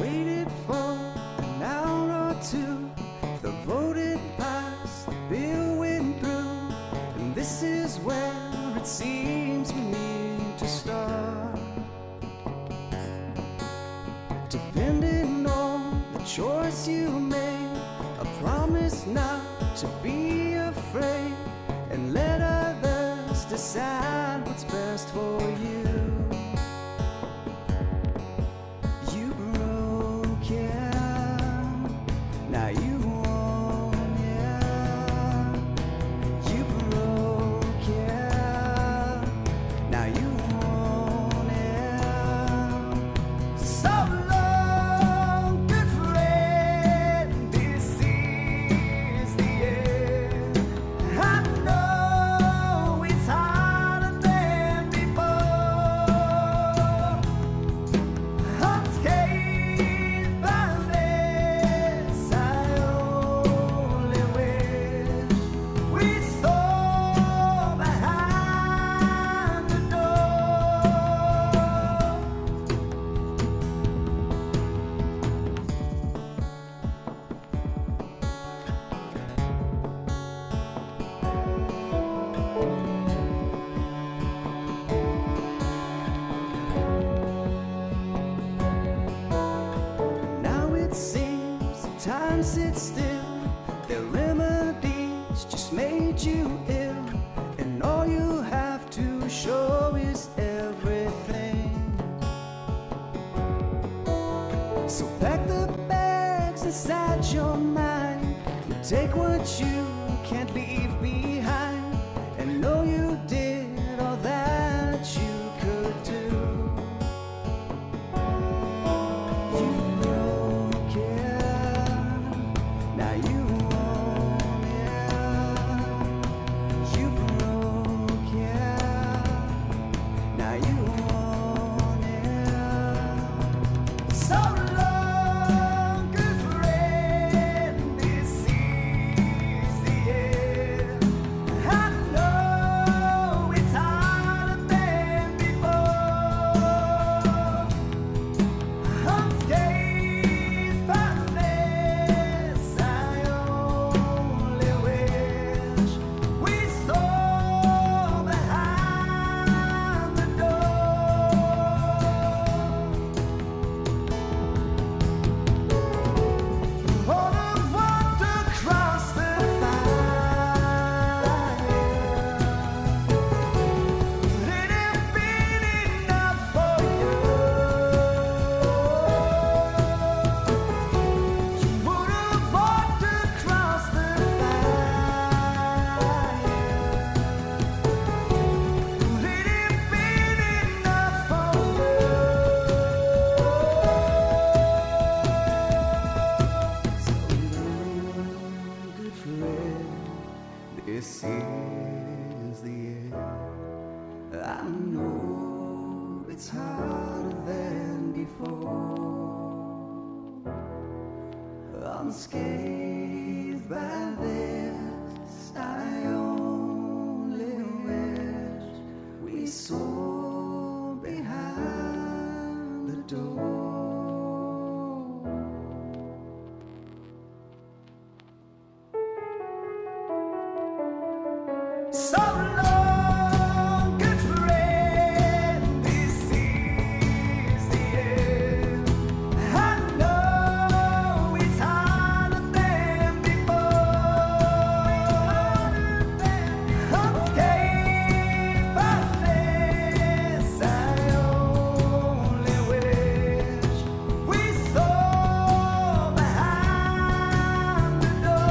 waited for an hour or two. The voted past, the bill went through, and this is where it seems we need to start. Depending on the choice you make, I promise not to be afraid, and let others decide what's best for you. You broke, yeah, now you won, yeah. You broke, yeah, now you won, yeah. So long, good friend, this is the end. I know it's harder than before. Unscathed by this, I only wish we saw behind the door. Now it seems that time sits still. Their remedies just made you ill, and all you have to show is everything. So pack the bags inside your mind, and take what you can't leave behind, and know you did all that you could do. You broke, yeah, now you won, yeah. You broke, yeah, now you won, yeah. So long, good friend, this is the end. I know it's harder than before. Unscathed by this, I only wish we saw behind the door. All the water across the fire, would it have been enough for you? You would have walked across the fire, would it have been enough for you? So long, good friend, this is the end. I know it's harder than before. Unscathed by this, I only wish we saw behind the door. So long, good friend, this is the end. I know it's harder than before. Unscathed by this, I only wish we saw behind the door.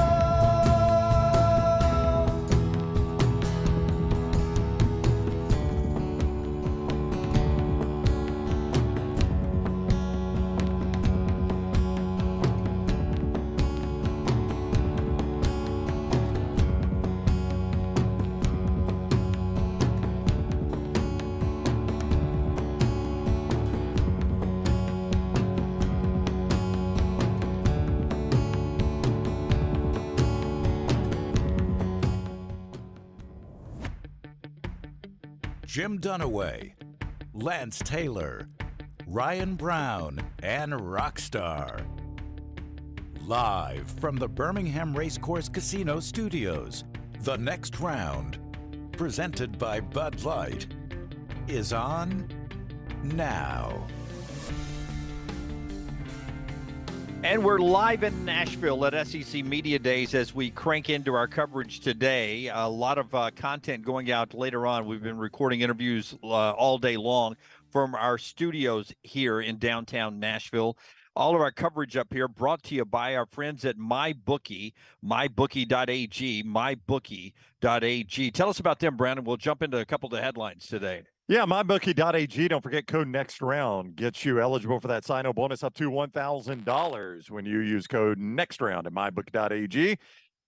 Jim Dunaway, Lance Taylor, Ryan Brown, and Rockstar. Live from the Birmingham Racecourse Casino Studios, the next round, presented by Bud Light, is on now. And we're live in Nashville at SEC Media Days as we crank into our coverage today. A lot of content going out later on. We've been recording interviews all day long from our studios here in downtown Nashville. All of our coverage up here brought to you by our friends at MyBookie, mybookie.ag, mybookie.ag. Tell us about them, Brandon. We'll jump into a couple of the headlines today. Yeah, mybookie.ag. Don't forget code next round gets you eligible for that sign-up bonus up to $1,000 when you use code next round at mybookie.ag.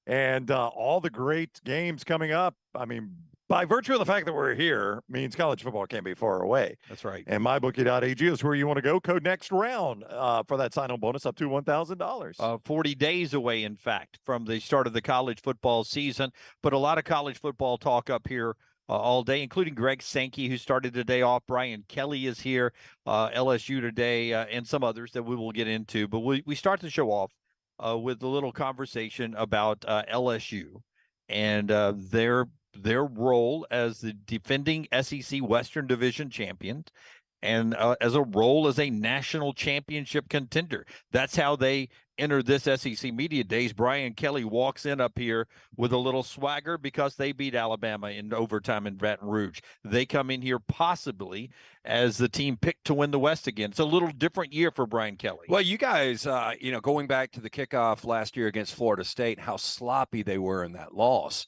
And all the great games coming up. I mean, by virtue of the fact that we're here means college football can't be far away. That's right. And mybookie.ag is where you want to go. Code next round for that sign-on bonus up to $1,000. 40 days away, in fact, from the start of the college football season. But a lot of college football talk up here all day, including Greg Sankey, who started the day off. Brian Kelly is here, LSU today, and some others that we will get into. But we start the show off with a little conversation about LSU and their role as the defending SEC Western Division champion and as a role as a national championship contender. That's how they enter this SEC Media Days. Brian Kelly walks in up here with a little swagger because they beat Alabama in overtime in Baton Rouge. They come in here possibly as the team picked to win the West again. It's a little different year for Brian Kelly. Well, you guys, going back to the kickoff last year against Florida State, how sloppy they were in that loss.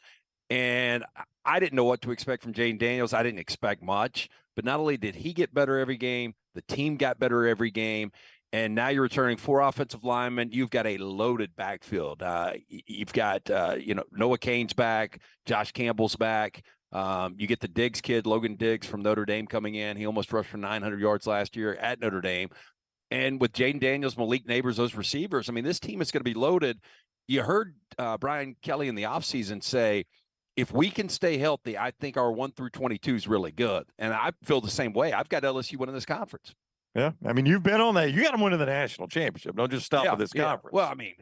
And I didn't know what to expect from Jaden Daniels. I didn't expect much. But not only did he get better every game, the team got better every game. And now you're returning 4 offensive linemen. You've got a loaded backfield. You've got, Noah Cain's back. Josh Campbell's back. You get the Diggs kid, Logan Diggs from Notre Dame coming in. He almost rushed for 900 yards last year at Notre Dame. And with Jaden Daniels, Malik Neighbors, those receivers, I mean, this team is going to be loaded. You heard Brian Kelly in the offseason say, if we can stay healthy, I think our 1 through 22 is really good. And I feel the same way. I've got LSU winning this conference. Yeah. I mean, you've been on that. You got to win in the national championship. Don't just stop with this conference. Well, I mean,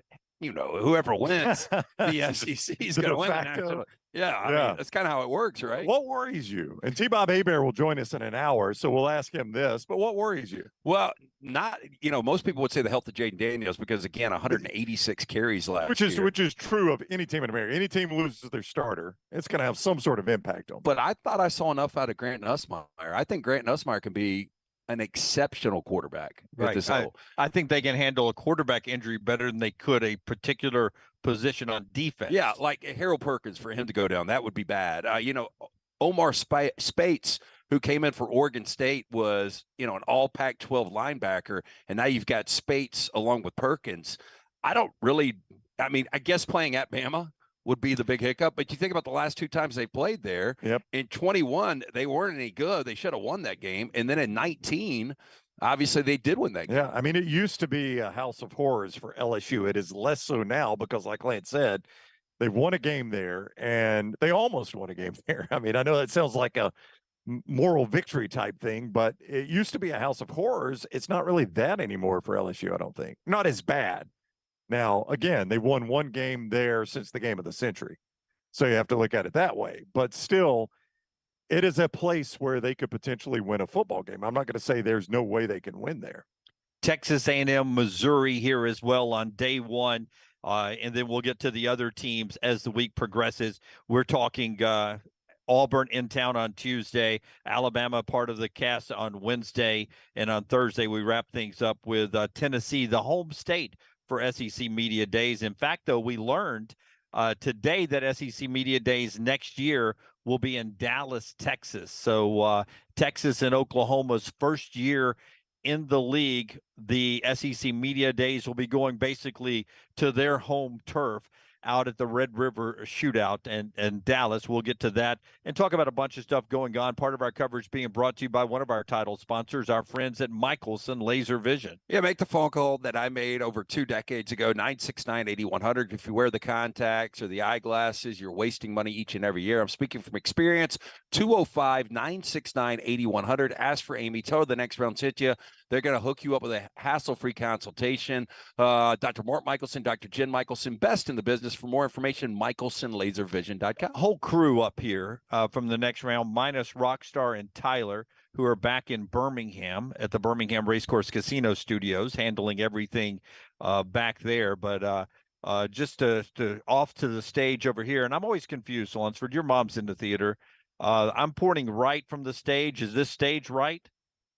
whoever wins the SEC is going to win the national. Yeah. I mean, that's kind of how it works, right? What worries you? And T-Bob Hebert will join us in an hour, so we'll ask him this. But what worries you? Well, most people would say the health of Jaden Daniels because, again, 186 carries last year. Which is true of any team in America. Any team loses their starter, it's going to have some sort of impact on them. But I thought I saw enough out of Grant Nussmeier. I think Grant Nussmeier can be an exceptional quarterback. Right. I think they can handle a quarterback injury better than they could a particular position on defense. Yeah, like Harold Perkins, for him to go down, that would be bad. Omar Spates, who came in for Oregon State, was, an all Pac-12 linebacker, and now you've got Spates along with Perkins. I guess playing at Bama would be the big hiccup. But you think about the last 2 times they played there. Yep. In 21, they weren't any good. They should have won that game. And then in 19, obviously they did win that game. Yeah, I mean, it used to be a house of horrors for LSU. It is less so now because, like Lance said, they've won a game there, and they almost won a game there. I mean, I know that sounds like a moral victory type thing, but it used to be a house of horrors. It's not really that anymore for LSU, I don't think. Not as bad. Now, again, they won 1 game there since the game of the century. So you have to look at it that way. But still, it is a place where they could potentially win a football game. I'm not going to say there's no way they can win there. Texas A&M, Missouri here as well on day 1. And then we'll get to the other teams as the week progresses. We're talking Auburn in town on Tuesday, Alabama part of the cast on Wednesday, and on Thursday we wrap things up with Tennessee, the home state for SEC Media Days. In fact, though, we learned today that SEC Media Days next year will be in Dallas, Texas. So Texas and Oklahoma's first year in the league, the SEC Media Days will be going basically to their home turf. out at the Red River Shootout and Dallas. We'll get to that and talk about a bunch of stuff going on. Part of our coverage being brought to you by one of our title sponsors, our friends at Michelson Laser Vision. Yeah, make the phone call that I made over 2 decades ago, 969-8100. If you wear the contacts or the eyeglasses, you're wasting money each and every year. I'm speaking from experience. 205-969-8100. Ask for Amy. Tell her the next round hit you. They're going to hook you up with a hassle-free consultation. Dr. Mort Michelson, Dr. Jen Michelson, best in the business. For more information, michelsonlaservision.com. Whole crew up here from the next round, minus Rockstar and Tyler, who are back in Birmingham at the Birmingham Racecourse Casino Studios, handling everything back there. But just to off to the stage over here, and I'm always confused, Lunsford, your mom's in the theater. I'm pointing right from the stage. Is this stage right?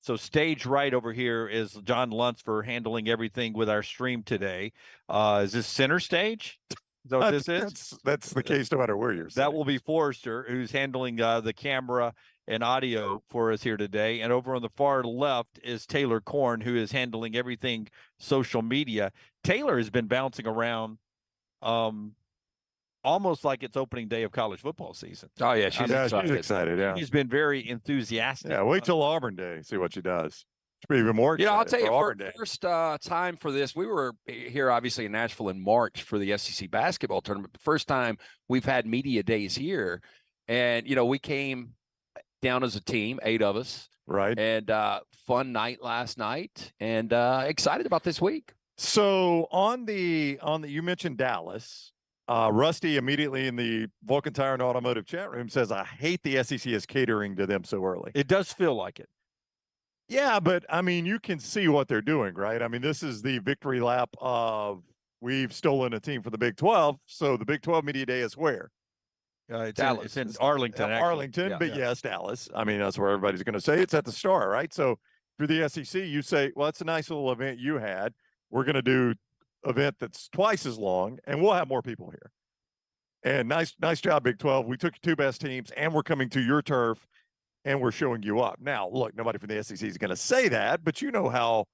So stage right over here is John Lunsford handling everything with our stream today. Is this center stage? Is that what this is? That's the case no matter where you're sitting. That will be Forrester, who's handling the camera and audio for us here today. And over on the far left is Taylor Korn, who is handling everything social media. Taylor has been bouncing around almost like it's opening day of college football season. Oh, yeah, she's excited. She's excited, yeah. She's been very enthusiastic. Yeah, wait till Auburn Day, see what she does. She'll be even more excited. I'll tell you, Auburn Day. first time for this, we were here obviously in Nashville in March for the SEC basketball tournament. The first time we've had media days here. And, we came down as a team, 8 of us. Right. And fun night last night, and excited about this week. So on the you mentioned Dallas. Rusty immediately in the Vulcan Tire and Automotive chat room says, I hate the SEC is catering to them so early. It does feel like it. Yeah, but I mean, you can see what they're doing, right? I mean, this is the victory lap of we've stolen a team for the Big 12. So the Big 12 Media Day is where? It's Dallas. it's in Arlington. Actually. Arlington, Yeah, but yeah. yes, Dallas. I mean, that's where everybody's going to say it's at the Star, right? So for the SEC, you say, well, it's a nice little event you had. We're going to do event that's twice as long, and we'll have more people here. And nice job, Big 12. We took your 2 best teams, and we're coming to your turf, and we're showing you up. Now, look, nobody from the SEC is going to say that, but you know how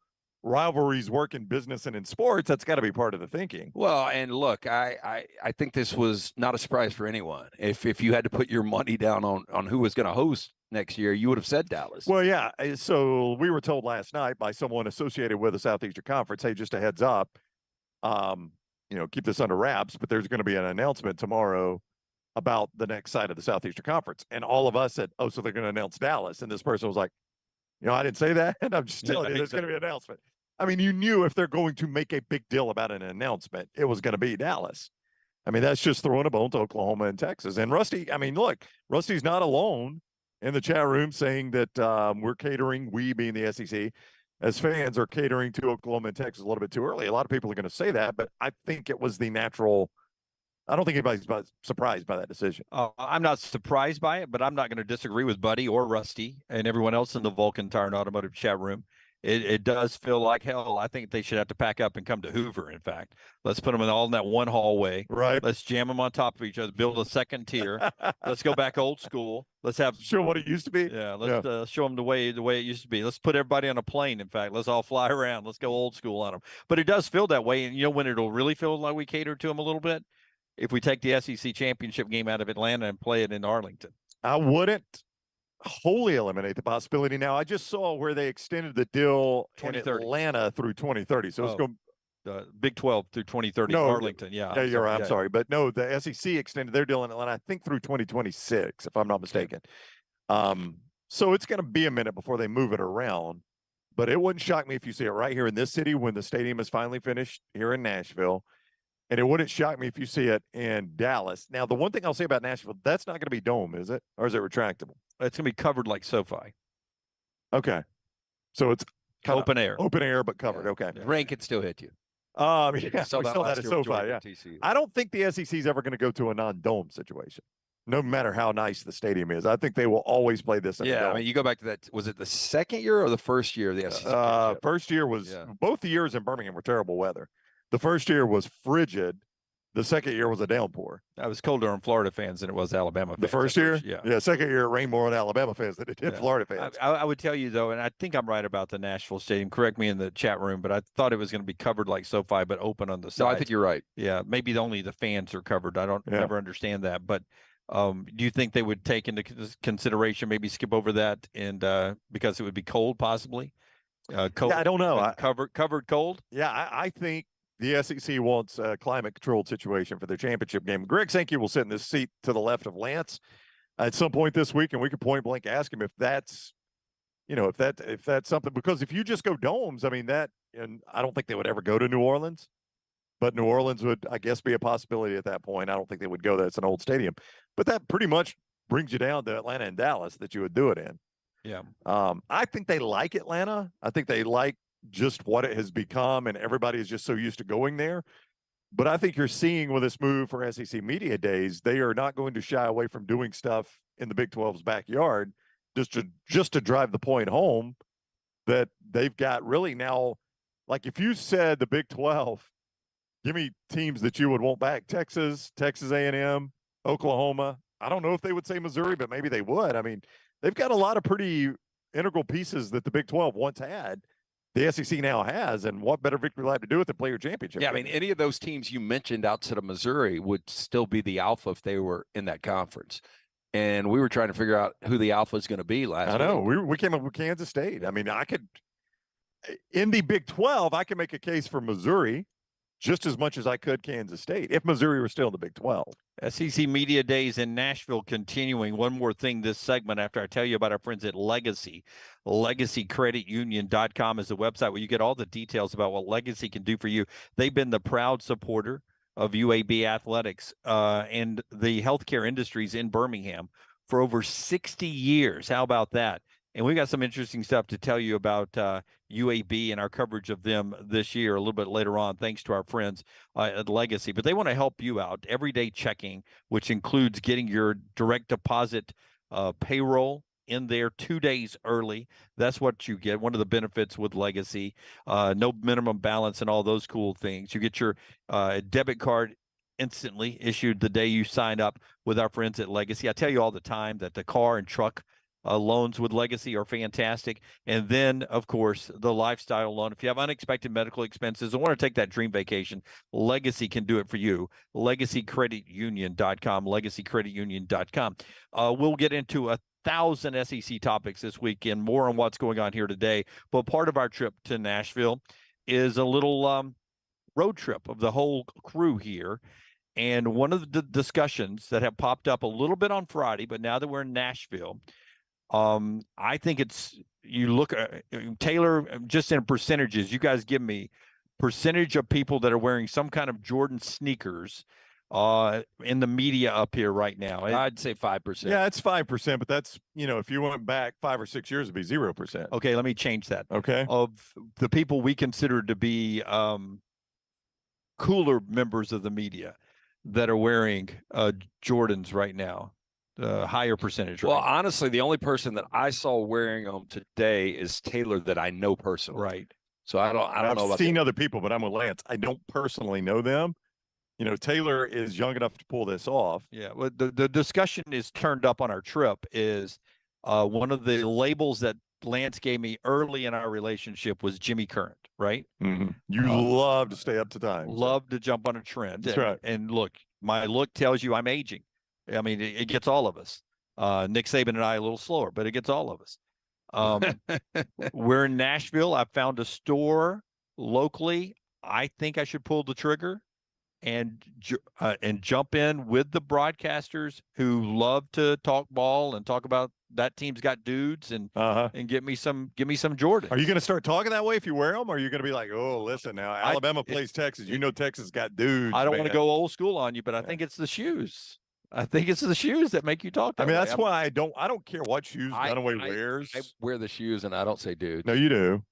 rivalries work in business and in sports. That's got to be part of the thinking. Well, and look, I think this was not a surprise for anyone. If you had to put your money down on who was going to host next year, you would have said Dallas. Well, yeah. So we were told last night by someone associated with the Southeastern Conference, hey, just a heads up, keep this under wraps, but there's going to be an announcement tomorrow about the next side of the Southeastern Conference. And all of us said, oh, so they're going to announce Dallas. And this person was like, I didn't say that. And I'm just telling you, there's going to be an announcement. I mean, you knew if they're going to make a big deal about an announcement, it was going to be Dallas. I mean, that's just throwing a bone to Oklahoma and Texas. And Rusty, I mean, look, Rusty's not alone in the chat room saying that we're catering, we being the SEC, as fans are catering to Oklahoma and Texas a little bit too early. A lot of people are going to say that, but I think it was the natural. I don't think anybody's surprised by that decision. I'm not surprised by it, but I'm not going to disagree with Buddy or Rusty and everyone else in the Vulcan Tire and Automotive chat room. It does feel like hell. I think they should have to pack up and come to Hoover. In fact, let's put them all in that one hallway. Right. Let's jam them on top of each other, build a second tier. Let's go back old school. Let's show what it used to be. Yeah. Let's show them the way it used to be. Let's put everybody on a plane. In fact, let's all fly around. Let's go old school on them. But it does feel that way. And when it'll really feel like we cater to them a little bit, if we take the SEC championship game out of Atlanta and play it in Arlington. I wouldn't wholly eliminate the possibility. Now, I just saw where they extended the deal in Atlanta through 2030. So it's going Big 12 through 2030. No, Arlington. Yeah. Yeah, you're right. I'm sorry. But no, the SEC extended their deal in Atlanta, I think, through 2026, if I'm not mistaken. So it's going to be a minute before they move it around. But it wouldn't shock me if you see it right here in this city when the stadium is finally finished here in Nashville. And it wouldn't shock me if you see it in Dallas. Now, the one thing I'll say about Nashville, that's not going to be dome, is it? Or is it retractable? It's going to be covered like SoFi. Okay. So it's kind open air. Open air, but covered. Yeah. Okay. Yeah. Rain could still hit you. Yeah, We we saw that last at year with SoFi, Georgia yeah. TCU. I don't think the SEC is ever going to go to a non-dome situation, no matter how nice the stadium is. I think they will always play this in a Yeah, dome. I mean, you go back to that. Was it the second year or the first year of the SEC championship? First year was both the years in Birmingham were terrible weather. The first year was frigid, The second year was a downpour. I was colder on Florida fans than it was Alabama fans. The first year? Yeah. Second year it rained more on Alabama fans than it did Florida fans. I would tell you, though, and I think I'm right about the Nashville Stadium. Correct me in the chat room, but I thought it was going to be covered like SoFi, but open on the sides. No, I think you're right. Yeah, maybe only the fans are covered. I don't never understand that. But do you think they would take into consideration maybe skip over that and because it would be cold possibly? Cold. Yeah, I don't know. Covered cold. Yeah, I think the SEC wants a climate-controlled situation for their championship game. Greg Sankey will sit in this seat to the left of Lance at some point this week, and we could point blank ask him if that's, if that's something. Because if you just go domes, I mean and I don't think they would ever go to New Orleans, but New Orleans would, I guess, be a possibility at that point. I don't think they would go there. It's an old stadium, but that pretty much brings you down to Atlanta and Dallas that you would do it in. Yeah. I think they like Atlanta. I think they like just what it has become, and everybody is just so used to going there. But I think you're seeing with this move for SEC Media Days, they are not going to shy away from doing stuff in the Big 12's backyard just to drive the point home that they've got really now. Like if you said the Big 12, give me teams that you would want back: Texas A&M, Oklahoma. I don't know if they would say Missouri, but maybe they would. I mean, they've got a lot of pretty integral pieces that the Big 12 once had. The SEC now has, and what better victory lap to do with the player championship? Yeah, I mean, any of those teams you mentioned outside of Missouri would still be the alpha if they were in that conference. And we were trying to figure out who the alpha is going to be last week. I know. We came up with Kansas State. I mean, in the Big 12, I can make a case for Missouri just as much as I could Kansas State if Missouri were still in the Big 12. SEC Media Days in Nashville continuing. One more thing this segment after I tell you about our friends at Legacy. LegacyCreditUnion.com is the website where you get all the details about what Legacy can do for you. They've been the proud supporter of UAB athletics and the healthcare industries in Birmingham for over 60 years. How about that? And we've got some interesting stuff to tell you about UAB and our coverage of them this year a little bit later on, thanks to our friends at Legacy. But they want to help you out. Everyday checking, which includes getting your direct deposit payroll in there 2 days early. That's what you get. One of the benefits with Legacy, no minimum balance and all those cool things. You get your debit card instantly issued the day you sign up with our friends at Legacy. I tell you all the time that the car and truck loans with Legacy are fantastic. And then, of course, the lifestyle loan. If you have unexpected medical expenses and want to take that dream vacation, Legacy can do it for you. LegacyCreditUnion.com, LegacyCreditUnion.com. We'll get into 1,000 SEC topics this week and more on what's going on here today. But part of our trip to Nashville is a little road trip of the whole crew here. And one of the discussions that have popped up a little bit on Friday, but now that we're in Nashville, I think you look at Taylor, just in percentages, you guys give me percentage of people that are wearing some kind of Jordan sneakers in the media up here right now. I'd say 5%. Yeah, it's 5%, but that's, if you went back 5 or 6 years, it'd be 0%. Okay, let me change that. Okay. Of the people we consider to be cooler members of the media that are wearing Jordans right now. Higher percentage. Well, right? honestly, the only person that I saw wearing them today is Taylor that I know personally. Right. So I don't know about I've seen other people, but I'm with Lance. I don't personally know them. Taylor is young enough to pull this off. Yeah. Well, the discussion is turned up on our trip is one of the labels that Lance gave me early in our relationship was Jimmy Current, right? Mm-hmm. You love to stay up to time. Love to jump on a trend. That's right. And look, my look tells you I'm aging. I mean, it gets all of us. Nick Saban and I a little slower, but it gets all of us. We're in Nashville. I found a store locally. I think I should pull the trigger and jump in with the broadcasters who love to talk ball and talk about that team's got dudes and give me some Jordan. Are you going to start talking that way if you wear them? Or are you going to be like, oh, listen now, Alabama plays Texas. Texas got dudes. I don't want to go old school on you, but I think it's the shoes. I think it's the shoes that make you talk that way. That's why I don't care what shoes Dunaway wears. I wear the shoes and I don't say dude. No, you do.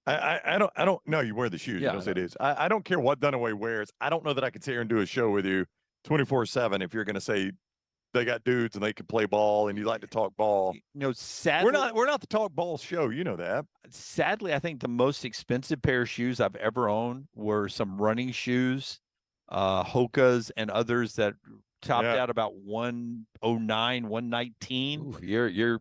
I don't know. You wear the shoes. Yeah, you don't say dudes. I don't care what Dunaway wears. I don't know that I could sit here and do a show with you 24/7 if you're going to say they got dudes and they can play ball and you like to talk ball. Sadly, we're not the talk ball show. You know that. Sadly, I think the most expensive pair of shoes I've ever owned were some running shoes Hoka's and others that topped Yeah. out about 109, 119. Ooh, you're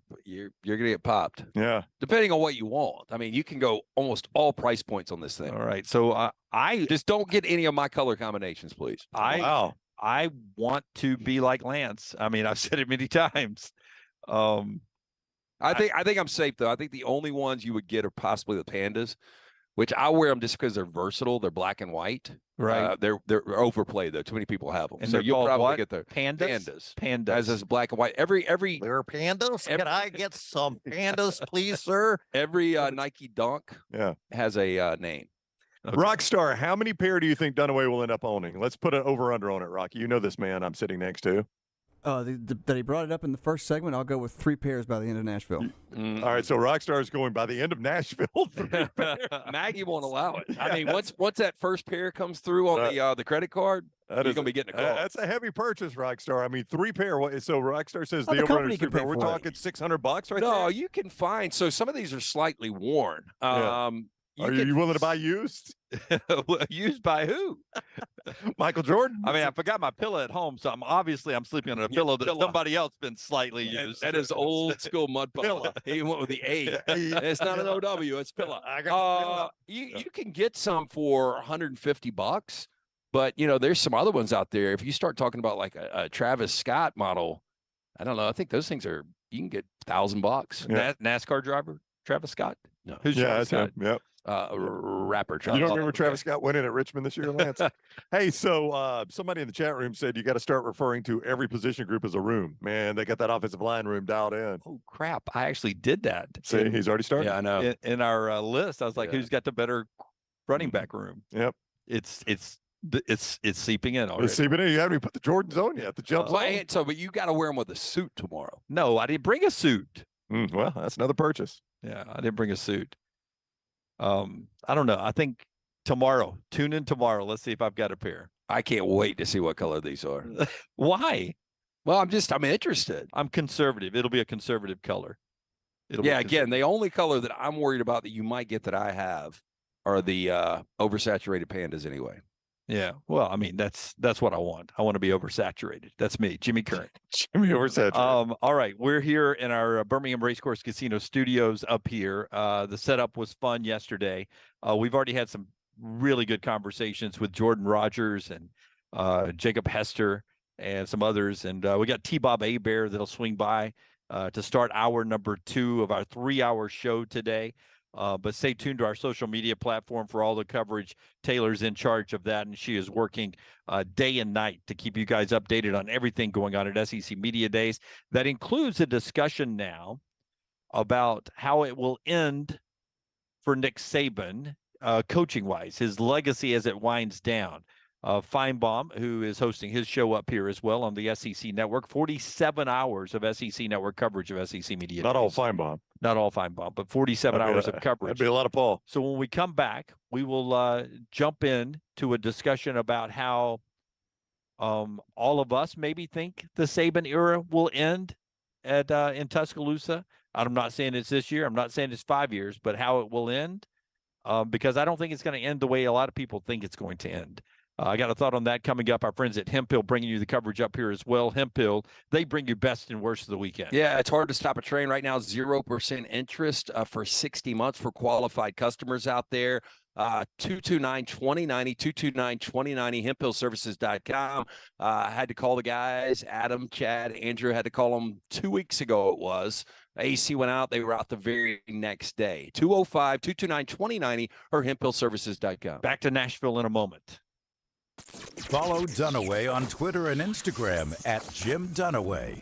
gonna get popped. Yeah. Depending on what you want. I mean, you can go almost all price points on this thing. All right. So I Just don't get any of my color combinations, please. Wow. I want to be like Lance. I mean, I've said it many times. I think I'm safe though. I think the only ones you would get are possibly the Pandas, which I wear them just because they're versatile. They're black and white. Right. They're overplayed though. Too many people have them. And So they're you'll called probably what? get the Pandas. Pandas. As is black and white. Every They're pandas. Can I get some pandas, please, sir? every Nike Dunk Yeah. has a name. Okay. Rockstar, how many pair do you think Dunaway will end up owning? Let's put an over-under on it, Rocky. You know this man I'm sitting next to. That he brought it up in the first segment. I'll go with 3 pairs by the end of Nashville. Mm. All right, so Rockstar is going by the end of Nashville. Maggie won't allow it. I mean, once that first pair comes through on the credit card, That you're is gonna be getting a call. That's a heavy purchase, Rockstar. I mean, 3 pair. So Rockstar says Oh, the the over company under 3 can pay pair. We're for it. talking $600 right No, there. you can find. So some of these are slightly worn. Yeah. Are you willing to buy used? Used by who? Michael Jordan? I mean, I forgot my pillow at home, so I'm sleeping on a pillow that pillow. somebody else been slightly used. That is old school mud pillow. He went with the A. It's not an OW. It's pillow. I got You can get some for $150, but there's some other ones out there. If you start talking about like a Travis Scott model, I don't know. I think those things you can get $1,000. Yeah. NASCAR driver Travis Scott. No. Who's Yeah, Travis that's Scott? him. Yep. Rapper You Travis. don't remember Travis Scott winning at Richmond this year, Lance? Hey, so somebody in the chat room said you got to start referring to every position group as a room. Man, they got that offensive line room dialed in. Oh crap! I actually did that. See, he's already started. Yeah, I know. In our list. I was like, Yeah. who's got the better running back room? Yep. It's seeping in already. Let's see, but you haven't even put the Jordans on yet. The jumps Well, on. but you got to wear them with a suit tomorrow. No, I didn't bring a suit. Well, that's another purchase. Yeah, I didn't bring a suit. I don't know. I think tomorrow. Tune in tomorrow. Let's see if I've got a pair. I can't wait to see what color these are. Why? Well, I'm interested. I'm conservative. It'll be a conservative color. It'll be Yeah, again, conservative. the only color that I'm worried about that you might get that I have are the oversaturated Pandas anyway. Yeah. Well, I mean, that's what I want. I want to be oversaturated. That's me, Jimmy Curran. Jimmy oversaturated. All right. We're here in our Birmingham Racecourse Casino studios up here. The setup was fun yesterday. We've already had some really good conversations with Jordan Rogers and Jacob Hester and some others. And we got T-Bob Hebert that'll swing by to start hour number 2 of our 3-hour show today. But stay tuned to our social media platform for all the coverage. Taylor's in charge of that, and she is working day and night to keep you guys updated on everything going on at SEC Media Days. That includes a discussion now about how it will end for Nick Saban, coaching-wise, his legacy as it winds down. Feinbaum, who is hosting his show up here as well on the SEC Network, 47 hours of SEC Network coverage of SEC Media Not Days. all Feinbaum. Not all Feinbaum, but 47 hours of coverage. That'd be a lot of Paul. So when we come back, we will jump in to a discussion about how all of us maybe think the Saban era will end at in Tuscaloosa. I'm not saying it's this year. I'm not saying it's 5 years, but how it will end, because I don't think it's going to end the way a lot of people think it's going to end. I got a thought on that coming up. Our friends at Hemphill bringing you the coverage up here as well. Hemphill, they bring you best and worst of the weekend. Yeah, it's hard to stop a train right now. 0% interest for 60 months for qualified customers out there. 229-2090, 229-2090, hemphillservices.com. I had to call the guys, Adam, Chad, Andrew, had to call them 2 weeks ago it was. AC went out. They were out the very next day. 205-229-2090 or hemphillservices.com. Back to Nashville in a moment. Follow Dunaway on Twitter and Instagram at Jim Dunaway.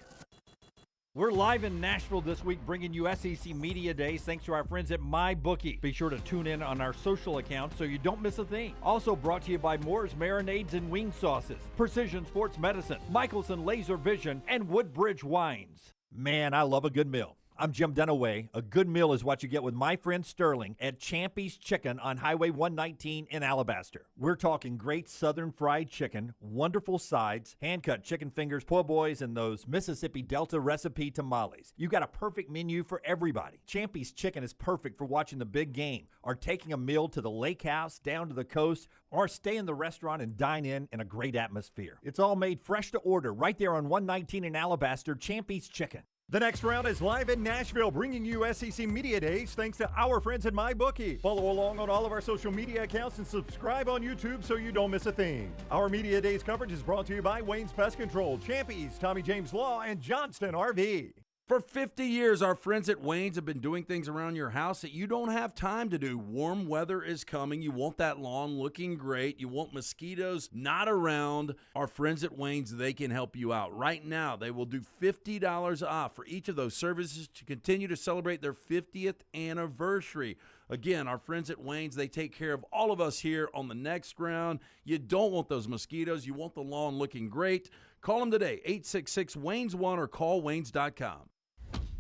We're live in Nashville this week, bringing you SEC Media Days thanks to our friends at MyBookie. Be sure to tune in on our social accounts so you don't miss a thing. Also brought to you by Moore's Marinades and Wing Sauces, Precision Sports Medicine, Michelson Laser Vision, and Woodbridge Wines. Man, I love a good meal. I'm Jim Dunaway. A good meal is what you get with my friend Sterling at Champy's Chicken on Highway 119 in Alabaster. We're talking great southern fried chicken, wonderful sides, hand-cut chicken fingers, po' boys, and those Mississippi Delta recipe tamales. You got a perfect menu for everybody. Champy's Chicken is perfect for watching the big game, or taking a meal to the lake house, down to the coast, or stay in the restaurant and dine in a great atmosphere. It's all made fresh to order right there on 119 in Alabaster, Champy's Chicken. The next round is live in Nashville, bringing you SEC Media Days thanks to our friends at MyBookie. Follow along on all of our social media accounts and subscribe on YouTube so you don't miss a thing. Our Media Days coverage is brought to you by Wayne's Pest Control, Champy's, Tommy James Law, and Johnston RV. For 50 years, our friends at Wayne's have been doing things around your house that you don't have time to do. Warm weather is coming. You want that lawn looking great. You want mosquitoes not around. Our friends at Wayne's, they can help you out. Right now, they will do $50 off for each of those services to continue to celebrate their 50th anniversary. Again, our friends at Wayne's, they take care of all of us here on the next round. You don't want those mosquitoes. You want the lawn looking great. Call them today, 866-WAYNES1 or call Waynes.com.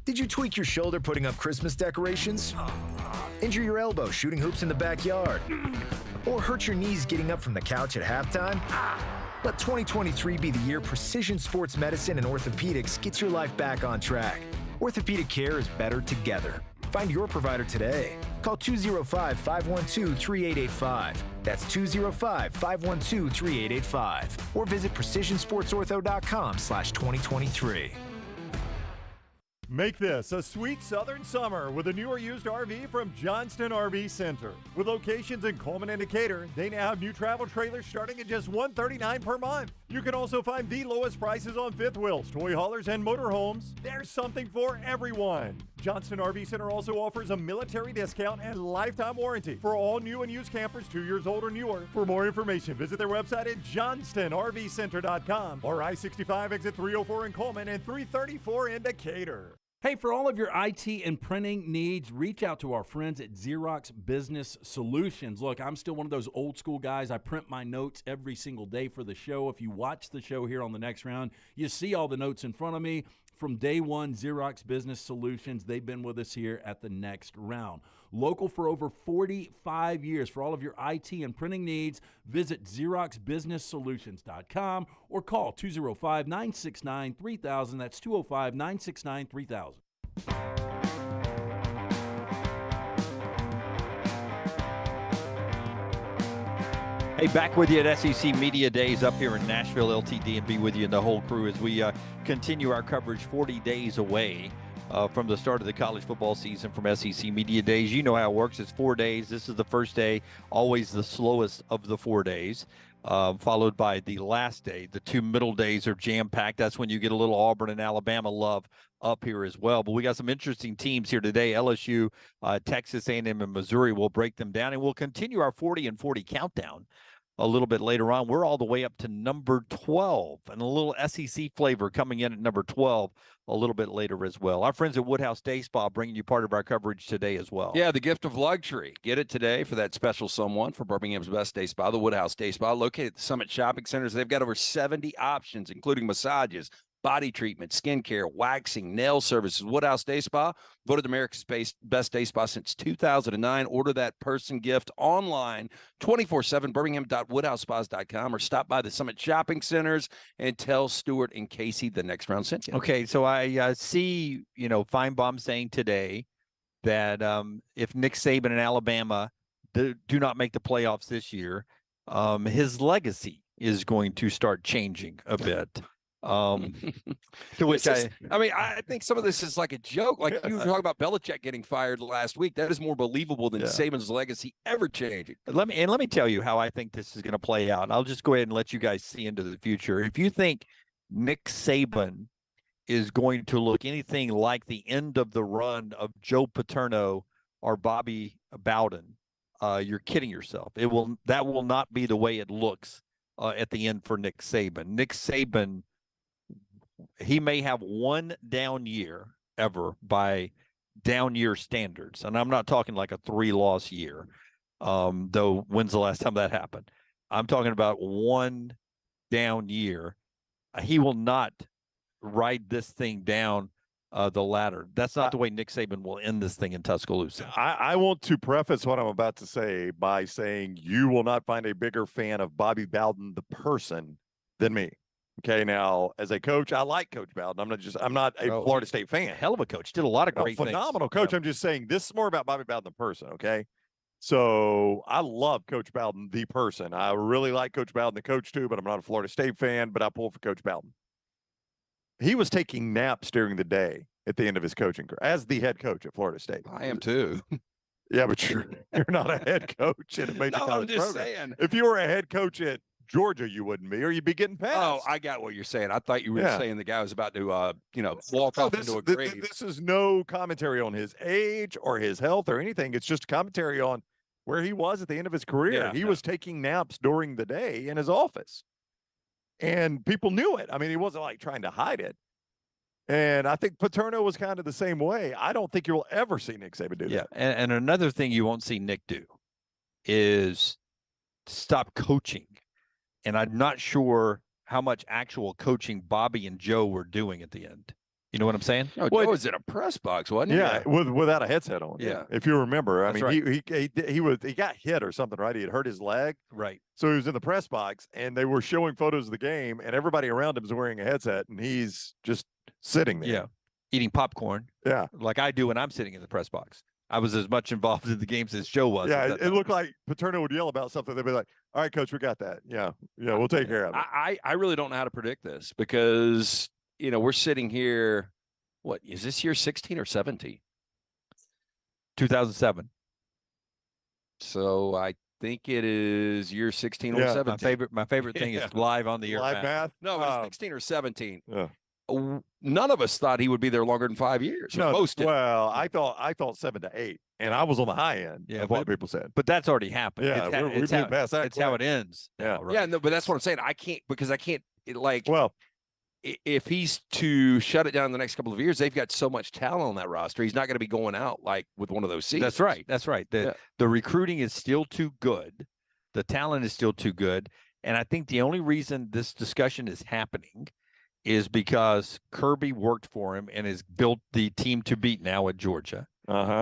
Did you tweak your shoulder putting up Christmas decorations? Injure your elbow shooting hoops in the backyard? Or hurt your knees getting up from the couch at halftime? Let 2023 be the year precision sports medicine and orthopedics gets your life back on track. Orthopedic care is better together. Find your provider today. Call 205-512-3885. That's 205-512-3885. Or visit precisionsportsortho.com/2023. Make this a sweet southern summer with a newer used RV from Johnston RV Center. With locations in Coleman and Decatur, they now have new travel trailers starting at just $139 per month. You can also find the lowest prices on fifth wheels, toy haulers, and motorhomes. There's something for everyone. Johnston RV Center also offers a military discount and lifetime warranty for all new and used campers 2 years old or newer. For more information, visit their website at johnstonrvcenter.com or I-65 exit 304 in Coleman and 334 in Decatur. Hey, for all of your IT and printing needs, reach out to our friends at Xerox Business Solutions. Look, I'm still one of those old school guys. I print my notes every single day for the show. If you watch the show here on the next round, you see all the notes in front of me. From day one, Xerox Business Solutions, they've been with us here at the next round. Local for over 45 years. For all of your IT and printing needs, visit XeroxBusinessSolutions.com or call 205-969-3000. That's 205-969-3000. Hey, back with you at SEC Media Days up here in Nashville, LTD, and be with you and the whole crew as we continue our coverage 40 days away from the start of the college football season from SEC Media Days. You know how it works. It's 4 days. This is the first day, always the slowest of the 4 days, followed by the last day. The 2 middle days are jam-packed. That's when you get a little Auburn and Alabama love up here as well. But we got some interesting teams here today. LSU, Texas A&M, and Missouri. We'll break them down, and we'll continue our 40 and 40 countdown a little bit later on. We're all the way up to number 12, and a little SEC flavor coming in at number 12 a little bit later as well. Our friends at Woodhouse Day Spa bringing you part of our coverage today as well. Yeah, the gift of luxury. Get it today for that special someone for Birmingham's best day spa, the Woodhouse Day Spa, located at the Summit Shopping Centers. They've got over 70 options, including massages, body treatment, skincare, waxing, nail services. Woodhouse Day Spa, voted America's best day spa since 2009. Order that person gift online 24/7, birmingham.woodhousespas.com, or stop by the Summit Shopping Centers and tell Stuart and Casey the next round sent you. Okay, so I see, Feinbaum saying today that if Nick Saban and Alabama do not make the playoffs this year, his legacy is going to start changing a bit. To which I think some of this is like a joke. Like you were talking about Belichick getting fired last week. That is more believable than Saban's legacy ever changing. Let me tell you how I think this is going to play out. I'll just go ahead and let you guys see into the future. If you think Nick Saban is going to look anything like the end of the run of Joe Paterno or Bobby Bowden, you're kidding yourself. That will not be the way it looks at the end for Nick Saban. Nick Saban, he may have one down year ever by down year standards. And I'm not talking like a 3-loss year, though when's the last time that happened? I'm talking about one down year. He will not ride this thing down the latter. That's not the way Nick Saban will end this thing in Tuscaloosa. I want to preface what I'm about to say by saying you will not find a bigger fan of Bobby Bowden, the person, than me. Okay, now as a coach, I like Coach Bowden. I'm not a Florida State fan. Hell of a coach. Did a lot of great things. Phenomenal coach. Yeah. I'm just saying this is more about Bobby Bowden, the person. Okay. So I love Coach Bowden, the person. I really like Coach Bowden, the coach too, but I'm not a Florida State fan, but I pull for Coach Bowden. He was taking naps during the day at the end of his coaching career as the head coach at Florida State. I am too. Yeah, but you're not a head coach in a major college I'm just program. saying. If you were a head coach at Georgia, you wouldn't be, or you'd be getting passed. Oh, I got what you're saying. I thought you were saying the guy was about to, walk off into a grave. This is no commentary on his age or his health or anything. It's just a commentary on where he was at the end of his career. Yeah, he was taking naps during the day in his office, and people knew it. I mean, he wasn't like trying to hide it. And I think Paterno was kind of the same way. I don't think you'll ever see Nick Saban do that. And another thing you won't see Nick do is stop coaching. And I'm not sure how much actual coaching Bobby and Joe were doing at the end. You know what I'm saying? No, Joe was in a press box, wasn't he? Yeah, without a headset on. Yeah. If you remember, I That's mean, right. he got hit or something, right? He had hurt his leg. Right. So he was in the press box, and they were showing photos of the game, and everybody around him is wearing a headset, and he's just sitting there. Yeah. Eating popcorn. Yeah. Like I do when I'm sitting in the press box. I was as much involved in the games as Joe was. Yeah, it looked like Paterno would yell about something. They'd be like, "All right, coach, we got that. Yeah, we'll take care of it." I really don't know how to predict this because, we're sitting here. What is this year, 16 or 17? 2007. So I think it is year 16 or 17. My favorite thing is live on the air. Live math. No, it was 16 or 17. Yeah. None of us thought he would be there longer than 5 years. No, Most didn't. well, I thought 7 to 8, and I was on the high end of what people said. But that's already happened. Yeah, it's moved past that. it's how it ends. Yeah. now, right? Yeah, no, but that's what I'm saying. I can't Well, if he's to shut it down in the next couple of years, they've got so much talent on that roster. He's not going to be going out like with one of those seasons. That's right. That's right. The recruiting is still too good. The talent is still too good. And I think the only reason this discussion is happening is because Kirby worked for him and has built the team to beat now at Georgia.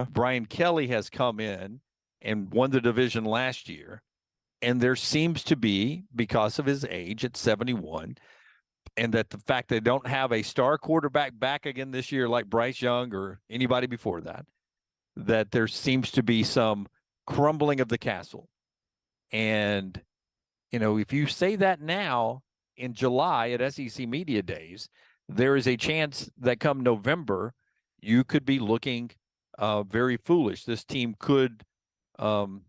Brian Kelly has come in and won the division last year. And there seems to be, because of his age at 71, and that the fact they don't have a star quarterback back again this year like Bryce Young or anybody before that, that there seems to be some crumbling of the castle. And, if you say that now in July at SEC Media Days, there is a chance that come November, you could be looking very foolish. This team could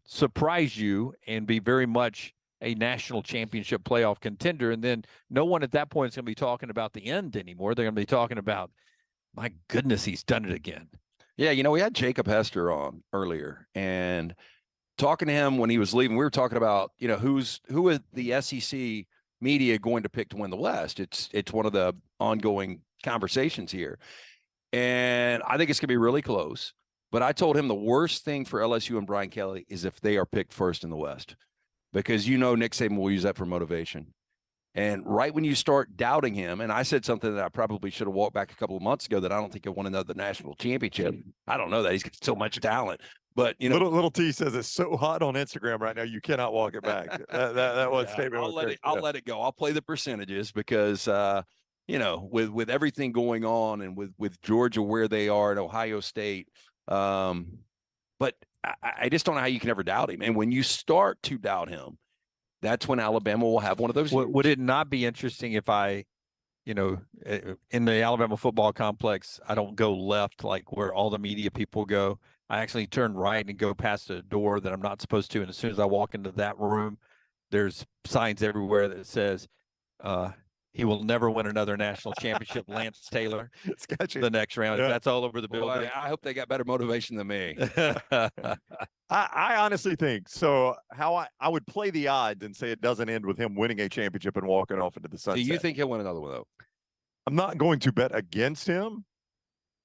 surprise you and be very much a national championship playoff contender. And then no one at that point is going to be talking about the end anymore. They're going to be talking about, my goodness, he's done it again. Yeah, we had Jacob Hester on earlier, and talking to him when he was leaving, we were talking about, who is the SEC media going to pick to win the West. It's one of the ongoing conversations here. And I think it's going to be really close. But I told him the worst thing for LSU and Brian Kelly is if they are picked first in the West. Because Nick Saban will use that for motivation. And right when you start doubting him, and I said something that I probably should have walked back a couple of months ago, that I don't think he'll win another national championship. I don't know that. He's got so much talent. But, little T says it's so hot on Instagram right now, you cannot walk it back. that was statement. I'll let it go. I'll play the percentages because, with everything going on and with Georgia where they are at Ohio State. But I just don't know how you can ever doubt him. And when you start to doubt him, that's when Alabama will have one of those. Would it not be interesting if I, in the Alabama football complex, I don't go left like where all the media people go. I actually turn right and go past a door that I'm not supposed to. And as soon as I walk into that room, there's signs everywhere that says, he will never win another national championship. Lance Taylor, the next round. Yeah. That's all over the building. Boy, I hope they got better motivation than me. I honestly think so. How I would play the odds and say it doesn't end with him winning a championship and walking off into the sunset. Do you think he'll win another one, though? I'm not going to bet against him,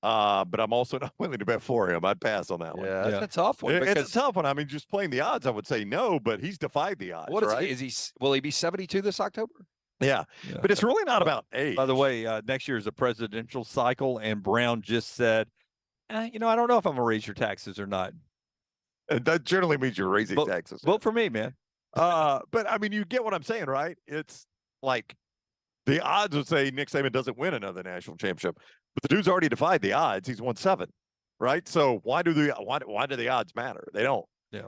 but I'm also not willing to bet for him. I'd pass on that one. Yeah, that's a tough one. It's a tough one. I mean, just playing the odds, I would say no, but he's defied the odds. What is right? Will he be 72 this October? Yeah. But it's really not about age. By the way, next year is a presidential cycle, and Brown just said, I don't know if I'm going to raise your taxes or not. And that generally means you're raising taxes. Vote for me, man. But I mean, you get what I'm saying, right? It's like the odds would say Nick Saban doesn't win another national championship, but the dude's already defied the odds. He's won 7, right? So why do the odds matter? They don't. Yeah.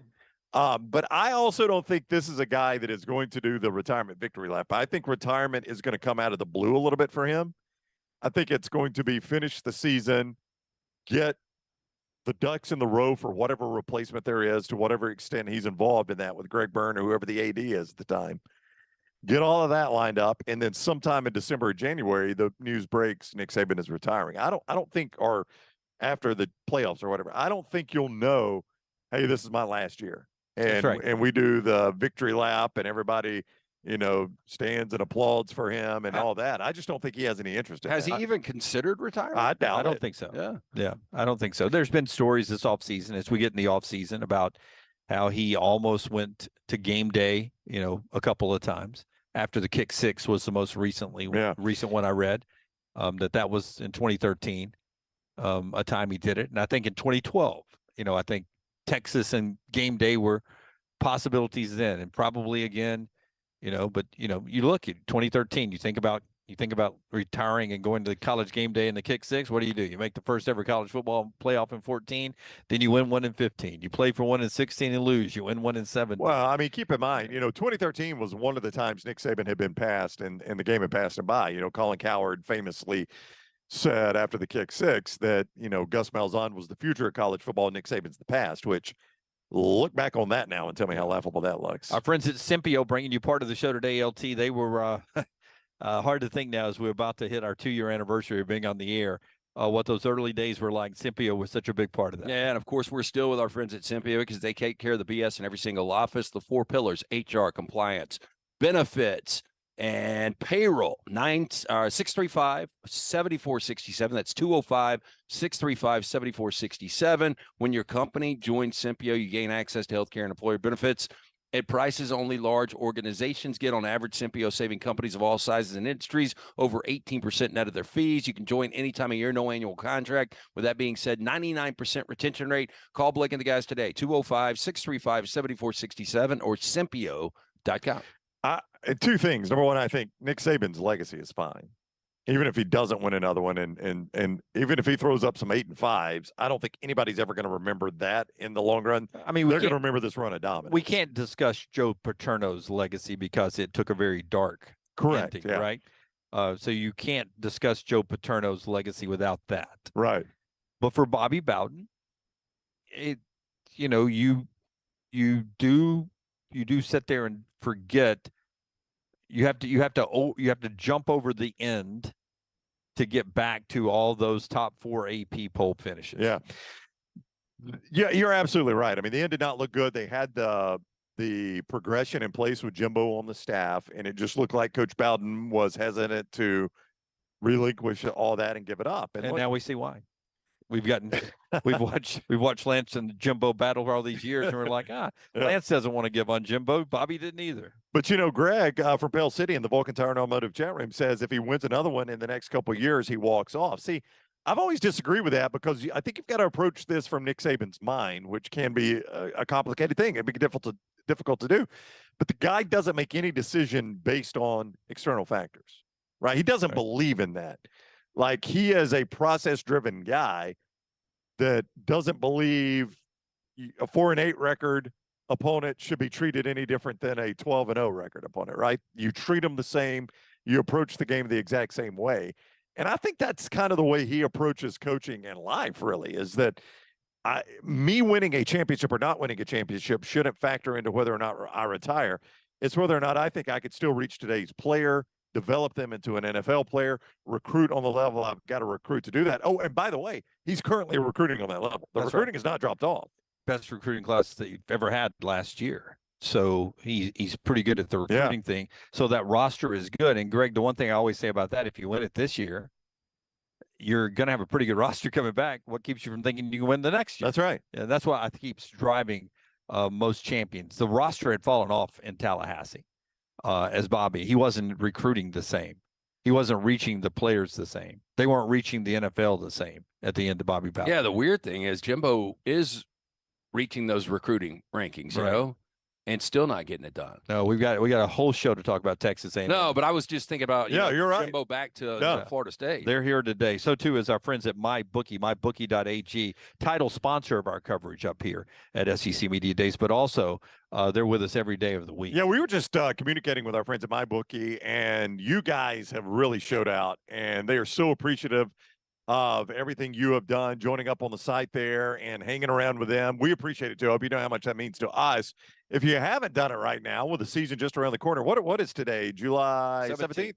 But I also don't think this is a guy that is going to do the retirement victory lap. I think retirement is going to come out of the blue a little bit for him. I think it's going to be finish the season, get the ducks in the row for whatever replacement there is, to whatever extent he's involved in that with Greg Byrne or whoever the AD is at the time. Get all of that lined up, and then sometime in December or January, the news breaks Nick Saban is retiring. I don't think, or after the playoffs or whatever, I don't think you'll know, hey, this is my last year. And and we do the victory lap, and everybody, stands and applauds for him and all that. I just don't think he has any interest in Has that. he even considered retirement? I doubt I don't think so. Yeah. I don't think so. There's been stories this offseason, as we get in the offseason, about how he almost went to game day, a couple of times. After the kick 6 was the most recent one I read, that was in 2013, a time he did it. And I think in 2012, I think Texas and game day were possibilities then, and probably again, but you look at 2013, you think about retiring and going to the college game day in the kick 6. What do? You make the first ever college football playoff in 14, then you win one in 15. You play for one in 16 and lose. You win one in 17. Well, I mean, keep in mind, 2013 was one of the times Nick Saban had been passed and the game had passed him by. Colin Cowherd famously said after the kick 6 that, Gus Malzahn was the future of college football, Nick Saban's the past, which look back on that now and tell me how laughable that looks. Our friends at Simpio bringing you part of the show today, LT. They were hard to think now as we're about to hit our 2-year anniversary of being on the air, what those early days were like. Simpio was such a big part of that. Yeah, and of course, we're still with our friends at Simpio because they take care of the BS in every single office. The 4 pillars: HR, compliance, benefits, and payroll. 635-7467. That's 205-635-7467. When your company joins Simpio, you gain access to healthcare and employer benefits at prices only large organizations get. On average, Simpio saving companies of all sizes and industries over 18% net of their fees. You can join any time of year, no annual contract. With that being said, 99% retention rate. Call Blake and the guys today, 205-635-7467 or Simpio.com. 2 things. Number one, I think Nick Saban's legacy is fine. Even if he doesn't win another one, and even if he throws up some 8 and 5s, I don't think anybody's ever going to remember that in the long run. I mean, they're going to remember this run of dominance. We can't discuss Joe Paterno's legacy because it took a very dark ending, right? So you can't discuss Joe Paterno's legacy without that. Right. But for Bobby Bowden, you do sit there and forget. You have to jump over the end to get back to all those top 4 AP poll finishes. Yeah, you're absolutely right. I mean, the end did not look good. They had the progression in place with Jimbo on the staff, and it just looked like Coach Bowden was hesitant to relinquish all that and give it up. And now we see why. We've watched Lance and Jimbo battle for all these years, and we're like, Lance doesn't want to give on Jimbo. Bobby didn't either. But Greg from Pale City in the Vulcan Tire and Automotive chat room says if he wins another one in the next couple of years, he walks off. See, I've always disagreed with that because I think you've got to approach this from Nick Saban's mind, which can be a complicated thing. It'd be difficult to do. But the guy doesn't make any decision based on external factors, right? He doesn't believe in that. Like, he is a process-driven guy that doesn't believe a 4-8 record opponent should be treated any different than a 12-0 record opponent, right? You treat them the same. You approach the game the exact same way. And I think that's kind of the way he approaches coaching and life, really, is that me winning a championship or not winning a championship shouldn't factor into whether or not I retire. It's whether or not I think I could still reach today's player, develop them into an NFL player, recruit on the level I've got to recruit to do that. Oh, and by the way, he's currently recruiting on that level. The recruiting has not dropped off. Best recruiting class that you've ever had last year. So he's pretty good at the recruiting thing. So that roster is good. And Greg, the one thing I always say about that, if you win it this year, you're going to have a pretty good roster coming back. What keeps you from thinking you can win the next year? That's right. Yeah, that's what I keeps driving most champions. The roster had fallen off in Tallahassee. as Bobby. He wasn't recruiting the same. He wasn't reaching the players the same. They weren't reaching the NFL the same at the end of Bobby Bowden. Yeah, the weird thing is Jimbo is reaching those recruiting rankings, you know, and still not getting it done. No, we got a whole show to talk about Texas A&M. No, but I was just thinking about you're right. Jimbo back to Florida State. They're here today. So too is our friends at MyBookie, mybookie.ag, title sponsor of our coverage up here at SEC Media Days, but also they're with us every day of the week. Yeah, we were just communicating with our friends at MyBookie, and you guys have really showed out, and they are so appreciative of everything you have done, joining up on the site there and hanging around with them. We appreciate it too. I hope you know how much that means to us. If you haven't done it right now, with the season just around the corner, what is today? July 17th?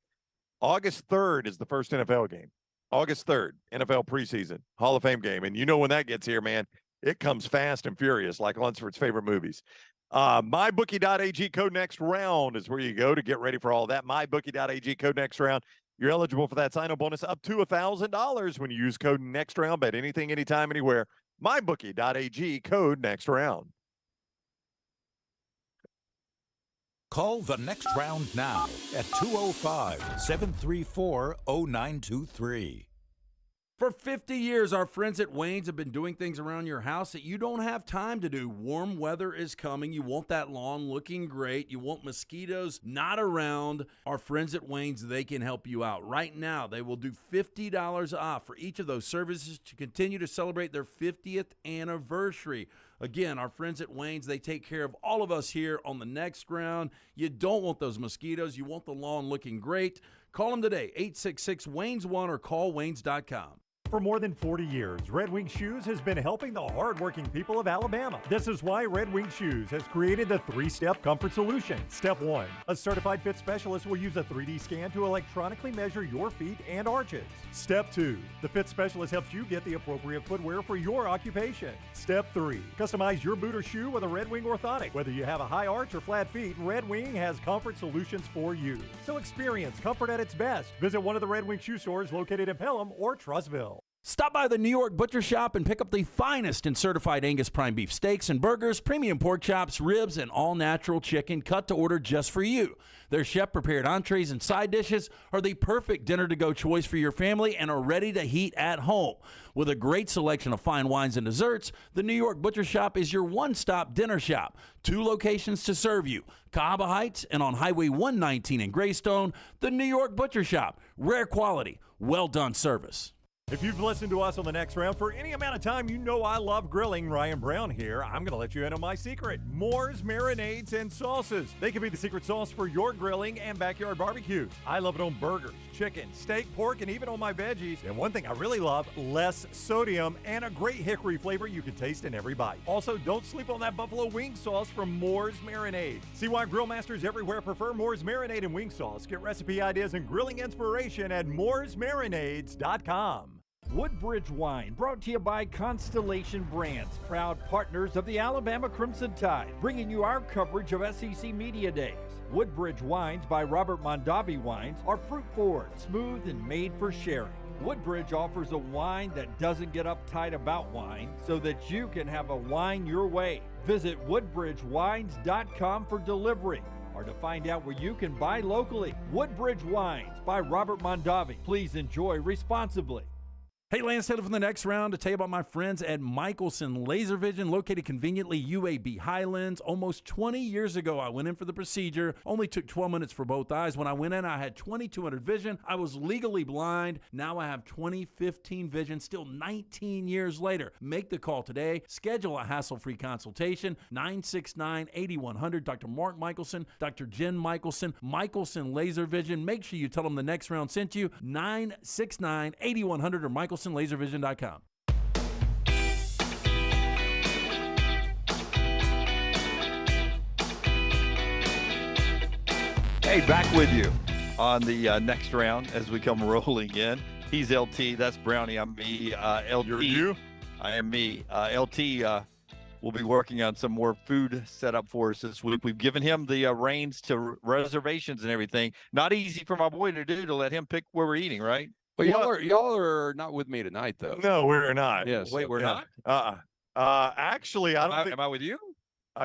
August 3rd is the first NFL game. August 3rd, NFL preseason, Hall of Fame game. And you know when that gets here, man, it comes fast and furious, like Lunsford's favorite movies. MyBookie.ag, code next round is where you go to get ready for all that. MyBookie.ag, code next round. You're eligible for that sign-up bonus up to $1,000 when you use code next round. Bet anything, anytime, anywhere. MyBookie.ag, code next round. Call the next round now at 205-734-0923. For 50 years, our friends at Wayne's have been doing things around your house that you don't have time to do. Warm weather is coming. You want that lawn looking great. You want mosquitoes not around. Our friends at Wayne's, they can help you out. Right now, they will do $50 off for each of those services to continue to celebrate their 50th anniversary. Again, our friends at Wayne's, they take care of all of us here on the next round. You don't want those mosquitoes. You want the lawn looking great. Call them today, 866-WAYNES1 or call Waynes.com. For more than 40 years, Red Wing Shoes has been helping the hardworking people of Alabama. This is why Red Wing Shoes has created the 3-step comfort solution. Step 1, a certified fit specialist will use a 3D scan to electronically measure your feet and arches. Step 2, the fit specialist helps you get the appropriate footwear for your occupation. Step 3, customize your boot or shoe with a Red Wing orthotic. Whether you have a high arch or flat feet, Red Wing has comfort solutions for you. So experience comfort at its best. Visit one of the Red Wing shoe stores located in Pelham or Trussville. Stop by the New York Butcher Shop and pick up the finest in certified Angus prime beef steaks and burgers, premium pork chops, ribs, and all-natural chicken cut to order just for you. Their chef-prepared entrees and side dishes are the perfect dinner-to-go choice for your family and are ready to heat at home. With a great selection of fine wines and desserts, the New York Butcher Shop is your one-stop dinner shop. 2 locations to serve you, Cahaba Heights and on Highway 119 in Greystone. The New York Butcher Shop, rare quality, well-done service. If you've listened to us on the next round for any amount of time, you know I love grilling. Ryan Brown here. I'm going to let you in on my secret. Moore's marinades and sauces. They can be the secret sauce for your grilling and backyard barbecues. I love it on burgers, chicken, steak, pork, and even on my veggies. And one thing I really love, less sodium and a great hickory flavor you can taste in every bite. Also, don't sleep on that buffalo wing sauce from Moore's Marinade. See why grill masters everywhere prefer Moore's Marinade and wing sauce. Get recipe ideas and grilling inspiration at mooresmarinades.com. Woodbridge Wine, brought to you by Constellation Brands, proud partners of the Alabama Crimson Tide, bringing you our coverage of SEC Media Days. Woodbridge Wines by Robert Mondavi Wines are fruit-forward, smooth, and made for sharing. Woodbridge offers a wine that doesn't get uptight about wine, so that you can have a wine your way. Visit woodbridgewines.com for delivery, or to find out where you can buy locally. Woodbridge Wines by Robert Mondavi. Please enjoy responsibly. Hey, Lance Taylor from the next round to tell you about my friends at Michelson Laser Vision, located conveniently UAB Highlands. Almost 20 years ago, I went in for the procedure. Only took 12 minutes for both eyes. When I went in, I had 2200 vision. I was legally blind. Now I have 20/15 vision, still 19 years later. Make the call today. Schedule a hassle-free consultation. 969-8100. Dr. Mark Michelson, Dr. Jen Michelson, Michelson Laser Vision. Make sure you tell them the next round sent you. 969-8100 or MichelsonLaserVision.com. Hey, back with you on the next round as we come rolling in. He's LT. That's Brownie. I'm me. LT. You're you? I am me. LT will be working on some more food setup for us this week. We've given him the reins to reservations and everything. Not easy for my boy to do, to let him pick where we're eating, right? But y'all are not with me tonight, though. No, we're not. Yes. Wait, we're not? Actually, I don't think... Am I with you?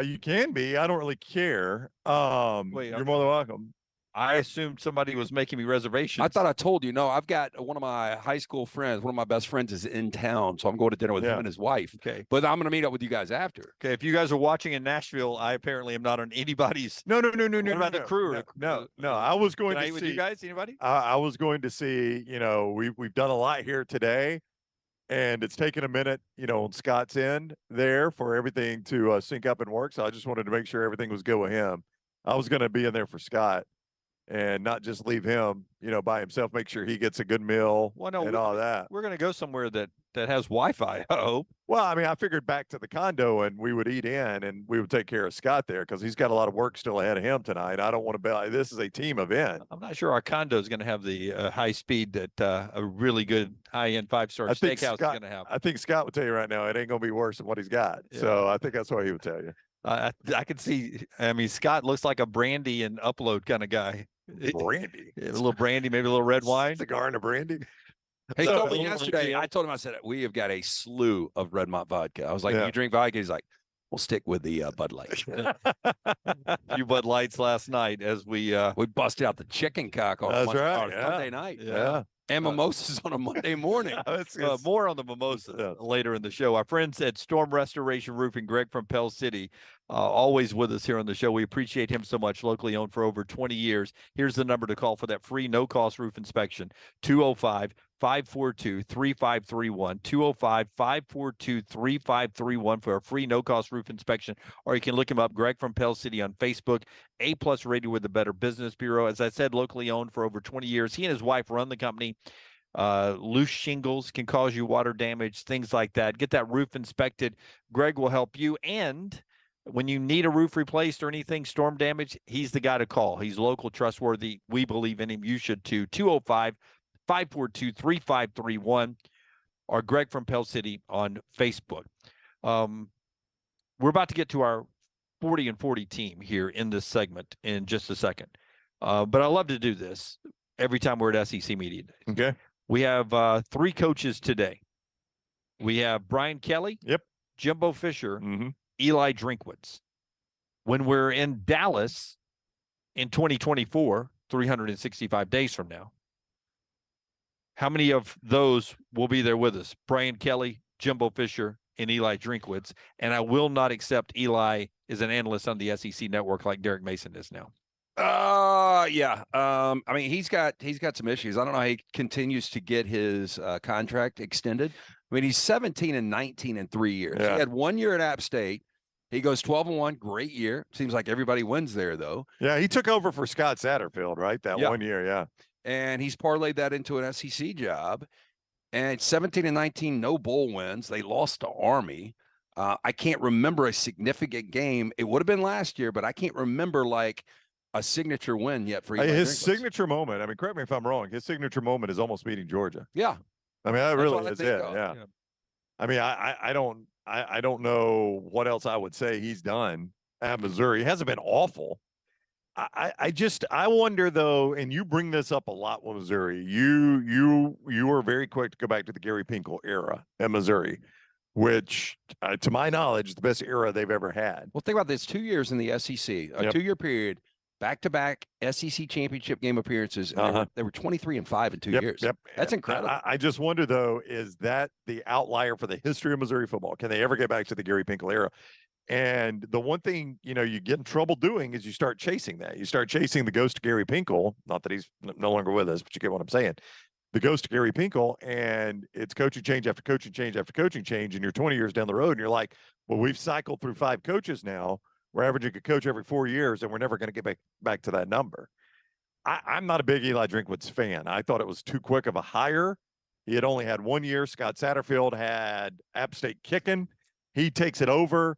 You can be. I don't really care. Wait, you're more than welcome. I assumed somebody was making me reservations. I thought I told you. No, I've got one of my high school friends, one of my best friends is in town. So I'm going to dinner with him and his wife. Okay. But I'm going to meet up with you guys after. Okay. If you guys are watching in Nashville, I apparently am not on anybody's. No. What about the crew? No. I was going Can I to eat with see you guys. Anybody? I was going to see, we've done a lot here today, and it's taken a minute, on Scott's end there for everything to sync up and work. So I just wanted to make sure everything was good with him. I was going to be in there for Scott and not just leave him, by himself, make sure he gets a good meal and all that. We're going to go somewhere that has Wi-Fi. I hope. Well, I mean, I figured back to the condo and we would eat in and we would take care of Scott there because he's got a lot of work still ahead of him tonight. I don't want to be like, this is a team event. I'm not sure our condo is going to have the high speed that a really good high-end 5-star steakhouse is going to have. I think Scott would tell you right now, it ain't going to be worse than what he's got. Yeah. So I think that's what he would tell you. I could see. I mean, Scott looks like a brandy and upload kind of guy. Brandy, a little brandy, maybe a little red wine, cigar and a brandy. He told me yesterday. I told him, I said, we have got a slew of Redmont vodka. I was like, you drink vodka? He's like, we'll stick with the Bud Light. A few Bud Lights last night as we busted out the chicken cock on Sunday night. Yeah. And mimosas on a Monday morning. More on the mimosa later in the show. Our friends at Storm Restoration Roofing, Greg from Pell City, always with us here on the show. We appreciate him so much, locally owned for over 20 years. Here's the number to call for that free no-cost roof inspection, 205-542-3531, 205-542-3531 for a free no-cost roof inspection, or you can look him up, Greg from Pell City on Facebook, A-plus rated with the Better Business Bureau. As I said, locally owned for over 20 years. He and his wife run the company. Loose shingles can cause you water damage, things like that. Get that roof inspected. Greg will help you. And when you need a roof replaced or anything storm damage, he's the guy to call. He's local, trustworthy. We believe in him. You should too. 205-542-3531 or Greg from Pell City on Facebook. We're about to get to our 40 and 40 team here in this segment in just a second. But I love to do this every time we're at SEC Media Days. Okay. We have 3 coaches today. We have Brian Kelly. Yep. Jimbo Fisher. Mm-hmm. Eli Drinkwitz. When we're in Dallas in 2024, 365 days from now, how many of those will be there with us? Brian Kelly, Jimbo Fisher, and Eli Drinkwitz. And I will not accept Eli as an analyst on the SEC network like Derek Mason is now. Yeah. I mean, he's got some issues. I don't know how he continues to get his contract extended. I mean, he's 17 and 19 in 3 years. Yeah. He had 1 year at App State. He goes 12-1, great year. Seems like everybody wins there, though. Yeah, he took over for Scott Satterfield, right? That 1 year, yeah. And he's parlayed that into an SEC job. And 17 and 19, no bowl wins. They lost to Army. I can't remember a significant game. It would have been last year, but I can't remember like a signature win yet for Eli his Drinkwitz. signature moment. I mean, correct me if I'm wrong. His signature moment is almost beating Georgia. Yeah. I mean, that really is it. Of. Yeah. I mean, I don't know what else I would say he's done at Missouri. He hasn't been awful. I wonder though, and you bring this up a lot with Missouri. You were very quick to go back to the Gary Pinkel era at Missouri, which, to my knowledge, is the best era they've ever had. Well, think about this: 2 years in the SEC, a 2-year period, back-to-back SEC championship game appearances. They were 23-5 in 2 years. Yep. That's incredible. I just wonder though, is that the outlier for the history of Missouri football? Can they ever get back to the Gary Pinkel era? And the one thing, you get in trouble doing is you start chasing that. You start chasing the ghost of Gary Pinkel. Not that he's no longer with us, but you get what I'm saying. The ghost of Gary Pinkel, and it's coaching change after coaching change after coaching change, and you're 20 years down the road, and you're like, well, we've cycled through 5 coaches now. We're averaging a coach every 4 years, and we're never going to get back to that number. I'm not a big Eli Drinkwitz fan. I thought it was too quick of a hire. He had only had 1 year. Scott Satterfield had App State kicking. He takes it over.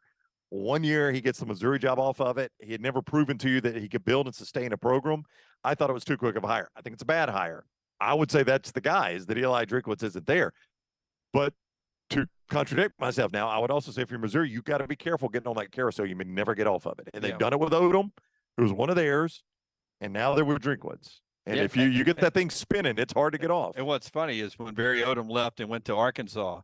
1 year, he gets the Missouri job off of it. He had never proven to you that he could build and sustain a program. I thought it was too quick of a hire. I think it's a bad hire. I would say that's the guy, is that Eli Drinkwitz isn't there. But to contradict myself now, I would also say if you're Missouri, you got to be careful getting on that carousel. You may never get off of it. And they've done it with Odom, who was one of theirs, and now they're with Drinkwitz. And if you get that thing spinning, it's hard to get off. And what's funny is when Barry Odom left and went to Arkansas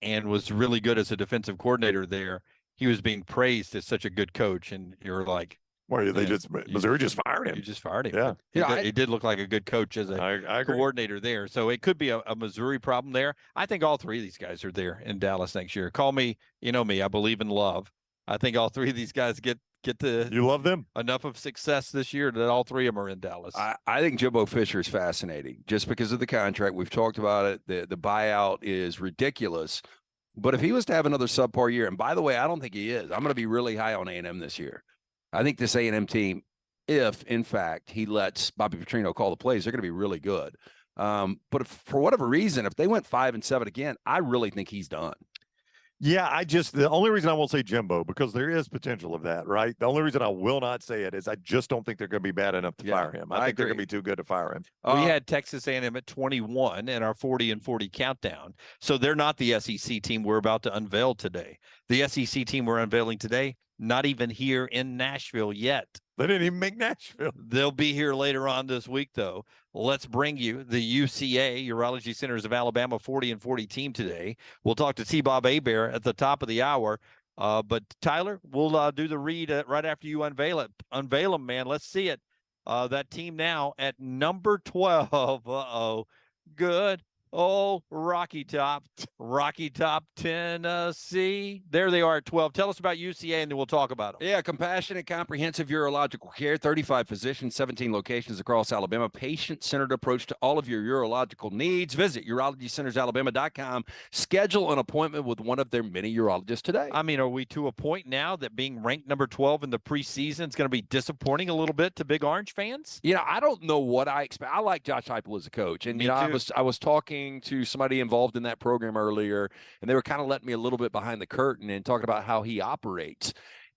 and was really good as a defensive coordinator there, he was being praised as such a good coach, and you're like, Well, they Yeah. just Missouri just fired you him. just fired him. Yeah. He did look like a good coach as a I agree. coordinator there. So it could be a Missouri problem there. I think all three of these guys are there in Dallas next year. Call me, you know me, I believe in love. I think all three of these guys get to You love them? enough of success this year that all three of them are in Dallas. I think Jimbo Fisher is fascinating just because of the contract. We've talked about it. The buyout is ridiculous. But if he was to have another subpar year, and by the way, I don't think he is. I'm going to be really high on A&M this year. I think this A&M team, if in fact he lets Bobby Petrino call the plays, they're going to be really good. But for whatever reason, if they went 5-7 again, I really think he's done. Yeah, the only reason I won't say Jimbo, because there is potential of that, right? The only reason I will not say it is I just don't think they're going to be bad enough to fire him. I think they're going to be too good to fire him. We had Texas A&M at 21 in our 40 and 40 countdown. So they're not the SEC team we're about to unveil today. The SEC team we're unveiling today, not even here in Nashville yet. They didn't even make Nashville. They'll be here later on this week, though. Let's bring you the UCA, Urology Centers of Alabama 40 and 40 team today. We'll talk to T-Bob Hebert at the top of the hour. But Tyler, we'll do the read right after you unveil it. Unveil them, man. Let's see it. That team now at number 12. Uh-oh. Good. Oh, Rocky Top, Tennessee. There they are at 12. Tell us about UCA, and then we'll talk about them. Yeah, compassionate, comprehensive urological care, 35 physicians, 17 locations across Alabama, patient-centered approach to all of your urological needs. Visit urologycentersalabama.com. Schedule an appointment with one of their many urologists today. I mean, are we to a point now that being ranked number 12 in the preseason is going to be disappointing a little bit to Big Orange fans? You know, I don't know what I expect. I like Josh Heupel as a coach, and I was talking to somebody involved in that program earlier, and they were kind of letting me a little bit behind the curtain and talking about how he operates.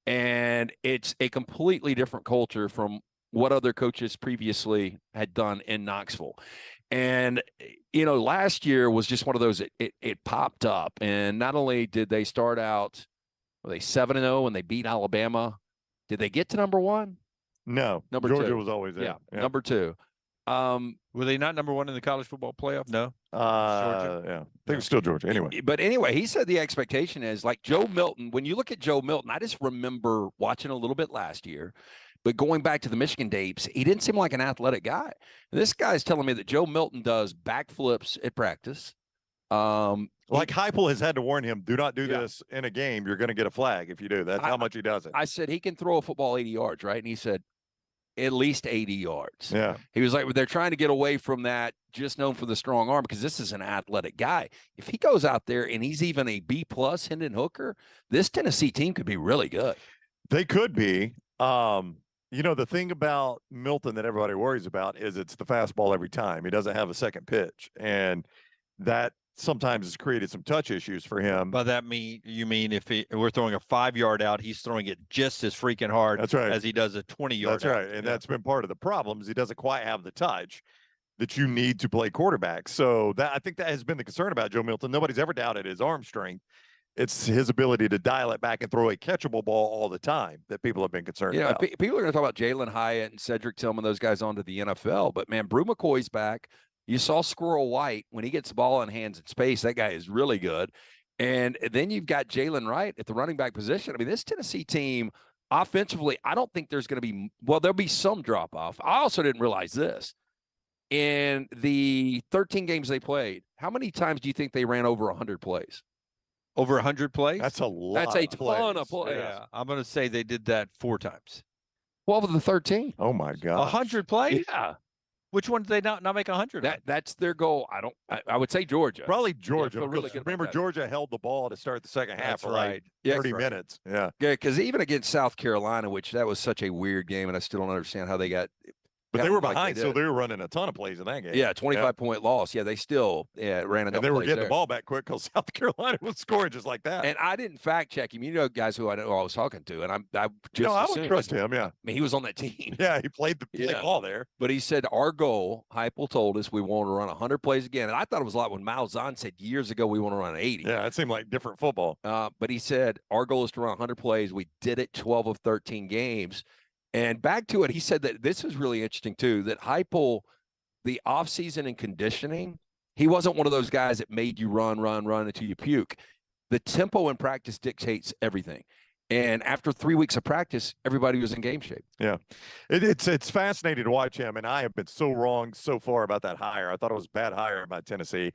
And it's a completely different culture from what other coaches previously had done in Knoxville. And, you know, last year was just one of those, it popped up. And not only did they start out, were they 7-0 and they beat Alabama? Did they get to number one? No. Georgia was always there. Yeah, number two. Were they not number one in the college football playoff? No. Georgia? Yeah. I think it's still Georgia. Anyway. But anyway, he said the expectation is like Joe Milton. When you look at Joe Milton, I just remember watching a little bit last year, but going back to the Michigan days, he didn't seem like an athletic guy. This guy's telling me that Joe Milton does backflips at practice. Like Heupel has had to warn him, do not do this in a game. You're going to get a flag if you do. That's how much he does it. I said, he can throw a football 80 yards, right? And he said, at least 80 yards. Yeah. He was like, they're trying to get away from that, just known for the strong arm, because this is an athletic guy. If he goes out there and he's even a B+ Hendon Hooker, this Tennessee team could be really good. They could be. You know, the thing about Milton that everybody worries about is it's the fastball every time. He doesn't have a second pitch. And that sometimes has created some touch issues for him. By that you mean if we're throwing a 5-yard out, he's throwing it just as freaking hard as he does a 20-yard That's right. And that's been part of the problem is he doesn't quite have the touch that you need to play quarterback. So I think that has been the concern about Joe Milton. Nobody's ever doubted his arm strength. It's his ability to dial it back and throw a catchable ball all the time that people have been concerned about. People are going to talk about Jalen Hyatt and Cedric Tillman, those guys onto the NFL. But, man, Brew McCoy's back. You saw Squirrel White. When he gets the ball in hands in space, that guy is really good. And then you've got Jalen Wright at the running back position. I mean, this Tennessee team, offensively, I don't think there's going to be – well, there'll be some drop-off. I also didn't realize this. In the 13 games they played, how many times do you think they ran over 100 plays? Over 100 plays? That's a lot. That's a ton of plays. Yeah, I'm going to say they did that 4 times. 12 of the 13. Oh, my God. 100 plays? Yeah. Which one did they not make 100? That's their goal. I would say Georgia. Probably Georgia. Yeah, really remember, Georgia held the ball to start the second half for like 30 minutes. Yeah. Yeah, because even against South Carolina, which that was such a weird game, and I still don't understand how they got. But they were behind, so they were running a ton of plays in that game. Yeah, 25-point loss. Yeah, they still ran enough. And they were getting there. the ball back quick because South Carolina was scoring just like that. And I didn't fact check him. You know, guys who I know I was talking to, and I just I would trust him. Yeah, I mean, he was on that team. Yeah, he played the ball there. But he said our goal. Heupel told us we want to run 100 plays again, and I thought it was a lot when Mao Zedong said years ago we want to run 80. Yeah, it seemed like different football. But he said our goal is to run 100 plays. We did it 12 of 13 games. And back to it, he said that this is really interesting, too, that Heupel, the offseason and conditioning, he wasn't one of those guys that made you run until you puke. The tempo in practice dictates everything. And after 3 weeks of practice, everybody was in game shape. Yeah, it's fascinating to watch him, and I have been so wrong so far about that hire. I thought it was a bad hire by Tennessee,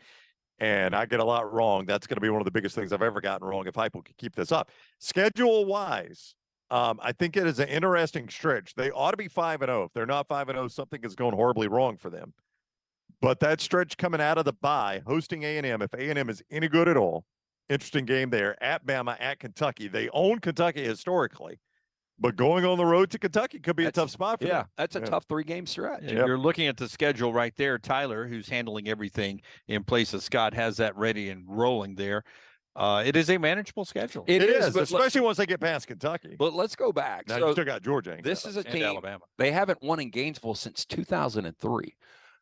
and I get a lot wrong. That's going to be one of the biggest things I've ever gotten wrong if Heupel can keep this up. Schedule-wise, I think it is an interesting stretch. They ought to be 5-0. If they're not 5-0, something is going horribly wrong for them. But that stretch coming out of the bye, hosting A&M, if A&M is any good at all, interesting game there, at Bama, at Kentucky. They own Kentucky historically, but going on the road to Kentucky could be a tough spot for them. That's a tough 3-game stretch. And you're looking at the schedule right there. Tyler, who's handling everything in place of Scott, has that ready and rolling there. It is a manageable schedule. It is, especially once they get past Kentucky. But let's go back. Now So you still got Georgia. This is a team, Alabama. They haven't won in Gainesville since 2003.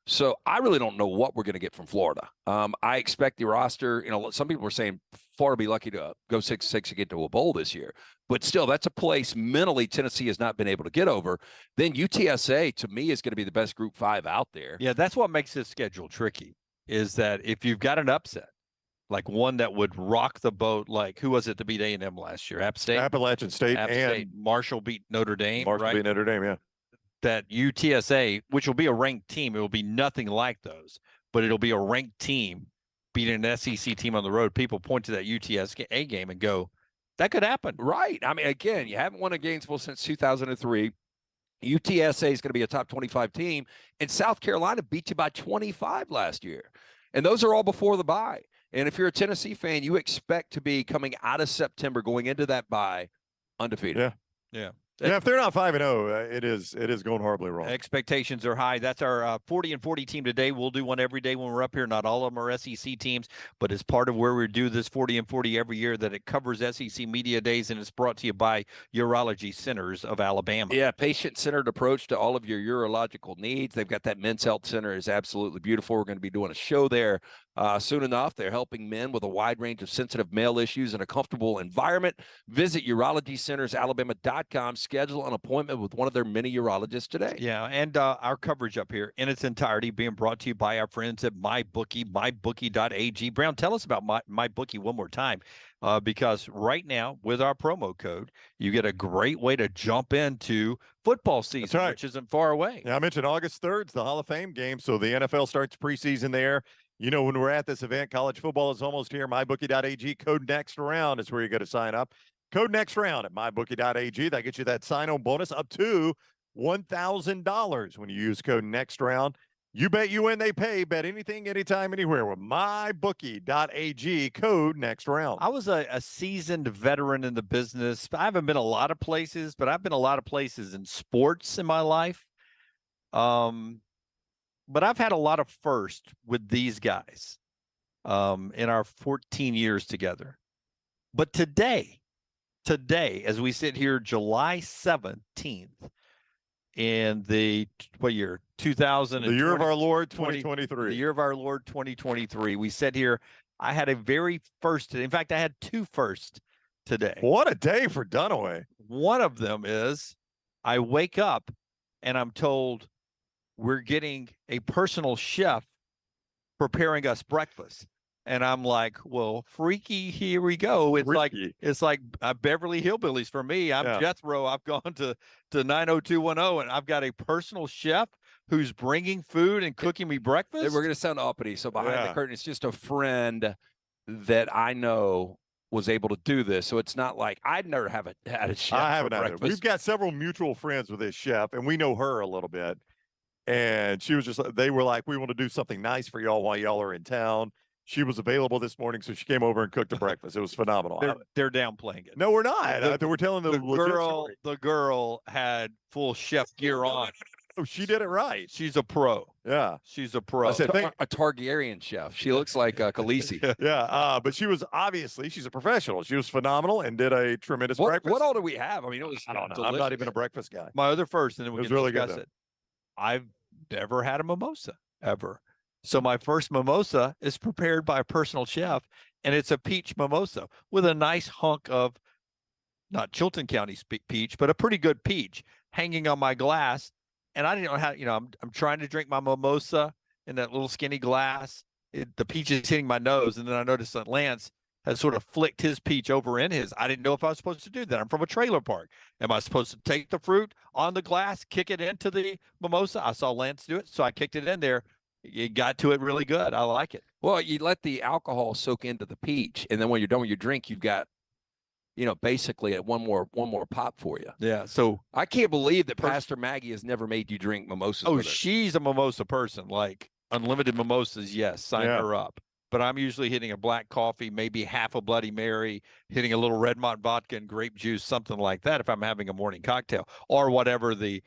So I really don't know what we're going to get from Florida. I expect the roster, some people are saying Florida be lucky to go 6-6 to get to a bowl this year. But still, that's a place mentally Tennessee has not been able to get over. Then UTSA, to me, is going to be the best Group 5 out there. Yeah, that's what makes this schedule tricky, is that if you've got an upset, like one that would rock the boat, like who was it to beat A&M last year? App State? Appalachian State and Marshall beat Notre Dame, right? beat Notre Dame, yeah. That UTSA, which will be a ranked team, it will be nothing like those, but it'll be a ranked team beating an SEC team on the road. People point to that UTSA game and go, that could happen. Right. I mean, again, you haven't won a Gainesville since 2003. UTSA is going to be a top 25 team, and South Carolina beat you by 25 last year. And those are all before the bye. And if you're a Tennessee fan, you expect to be coming out of September, going into that bye, undefeated. Yeah. Yeah, if they're not 5-0, it is going horribly wrong. Expectations are high. That's our 40 and 40 team today. We'll do one every day when we're up here. Not all of them are SEC teams, but it's part of where we do this 40 and 40 every year, that it covers SEC Media Days, and it's brought to you by Urology Centers of Alabama. Yeah, patient-centered approach to all of your urological needs. They've got that men's health center is absolutely beautiful. We're going to be doing a show there soon enough. They're helping men with a wide range of sensitive male issues in a comfortable environment. Visit urologycentersalabama.com. Schedule an appointment with one of their many urologists today. Yeah, and our coverage up here in its entirety being brought to you by our friends at MyBookie, mybookie.ag. Brown, tell us about MyBookie one more time, because right now with our promo code, you get a great way to jump into football season, which isn't far away. Yeah, I mentioned August 3rd, the Hall of Fame game, so the NFL starts preseason there. When we're at this event, college football is almost here. MyBookie.ag, code next round is where you got to sign up. Code next round at MyBookie.ag. That gets you that sign-on bonus up to $1,000 when you use code next round. You bet, you win, they pay. Bet anything, anytime, anywhere with MyBookie.ag, code next round. I was a seasoned veteran in the business. I haven't been a lot of places, but I've been a lot of places in sports in my life. But I've had a lot of firsts with these guys in our 14 years together. But today, as we sit here, July 17th, in the what year? 2000. The year of our Lord 2023. The year of our Lord 2023. We sit here. I had a very first. In fact, I had two firsts today. What a day for Dunaway. One of them is I wake up and I'm told we're getting a personal chef preparing us breakfast. And I'm like, well, freaky, here we go. It's like Beverly Hillbillies for me. I'm Jethro. I've gone to 90210, and I've got a personal chef who's bringing food and cooking me breakfast. We're going to sound uppity. So behind the curtain, it's just a friend that I know was able to do this. So it's not like I'd never had a chef. I haven't for either. breakfast. We've got several mutual friends with this chef, and we know her a little bit. And she was they were like, we want to do something nice for y'all while y'all are in town. She was available this morning, so she came over and cooked a breakfast. It was phenomenal. They're downplaying it. No, we're not. We're telling the girl. The girl had full chef gear on. Oh, she did it right. She's a pro. Yeah, she's a pro. I said, a Targaryen chef. She looks like Khaleesi. Yeah, but she's a professional. She was phenomenal and did a tremendous breakfast. What all do we have? I mean, it was. I don't know. Delicious. I'm not even a breakfast guy. My other first, and then we can really discuss good, it. I've never had a mimosa ever. So my first mimosa is prepared by a personal chef, and it's a peach mimosa with a nice hunk of not Chilton County peach, but a pretty good peach hanging on my glass. And I didn't know how, I'm trying to drink my mimosa in that little skinny glass. The peach is hitting my nose. And then I noticed that Lance has sort of flicked his peach over in his. I didn't know if I was supposed to do that. I'm from a trailer park. Am I supposed to take the fruit on the glass, kick it into the mimosa? I saw Lance do it, so I kicked it in there. You got to it really good. I like it. Well, you let the alcohol soak into the peach, and then when you're done with your drink, you've got, basically one more pop for you. Yeah. So I can't believe that Pastor Maggie has never made you drink mimosas. Oh, with her. she's a mimosa person. Like unlimited mimosas, yes, sign her up. But I'm usually hitting a black coffee, maybe half a Bloody Mary, hitting a little Redmont vodka and grape juice, something like that if I'm having a morning cocktail or whatever the,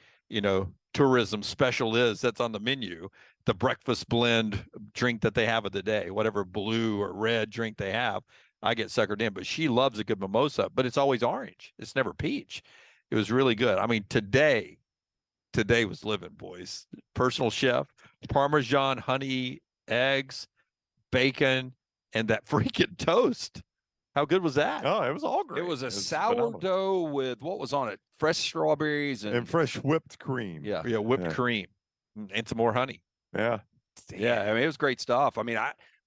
tourism special is that's on the menu, the breakfast blend drink that they have of the day, whatever blue or red drink they have, I get suckered in. But she loves a good mimosa, but it's always orange. It's never peach. It was really good. I mean, today was living, boys. Personal chef, Parmesan, honey, eggs, bacon, and that freaking toast. How good was that? Oh, it was all great. It was a phenomenal. sourdough with what was on it? Fresh strawberries and fresh whipped cream. Yeah, whipped cream and some more honey. Yeah, yeah. I mean, it was great stuff. I mean,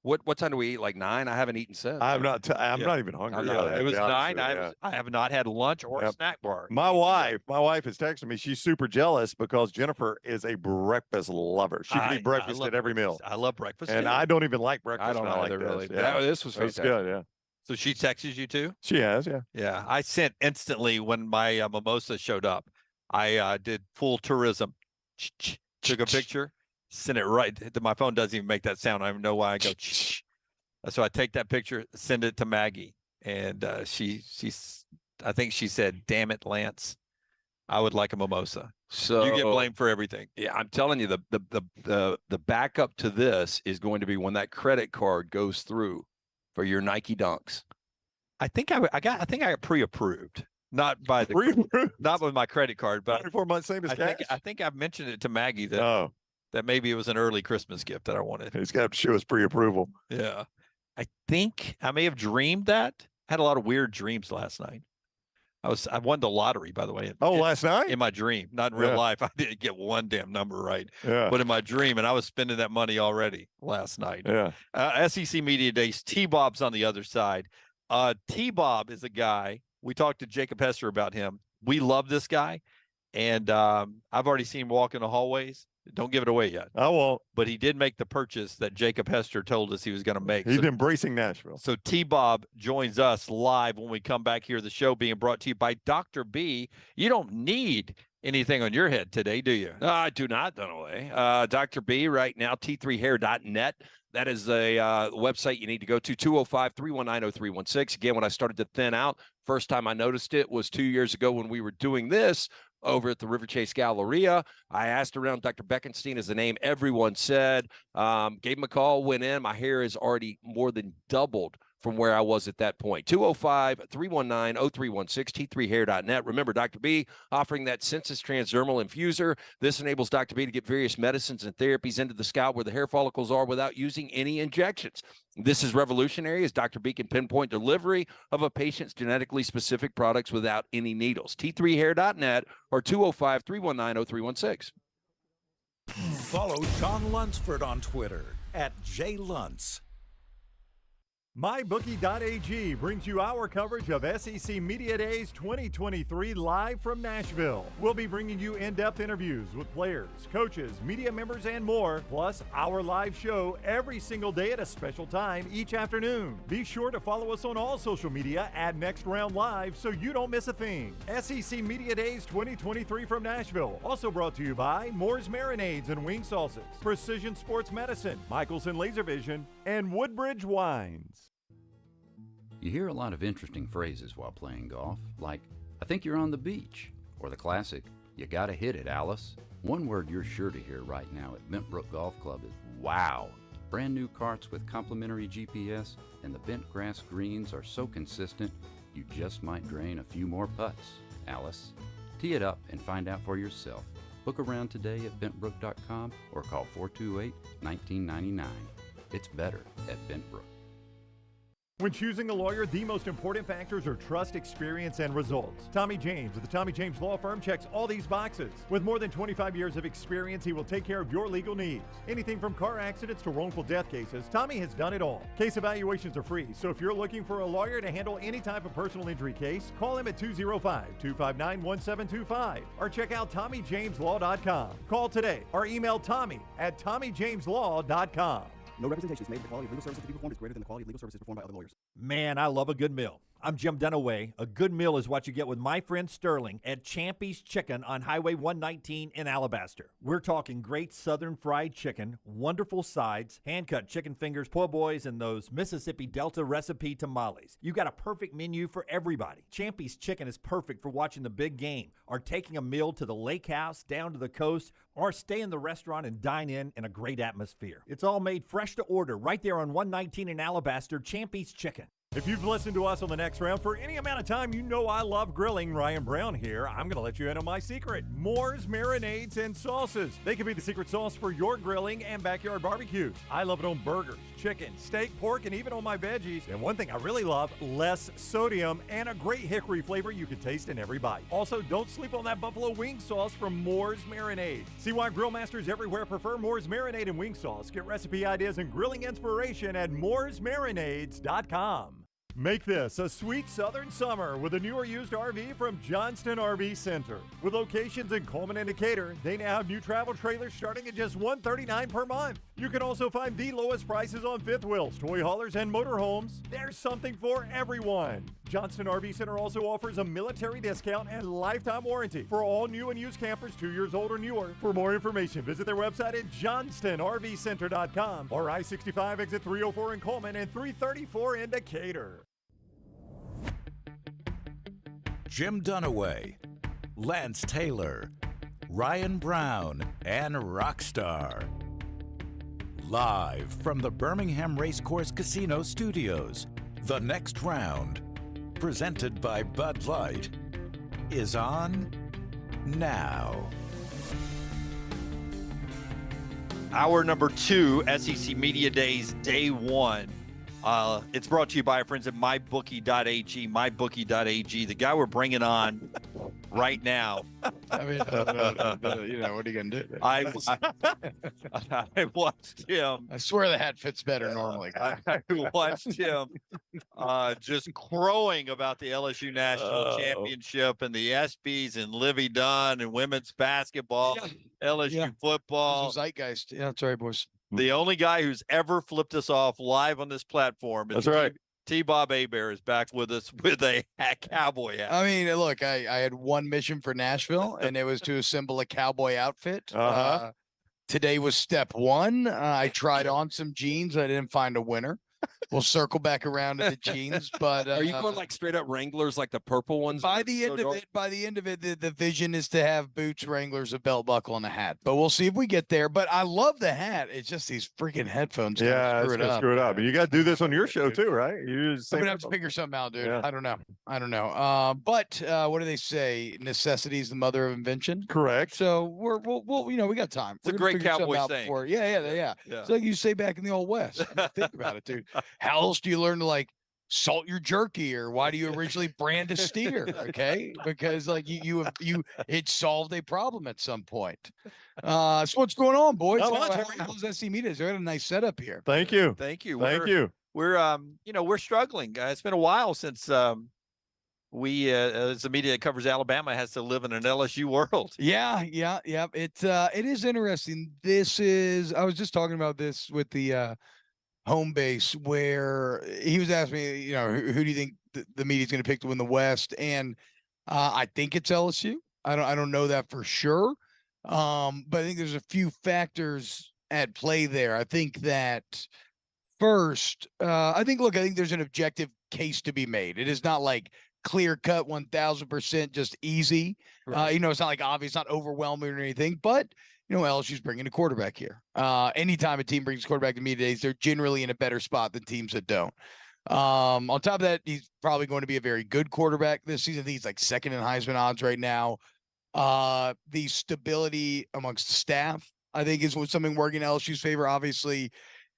what time do we eat? Like 9? I haven't eaten since. I'm not. I'm not even hungry. It was 9. I have not had lunch or a snack bar. My wife is texting me. She's super jealous because Jennifer is a breakfast lover. She can eat breakfast at every meal. I love breakfast, and I don't even like breakfast. I don't like either, really. this. Yeah. This was fantastic. Good. Yeah. So she texts you too? She has, yeah. Yeah, I sent instantly when my mimosa showed up. I did full tourism. Took a picture, sent it right. My phone doesn't even make that sound. I don't even know why I go. So I take that picture, send it to Maggie, and she's. I think she said, "Damn it, Lance, I would like a mimosa." So you get blamed for everything. Yeah, I'm telling you, the backup to this is going to be when that credit card goes through for your Nike Dunks. I think I got pre-approved, not by the not with my credit card, but 24 months same as cash. I think I've mentioned it to Maggie that that maybe it was an early Christmas gift that I wanted. He's got to show us pre-approval. Yeah, I think I may have dreamed that. I had a lot of weird dreams last night. I won the lottery, by the way. Last night? In my dream, not in real life. I didn't get one damn number right. Yeah. But in my dream, and I was spending that money already last night. Yeah. SEC Media Days, T-Bob's on the other side. T-Bob is a guy. We talked to Jacob Hester about him. We love this guy. And I've already seen him walk in the hallways. Don't give it away yet. I won't. But he did make the purchase that Jacob Hester told us he was going to make. He's embracing Nashville. So T-Bob joins us live when we come back here. The show being brought to you by Dr. B. You don't need anything on your head today, do you? No, I do not, Dunaway. Dr. B right now, t3hair.net. That is a website you need to go to, 205-319-0316. Again, when I started to thin out, first time I noticed it was 2 years ago when we were doing this over at the River Chase Galleria. I asked around. Dr. Beckenstein is the name everyone said. Gave him a call, went in. My hair is already more than doubled from where I was at that point. 205-319-0316, t3hair.net. Remember, Dr. B offering that Sensus Transdermal Infuser. This enables Dr. B to get various medicines and therapies into the scalp where the hair follicles are without using any injections. This is revolutionary as Dr. B can pinpoint delivery of a patient's genetically specific products without any needles. t3hair.net or 205-319-0316. Follow Sean Lunsford on Twitter @JLuntz. MyBookie.ag brings you our coverage of SEC Media Days 2023 live from Nashville. We'll be bringing you in-depth interviews with players, coaches, media members, and more, plus our live show every single day at a special time each afternoon. Be sure to follow us on all social media at Next Round Live so you don't miss a thing. SEC Media Days 2023 from Nashville, also brought to you by Moore's Marinades and Wing Sauces, Precision Sports Medicine, Michelson Laser Vision, and Woodbridge Wines. You hear a lot of interesting phrases while playing golf, like, I think you're on the beach, or the classic, you gotta hit it, Alice. One word you're sure to hear right now at Bentbrook Golf Club is wow. Brand new carts with complimentary GPS, and the bent grass greens are so consistent, you just might drain a few more putts, Alice. Tee it up and find out for yourself. Book around today at bentbrook.com or call 428-1999. It's better at Bentbrook. When choosing a lawyer, the most important factors are trust, experience, and results. Tommy James of the Tommy James Law Firm checks all these boxes. With more than 25 years of experience, he will take care of your legal needs. Anything from car accidents to wrongful death cases, Tommy has done it all. Case evaluations are free, so if you're looking for a lawyer to handle any type of personal injury case, call him at 205-259-1725 or check out TommyJamesLaw.com. Call today or email Tommy at TommyJamesLaw.com. No representation is made that the quality of legal services to be performed is greater than the quality of legal services performed by other lawyers. Man, I love a good meal. I'm Jim Dunaway. A good meal is what you get with my friend Sterling at Champy's Chicken on Highway 119 in Alabaster. We're talking great southern fried chicken, wonderful sides, hand-cut chicken fingers, po' boys, and those Mississippi Delta recipe tamales. You got a perfect menu for everybody. Champy's Chicken is perfect for watching the big game or taking a meal to the lake house, down to the coast, or stay in the restaurant and dine in a great atmosphere. It's all made fresh to order right there on 119 in Alabaster, Champy's Chicken. If you've listened to us on the next round for any amount of time, you know I love grilling. Ryan Brown here. I'm going to let you in on my secret. Moore's marinades and sauces. They can be the secret sauce for your grilling and backyard barbecues. I love it on burgers, chicken, steak, pork, and even on my veggies. And one thing I really love, less sodium and a great hickory flavor you can taste in every bite. Also, don't sleep on that buffalo wing sauce from Moore's Marinade. See why grill masters everywhere prefer Moore's Marinade and wing sauce. Get recipe ideas and grilling inspiration at mooresmarinades.com. Make this a sweet southern summer with a new or used RV from Johnston RV Center. With locations in Coleman and Decatur, they now have new travel trailers starting at just $139 per month. You can also find the lowest prices on fifth wheels, toy haulers, and motorhomes. There's something for everyone. Johnston RV Center also offers a military discount and lifetime warranty for all new and used campers 2 years old or newer. For more information, visit their website at johnstonrvcenter.com or I-65 exit 304 in Coleman and 334 in Decatur. Jim Dunaway, Lance Taylor, Ryan Brown, and Rockstar. Live from the Birmingham Racecourse Casino Studios, the next round, presented by Bud Light, is on now. Hour number 2, SEC Media Days, day 1. It's brought to you by our friends at mybookie.ag, mybookie.ag. The guy we're bringing on right now. I mean, what are you going to do? I watched him. I swear the hat fits better normally. I watched him just crowing about the LSU National Championship and the ESPYs and Livy Dunn and women's basketball, LSU football. Zeitgeist. Yeah, that's right, boys. The only guy who's ever flipped us off live on this platform is T-Bob Hebert is back with us with a cowboy hat. I mean, look, I had one mission for Nashville, and it was to assemble a cowboy outfit. Today was step 1. I tried on some jeans. I didn't find a winner. We'll circle back around to the jeans, but are you going like straight up Wranglers, like the purple ones? By the end of it, the vision is to have boots, Wranglers, a belt buckle, and a hat. But we'll see if we get there. But I love the hat. It's just these freaking headphones. Yeah, it's gonna screw it up. And you got to do this on your show too, right? I'm gonna have to figure something out, dude. Yeah. I don't know. But what do they say? Necessity is the mother of invention. Correct. So we'll we got time. It's a great cowboy saying. Yeah. It's like you say back in the old West. Think about it, dude. How else do you learn to like salt your jerky, or why do you originally brand a steer? Okay, because like you it solved a problem at some point. So what's going on, boys? How's SC Media? They got a nice setup here. Thank you. We're struggling. It's been a while since we as the media that covers Alabama has to live in an LSU world. Yeah. It is interesting. I was just talking about this with the home base, where he was asking me, who do you think the media's going to pick to win the West? And I think it's LSU. I don't know that for sure. But I think there's a few factors at play there. I think that first, I think there's an objective case to be made. It is not like clear cut 1000% just easy. Right. It's not like obvious, not overwhelming or anything, but LSU's bringing a quarterback here. Anytime a team brings a quarterback to media days, they're generally in a better spot than teams that don't. On top of that, he's probably going to be a very good quarterback this season. I think he's like second in Heisman odds right now. The stability amongst the staff, I think, is something working in LSU's favor. Obviously,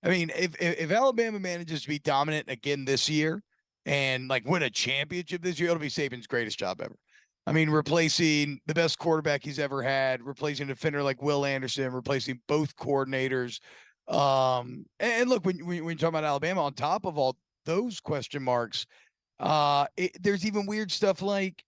I mean, if Alabama manages to be dominant again this year and like win a championship this year, it'll be Saban's greatest job ever. I mean, replacing the best quarterback he's ever had, replacing a defender like Will Anderson, replacing both coordinators. And look, when you talk about Alabama, on top of all those question marks, there's even weird stuff like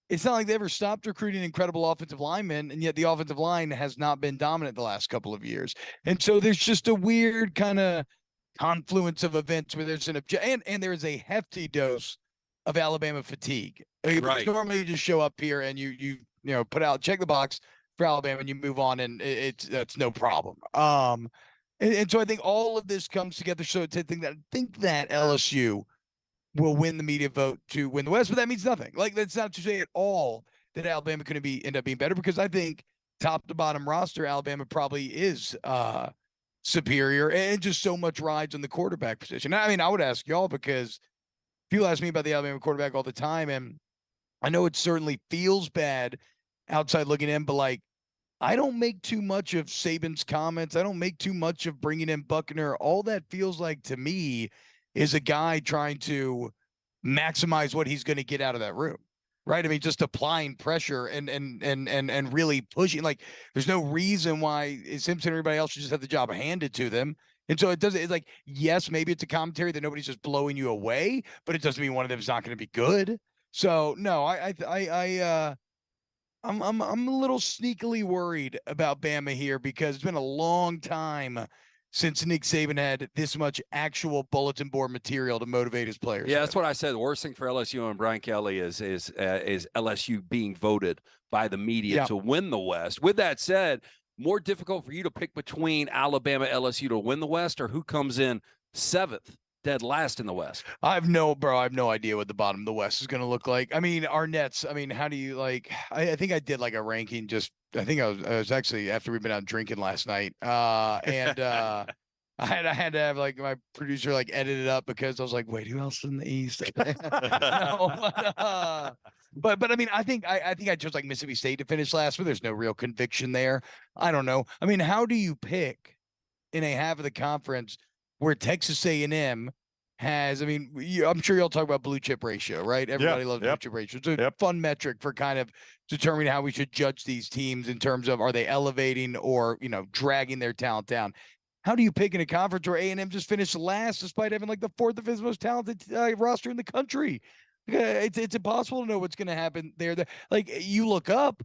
it's not like they ever stopped recruiting incredible offensive linemen, and yet the offensive line has not been dominant the last couple of years. And so there's just a weird kind of confluence of events where there's an and there is a hefty dose of Alabama fatigue. Right. Normally you just show up here and you put out, check the box for Alabama and you move on, and that's no problem. And so I think all of this comes together. So to think that LSU will win the media vote to win the West, but that means nothing. Like, that's not to say at all that Alabama couldn't end up being better, because I think top to bottom roster, Alabama probably is superior, and just so much rides on the quarterback position. I mean, I would ask y'all, because people ask me about the Alabama quarterback all the time, and I know it certainly feels bad outside looking in, but like, I don't make too much of Saban's comments. I don't make too much of bringing in Buckner. All that feels like to me is a guy trying to maximize what he's going to get out of that room, right? I mean, just applying pressure and really pushing. Like, there's no reason why Simpson and everybody else should just have the job handed to them. And so it's like, yes, maybe it's a commentary that nobody's just blowing you away, but it doesn't mean one of them is not going to be good. So no, I'm a little sneakily worried about Bama here, because it's been a long time since Nick Saban had this much actual bulletin board material to motivate his players. Yeah, that's what I said. The worst thing for LSU and Brian Kelly is LSU being voted by the media to win the West. With that said, more difficult for you to pick between Alabama, LSU to win the West, or who comes in seventh, dead last in the West? I have no idea what the bottom of the West is going to look like. I mean, our Nets, I mean, how do you like, I think I did like a ranking, I think I was actually after we've been out drinking last night. And I had to have like my producer like edit it up, because I was like, wait, who else in the East? No, but I mean, I think I chose like Mississippi State to finish last, but there's no real conviction there. I don't know. I mean, how do you pick in a half of the conference where Texas A&M has, I mean, I'm sure you'll talk about blue chip ratio, right? Everybody loves blue chip ratio. It's a fun metric for kind of determining how we should judge these teams in terms of, are they elevating or, dragging their talent down? How do you pick in a conference where A&M just finished last despite having like the fourth of his most talented roster in the country? It's impossible to know what's going to happen there. Like, you look up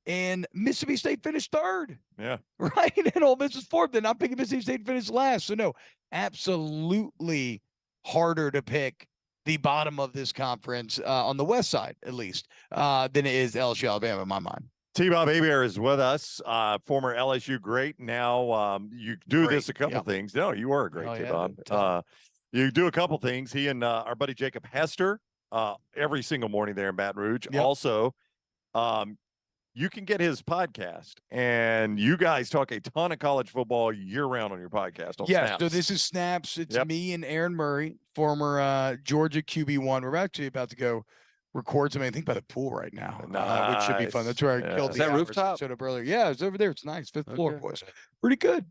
and Mississippi State finished third. Yeah. Right. And Ole Miss is fourth. They're not picking Mississippi State to finish last. So no, absolutely harder to pick the bottom of this conference on the West side, at least, than it is LSU, Alabama, in my mind. T-Bob Hebert is with us, former LSU great. Now you do this a couple things. No, you are a great T-Bob. You do a couple things. He and our buddy Jacob Hester every single morning there in Baton Rouge. Also, you can get his podcast, and you guys talk a ton of college football year-round on your podcast. Snaps. So this is Snaps. It's me and Aaron Murray, former Georgia QB1. We're actually about to go record something, I think, by the pool right now, which should be fun. That's where I killed the rooftop. Showed up earlier. Yeah, it's over there. It's nice. Fifth floor, boys. Pretty good.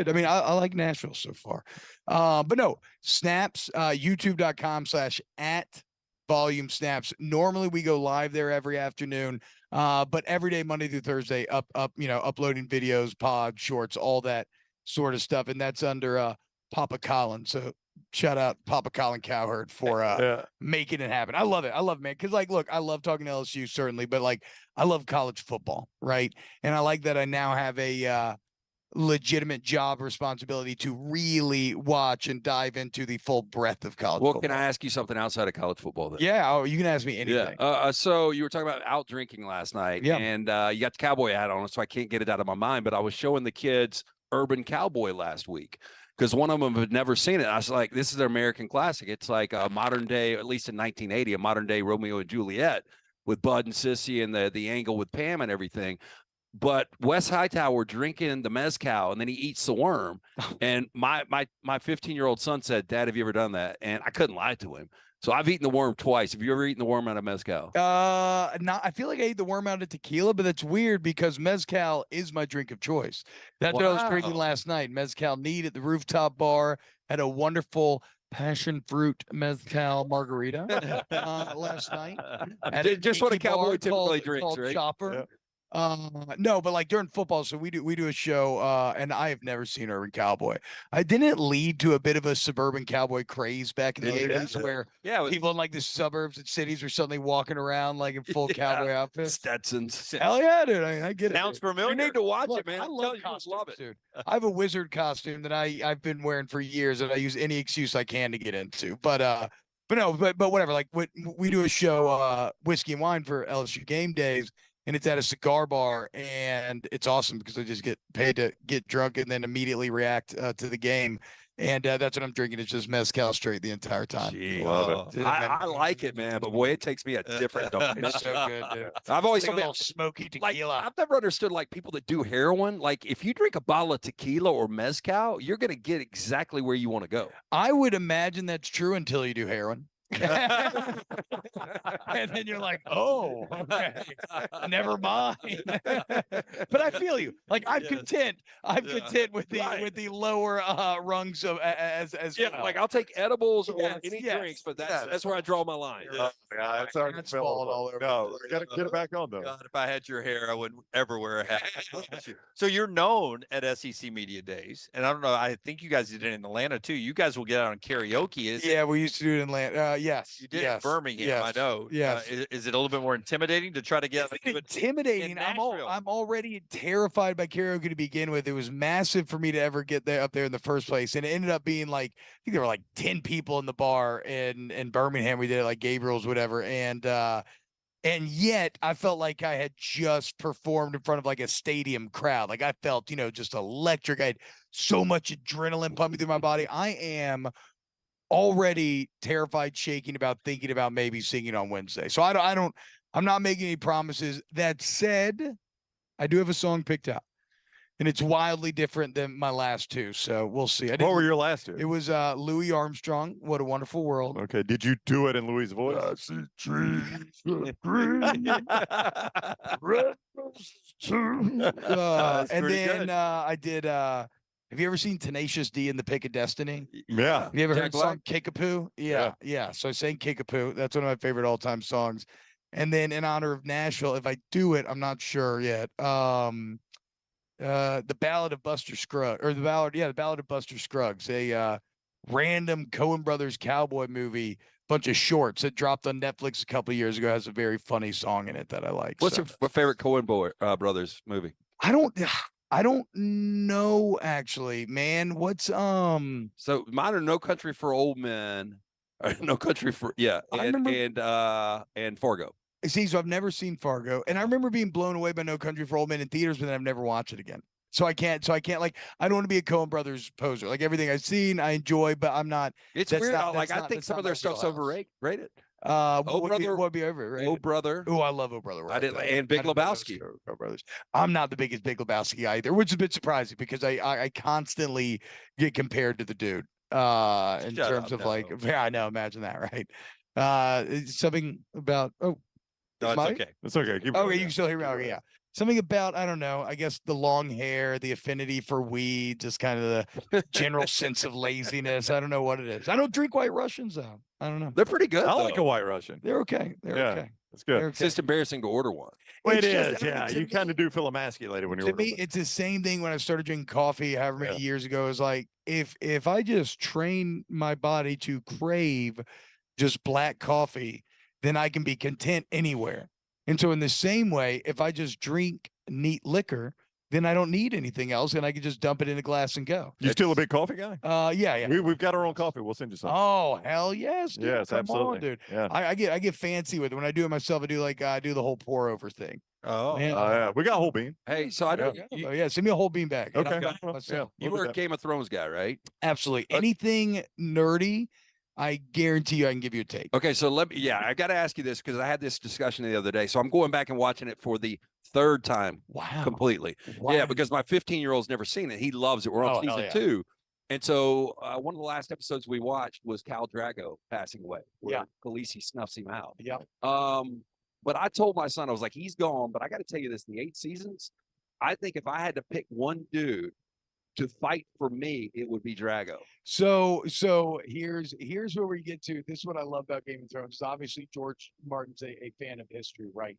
I mean, I like Nashville so far. But no, Snaps, youtube.com/@volume snaps. Normally we go live there every afternoon. But every day, Monday through Thursday, uploading videos, pods, shorts, all that sort of stuff. And that's under Papa Colin. So shout out Papa Colin Cowherd for making it happen. I love it. Man. Because, like, look, I love talking to LSU, certainly, but like, I love college football, right? And I like that I now have a legitimate job responsibility to really watch and dive into the full breadth of college football. Can I ask you something outside of college football then? Yeah, you can ask me anything. So you were talking about out drinking last night, and you got the cowboy hat on, so I can't get it out of my mind, but I was showing the kids Urban Cowboy last week, because one of them had never seen it. I was like, this is an American classic. It's like a modern day, at least in 1980, a modern day Romeo and Juliet with Bud and Sissy and the angle with Pam and everything. But Wes Hightower drinking the mezcal, and then he eats the worm. And my 15-year-old son said, "Dad, have you ever done that?" And I couldn't lie to him. So I've eaten the worm twice. Have you ever eaten the worm out of mezcal? I feel like I ate the worm out of tequila, but that's weird because mezcal is my drink of choice. That's what I was drinking Wow. last night. Mezcal neat at the rooftop bar. Had a wonderful passion fruit mezcal margarita last night. At a Just what a tiki bar cowboy typically called drinks, right? Chopper. No, but like during football, so we do a show, and I have never seen Urban Cowboy. I didn't lead to a bit of a suburban cowboy craze back in the 80s where people in like the suburbs and cities were suddenly walking around like in full cowboy outfits. Stetsons. Hell yeah, dude. I get it. Sounds dude. familiar. You need to watch Look, it, man. I I'm love telling you, you'll costumes, love it. dude. I have a wizard costume that I've been wearing for years, and I use any excuse I can to get into. But whatever. Like we do a show, whiskey and wine for LSU game days, and it's at a cigar bar, and it's awesome because I just get paid to get drunk and then immediately react to the game. And that's what I'm drinking. It's just mezcal straight the entire time. Gee, Love it. I like it, man. But boy, it takes me a different dimension. It's so good, dude. I've always It's like a thought little smoky like tequila. I've never understood like people that do heroin. Like if you drink a bottle of tequila or mezcal, you're gonna get exactly where you want to go. I would imagine that's true until you do heroin. And then you're like, oh, okay. Never mind. But I feel you. Like I'm content. I'm content with the lower rungs of as well. Like I'll take edibles or Yes, any yes, drinks, but that's where I draw my line. Yeah, it's already It's fell falling apart. all over No, the place. got to get it back on though. God, if I had your hair, I wouldn't ever wear a hat. So you're known at SEC Media Days, and I don't know. I think you guys did it in Atlanta too. You guys will get out on karaoke. Is Yeah, we used to do it in Atlanta. Yes. you did it yes, in Birmingham? Yes, I know. Yes. Is it a little bit more intimidating to try to get? It's intimidating. I'm already terrified by karaoke to begin with. It was massive for me to ever get there up there in the first place, and it ended up being like I think there were like 10 people in the bar in Birmingham. We did it like Gabriel's, whatever, and yet I felt like I had just performed in front of like a stadium crowd. Like I felt, just electric. I had so much adrenaline pumping through my body. I am already terrified, shaking about thinking about maybe singing on Wednesday. So I'm not making any promises. That said, I do have a song picked out, and it's wildly different than my last two. So we'll see. What were your last two? It was Louis Armstrong, What a Wonderful World. Okay. Did you do it in Louis' voice? I see trees of green, red roses too. And then I did have you ever seen Tenacious D in the Pick of Destiny? Yeah. Have you ever Jack heard the song Kickapoo? Yeah. So I sang Kickapoo. That's one of my favorite all-time songs. And then in honor of Nashville, if I do it, I'm not sure yet. The Ballad of Buster Scruggs, or the Ballad of Buster Scruggs, a random Coen Brothers cowboy movie, bunch of shorts that dropped on Netflix a couple of years ago. Has a very funny song in it that I like. What's so. your favorite Coen Brothers movie? I don't know actually, man. What's So mine are No Country for Old Men, or No Country for and Fargo. See, so I've never seen Fargo, and I remember being blown away by No Country for Old Men in theaters, but then I've never watched it again. So I can't like I don't want to be a Coen Brothers poser. Like everything I've seen, I enjoy, but I'm not. It's that's weird. not- Like that's I not- think that's some not of their my stuff's wheelhouse. overrated. What would Brother. be overrated? Oh brother. Oh, I love Oh Brother. I didn't, and Big I didn't know those Lebowski. Coen Brothers. I'm not the biggest Big Lebowski either, which is a bit surprising because I constantly get compared to the dude in Shut terms up, of like, no. yeah, I know, imagine that, right? It's something about No, it's Mike? okay. It's okay. Keep Okay, going. you can still hear me. Okay, yeah. Something about, I don't know, I guess the long hair, the affinity for weed, just kind of the general sense of laziness. I don't know what it is. I don't drink White Russians, though. I don't know. They're pretty good. I like a though. White Russian. They're okay. They're Yeah. okay. That's good. They're It's okay. just embarrassing to order one. Well, it It's is. just- I mean, Yeah. to You kind of do feel emasculated when you To order me, them. it's the same thing when I started drinking coffee, however many years ago. Is like if I just train my body to crave just black coffee, then I can be content anywhere. And so in the same way, if I just drink neat liquor, then I don't need anything else, and I can just dump it in a glass and go. You still a big coffee guy? Yeah. We've got our own coffee. We'll send you some. Oh hell yes, dude. Yes, Come absolutely. on, dude. Yeah. I get fancy with it. When I do it myself, I do the whole pour over thing. Oh, Man, Yeah. We got whole bean. Hey, so I know oh, yeah, send me a whole bean bag. and I'll Okay. do it Well, myself. you we'll do were a that. Game of Thrones guy, right? Absolutely. Anything nerdy, I guarantee you I can give you a take. Okay, so I got to ask you this because I had this discussion the other day. So I'm going back and watching it for the third time Wow. completely. Wow. Yeah, because my 15-year-old's never seen it. He loves it. We're on Oh, hell season yeah. 2. And so one of the last episodes we watched was Cal Drago passing away. Where Yeah. Khaleesi snuffs him out. Yeah. But I told my son, I was like, he's gone. But I got to tell you this, the 8 seasons, I think if I had to pick one dude to fight for me, it would be Drago. So here's where we get to. This is what I love about Game of Thrones. Obviously, George Martin's a fan of history, right?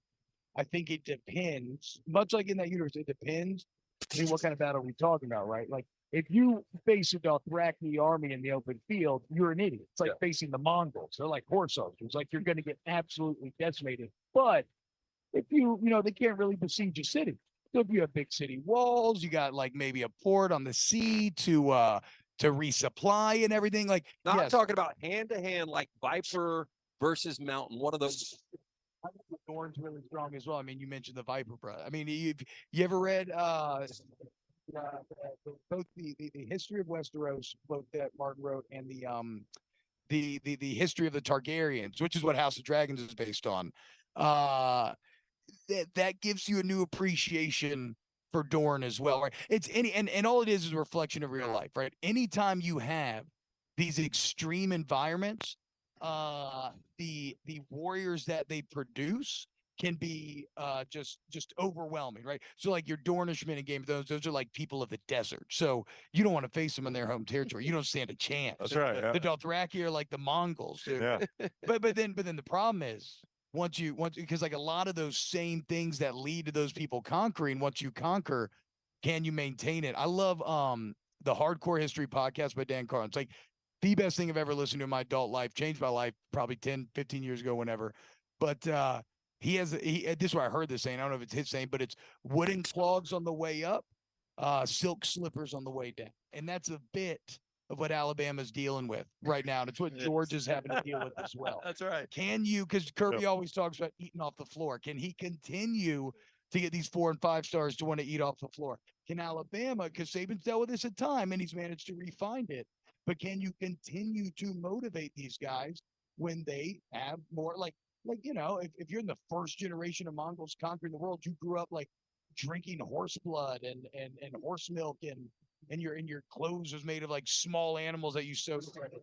I think it depends, much like in that universe, it depends. I mean, what kind of battle are we talking about, right? Like, if you face a Dothraki army in the open field, you're an idiot. It's like facing the Mongols. They're like horse soldiers. Like, you're going to get absolutely decimated. But if they can't really besiege a city. So if you have big city walls, you got like maybe a port on the sea to resupply and everything. Like, now, I'm talking about hand to hand, like Viper versus Mountain. One of those. I think the Dorne's really strong as well. I mean, you mentioned the Viper, bro. I mean, you ever read both the history of Westeros, both that Martin wrote, and the history of the Targaryens, which is what House of Dragons is based on. That gives you a new appreciation for Dorne as well, right? It's and all it is a reflection of real life, right? Anytime you have these extreme environments, the warriors that they produce can be just overwhelming, right? So like your Dornishmen in Game of Thrones, those are like people of the desert. So you don't want to face them in their home territory. You don't stand a chance. That's right. Yeah. The Dothraki are like the Mongols. Yeah. But then the problem is once because like a lot of those same things that lead to those people conquering, once you conquer, can you maintain it? I love the Hardcore History podcast by Dan Carlin. It's like the best thing I've ever listened to in my adult life, changed my life probably 10, 15 years ago, whenever. But this is where I heard this saying. I don't know if it's his saying, but it's wooden clogs on the way up, silk slippers on the way down. And that's a bit of what Alabama's dealing with right now. And it's what Georgia's having to deal with as well. That's right. Can you, because Kirby always talks about eating off the floor. Can he continue to get these 4 and 5 stars to want to eat off the floor? Can Alabama, because Saban's dealt with this at time and he's managed to refine it, but can you continue to motivate these guys when they have more like, if you're in the first generation of Mongols conquering the world, you grew up like drinking horse blood and horse milk and your clothes was made of like small animals that you sewed together.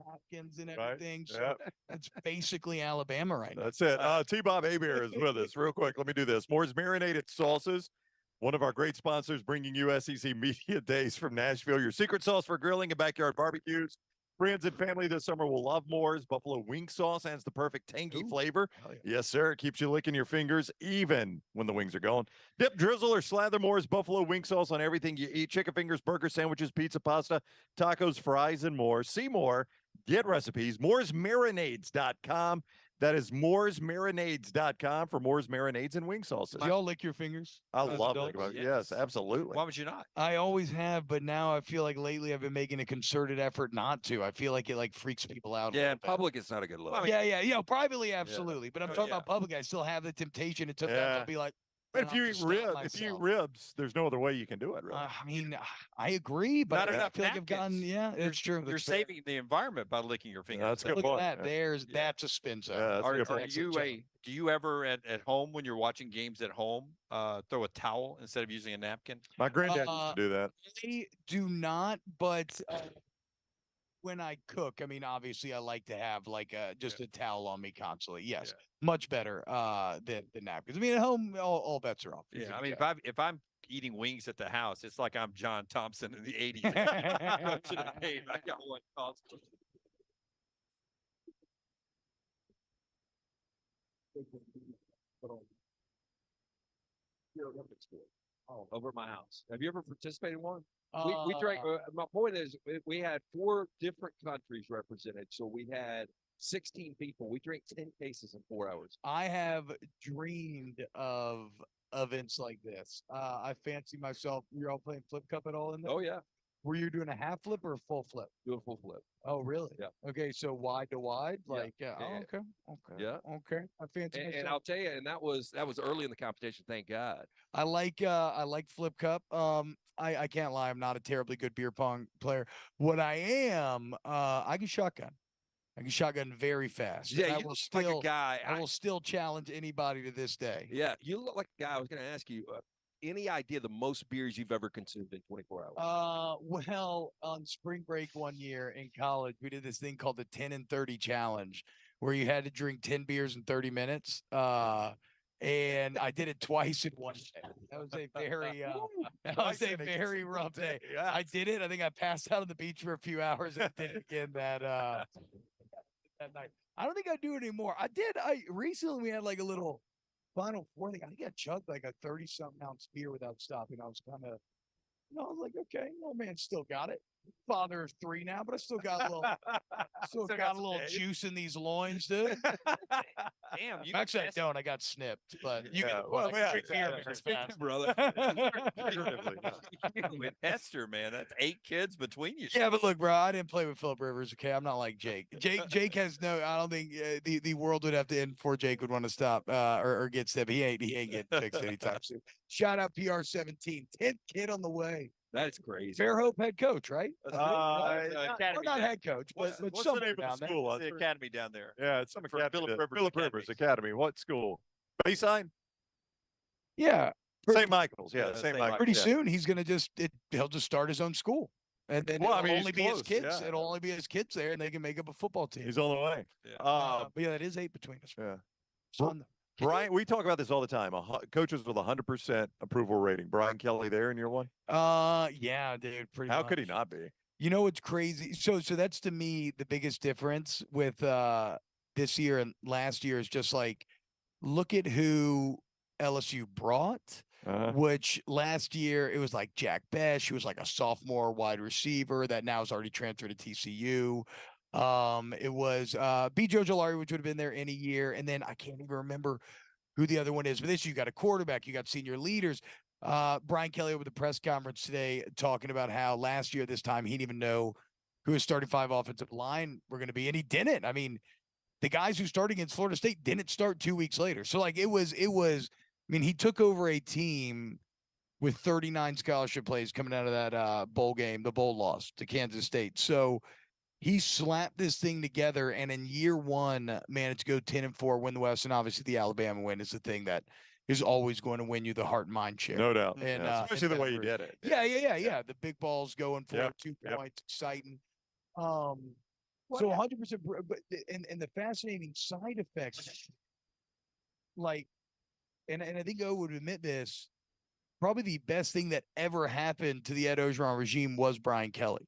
Hopkins and everything. Right. So that's basically Alabama right now. That's it. T-Bob Hebert is with us. Real quick, let me do this. Moore's Marinated Sauces, one of our great sponsors, bringing you SEC Media Days from Nashville. Your secret sauce for grilling and backyard barbecues. Friends and family this summer will love Moore's. Buffalo wing sauce adds the perfect tangy flavor. Yeah. Yes, sir. It keeps you licking your fingers even when the wings are going. Dip, drizzle, or slather Moore's Buffalo wing sauce on everything you eat. Chicken fingers, burgers, sandwiches, pizza, pasta, tacos, fries, and more. See more. Get recipes. Moore'sMarinades.com. That is Moore'sMarinades.com for Moore's marinades and wing sauces. Do y'all lick your fingers? I love it. Yes, absolutely. Why would you not? I always have, but now I feel like lately I've been making a concerted effort not to. I feel like it like freaks people out. Yeah, in public, it's not a good look. Well, I mean, Yeah. Privately, absolutely. But I'm talking about public. I still have the temptation. It's sometimes I'll be like, But if you eat ribs, there's no other way you can do it, really. I mean, I agree, but Not I enough feel like I've gotten, it's true. You're saving the environment by licking your fingers. That's a good Look point. at that. That's a spin zone. Yeah, that's a good Are point. do you ever at home when you're watching games at home throw a towel instead of using a napkin? My granddad used to do that. I do not, but when I cook, I mean, obviously I like to have like just a towel on me constantly. Yes, much better than napkins. I mean, at home, all bets are off. Yeah, I mean, if I'm eating wings at the house, it's like I'm John Thompson in the '80s. I got one constant. Over at my house. Have you ever participated in one? We drank. My point is, we had 4 different countries represented, so we had 16 people. We drank 10 cases in 4 hours. I have dreamed of events like this. I fancy myself. You're all playing flip cup at all in there? Oh yeah. Were you doing a half flip or a full flip? Do a full flip. Oh, really? Yeah. Okay, so wide to wide, like Yeah. okay. Yeah. Okay. I fancy And myself. I'll tell you, and that was early in the competition. Thank God. I like flip cup. I can't lie, I'm not a terribly good beer pong player. What I am, I can shotgun. I can shotgun very fast. Yeah, And I you will look still like a guy. I will still challenge anybody to this day. Yeah, you look like a guy. I was going to ask you. any idea the most beers you've ever consumed in 24 hours? Well, on spring break one year in college, we did this thing called the 10 and 30 challenge, where you had to drink 10 beers in 30 minutes. And I did it twice in one day. That was a very rough day. Yeah. I did it. I think I passed out on the beach for a few hours and did it again that night. I don't think I do it anymore. I recently we had like a little Final Four thing. I think I chugged like a 30-something ounce beer without stopping. I was kind of, I was like, okay, old man still got it. Father of 3 now, but I still got a little, juice in these loins, dude. Damn, you Actually, I don't. I got snipped, but you Yeah, can well, yeah, brother. with Esther, man. That's 8 kids between you. Yeah, but look, bro, I didn't play with Philip Rivers. Okay, I'm not like Jake. Jake has no. I don't think the world would have to end before Jake would want to stop or get stepped. He ain't getting fixed anytime soon. Shout out PR17, 10th kid on the way. That's crazy. Fairhope head coach, right? Academy. Or not head coach, but What's the somewhere name of down the there. school? The academy down there. Yeah, it's some For academy. Philip Rivers Philip Academy. Rivers Academy. What school? Bayside? Yeah, St. Michael's. Yeah, Yeah, St. St. Michael's. pretty yeah. soon he's gonna he'll just start his own school, and then Well, I it'll mean, only he's be his close, kids. yeah. It'll only be his kids there, and they can make up a football team. He's on the way. But yeah, that is 8 between us. Yeah. It's fun, though. Brian, we talk about this all the time. Coaches with 100% approval rating. Brian Kelly there in year 1? Yeah, dude. Pretty How much. could he not be? You know what's crazy? So that's to me the biggest difference with this year and last year is just like look at who LSU brought. Which last year it was like Jack Besh, who was like a sophomore wide receiver that now has already transferred to TCU. It was B. Joe Jolari, which would have been there in a year, and then I can't even remember who the other one is. But this, you got a quarterback, you got senior leaders. Brian Kelly over the press conference today talking about how last year this time he didn't even know who his starting 5 offensive line were going to be, and he didn't. I mean, the guys who started against Florida State didn't start 2 weeks later. So like it was. I mean, he took over a team with 39 scholarship plays coming out of that bowl game, the bowl loss to Kansas State. So he slapped this thing together, and in year 1 managed to go 10-4, win the West, and obviously the Alabama win is the thing that is always going to win you the heart and mind share. No doubt. And Yeah, especially the way he did it. Yeah. The big balls going for Yep. 2 Yep. points, exciting. So 100%. But and the fascinating side effects, like, and I think O would admit this, probably the best thing that ever happened to the Ed Orgeron regime was Brian Kelly,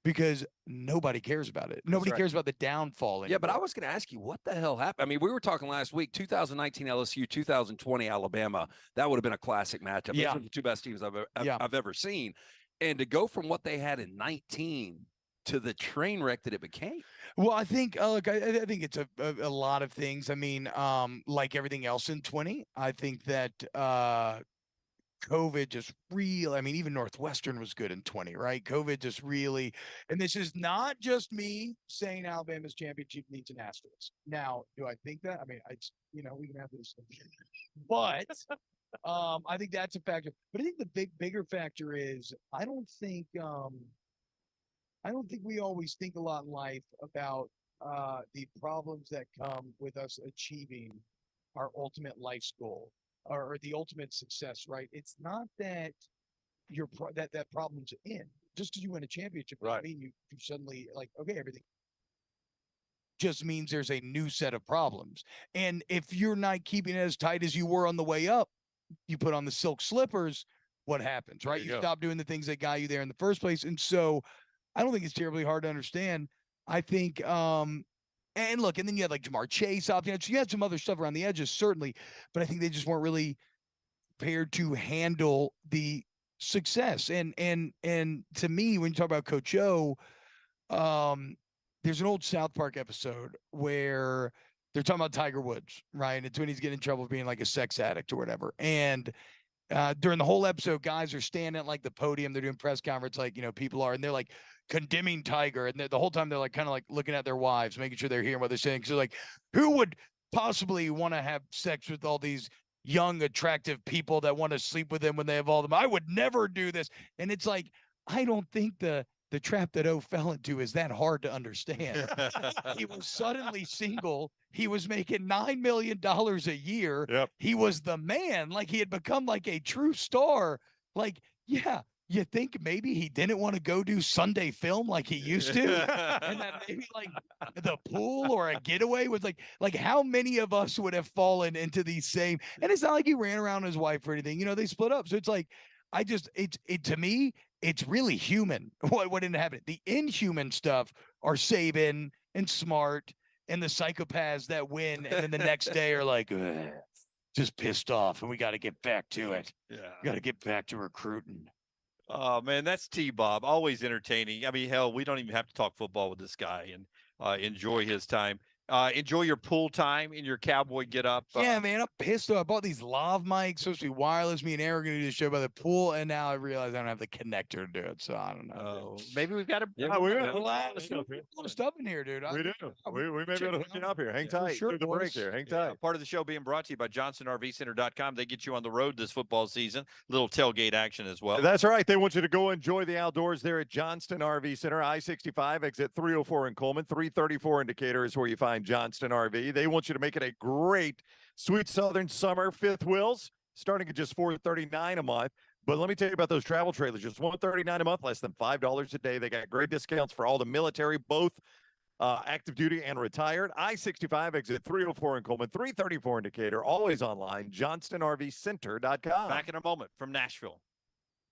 because nobody cares about it. Nobody cares about the downfall. Yeah, but I anymore. was going to ask you, what the hell happened? I mean, we were talking last week, 2019 LSU, 2020 Alabama. That would have been a classic matchup. Yeah. Those are the 2 best teams I've ever seen. And to go from what they had in 19 to the train wreck that it became. Well, I think look, I think it's a lot of things. I mean, like everything else in 20, I think that COVID just I mean, even Northwestern was good in 20, right? COVID just really, and this is not just me saying Alabama's championship needs an asterisk. Now, do I think that? I mean, we can have this, but I think that's a factor. But I think the bigger factor is I don't think we always think a lot in life about the problems that come with us achieving our ultimate life's goal or the ultimate success, right? It's not that that problem's in. Just because you win a championship doesn't mean you suddenly like, okay, everything just means there's a new set of problems. And if you're not keeping it as tight as you were on the way up, you put on the silk slippers, what happens, right? You stop doing the things that got you there in the first place. And so I don't think it's terribly hard to understand. I think, and look, and then you had like Jamar Chase up, so you had some other stuff around the edges, certainly, but I think they just weren't really prepared to handle the success. And to me, when you talk about Coach O, there's an old South Park episode where they're talking about Tiger Woods, right? It's when he's getting in trouble for being like a sex addict or whatever. And during the whole episode, guys are standing at like the podium, they're doing press conference, like, people are, and they're like condemning Tiger. And the whole time they're like kind of like looking at their wives, making sure they're hearing what they're saying. So like, who would possibly want to have sex with all these young, attractive people that want to sleep with them when they have all them? I would never do this. And it's like, I don't think the the trap that O fell into is that hard to understand. He was suddenly single. He was making $9 million a year. Yep. He was the man. Like, he had become like a true star. Like, yeah, you think maybe he didn't want to go do Sunday film like he used to, and that maybe like the pool or a getaway was like how many of us would have fallen into these same, and it's not like he ran around his wife or anything, they split up. So it's like, to me, it's really human what ended up happening. The inhuman stuff are Saban and Smart and the psychopaths that win, and then the next day are like, just pissed off, and we got to get back to it. Yeah. Got to get back to recruiting. Oh man, that's T-Bob. Always entertaining. I mean, hell, we don't even have to talk football with this guy and enjoy his time. Enjoy your pool time in your cowboy get up. Yeah, man, I'm pissed off. I bought these lav mics, supposed to be wireless. Me and Aaron are going to do the show by the pool, and now I realize I don't have the connector to do it, so I don't know. Maybe we've got to. Yeah, we got A lot of stuff in here, dude. We do. We may be able to hook you up here. Hang tight sure, through the break boys. here. Hang Yeah, tight. part of the show being brought to you by JohnstonRVCenter.com. They get you on the road this football season. Little tailgate action as well. That's right. They want you to go enjoy the outdoors there at Johnston RV Center, I-65, exit 304 in Coleman. 334 in Decatur is where you find Johnston RV. They want you to make it a great sweet southern summer. Fifth wheels starting at just $439 a month. But let me tell you about those travel trailers. Just $139 a month, less than $5 a day. They got great discounts for all the military, both active duty and retired. I-65 exit 304 in Coleman, 334 in Decatur. Always online, JohnstonRVCenter.com. Back in a moment from Nashville.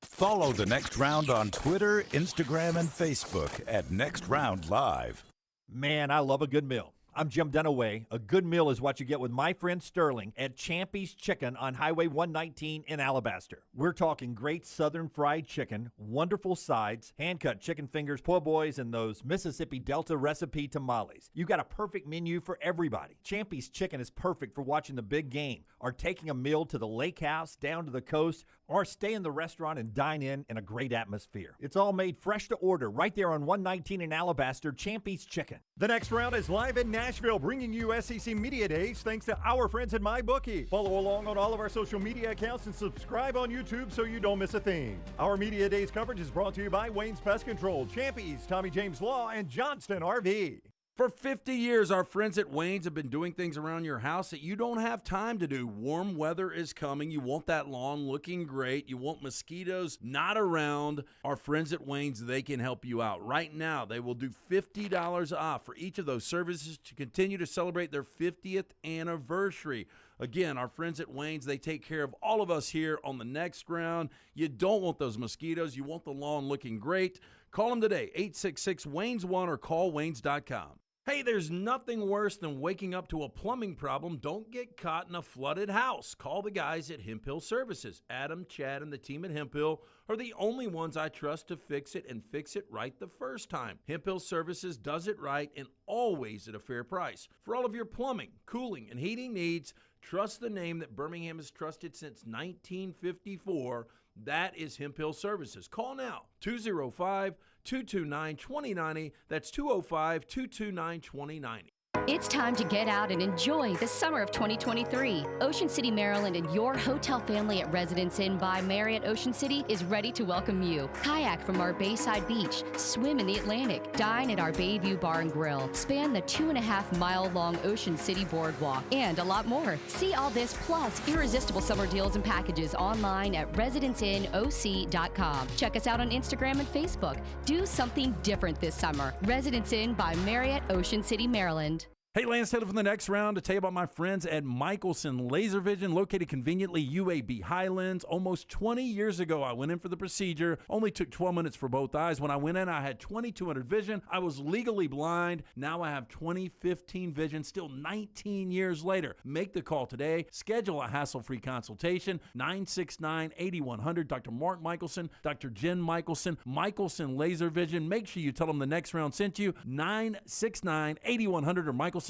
Follow The Next Round on Twitter, Instagram, and Facebook at Next Round Live. Man, I love a good meal. I'm Jim Dunaway. A good meal is what you get with my friend Sterling at Champy's Chicken on Highway 119 in Alabaster. We're talking great southern fried chicken, wonderful sides, hand-cut chicken fingers, po' boys, and those Mississippi Delta recipe tamales. You got a perfect menu for everybody. Champy's Chicken is perfect for watching the big game, or taking a meal to the lake house, down to the coast, or stay in the restaurant and dine in a great atmosphere. It's all made fresh to order right there on 119 in Alabaster, Champy's Chicken. The next round is live in Nashville, bringing you SEC Media Days thanks to our friends at MyBookie. Follow along on all of our social media accounts and subscribe on YouTube so you don't miss a thing. Our Media Days coverage is brought to you by Wayne's Pest Control, Champy's, Tommy James Law, and Johnston RV. For 50 years, our friends at Wayne's have been doing things around your house that you don't have time to do. Warm weather is coming. You want that lawn looking great. You want mosquitoes not around. Our friends at Wayne's, they can help you out. Right now, they will do $50 off for each of those services to continue to celebrate their 50th anniversary. Again, our friends at Wayne's, they take care of all of us here on the next round. You don't want those mosquitoes. You want the lawn looking great. Call them today, 866-WAYNES1, or call Waynes.com. Hey, there's nothing worse than waking up to a plumbing problem. Don't get caught in a flooded house. Call the guys at Hemp Hill Services. Adam, Chad, and the team at Hemp Hill are the only ones I trust to fix it and fix it right the first time. Hemp Hill Services does it right and always at a fair price. For all of your plumbing, cooling, and heating needs, trust the name that Birmingham has trusted since 1954. That is Hemp Hill Services. Call now, 205-229-2090. That's 205-229-2090. It's time to get out and enjoy the summer of 2023. Ocean City, Maryland, and your hotel family at Residence Inn by Marriott Ocean City is ready to welcome you. Kayak from our Bayside Beach, swim in the Atlantic, dine at our Bayview Bar and Grill, span the 2.5-mile-long Ocean City Boardwalk, and a lot more. See all this plus irresistible summer deals and packages online at residenceinoc.com. Check us out on Instagram and Facebook. Do something different this summer. Residence Inn by Marriott Ocean City, Maryland. Hey, Lance Taylor from the next round to tell you about my friends at Michelson Laser Vision, located conveniently UAB Highlands. Almost 20 years ago, I went in for the procedure. Only took 12 minutes for both eyes. When I went in, I had 20/200 vision. I was legally blind. Now I have 20/15 vision, still 19 years later. Make the call today. Schedule a hassle-free consultation. 969-8100. Dr. Mark Michelson, Dr. Jen Michelson, Michelson Laser Vision. Make sure you tell them the next round sent you. 969-8100 or MichelsonLaserVision.com.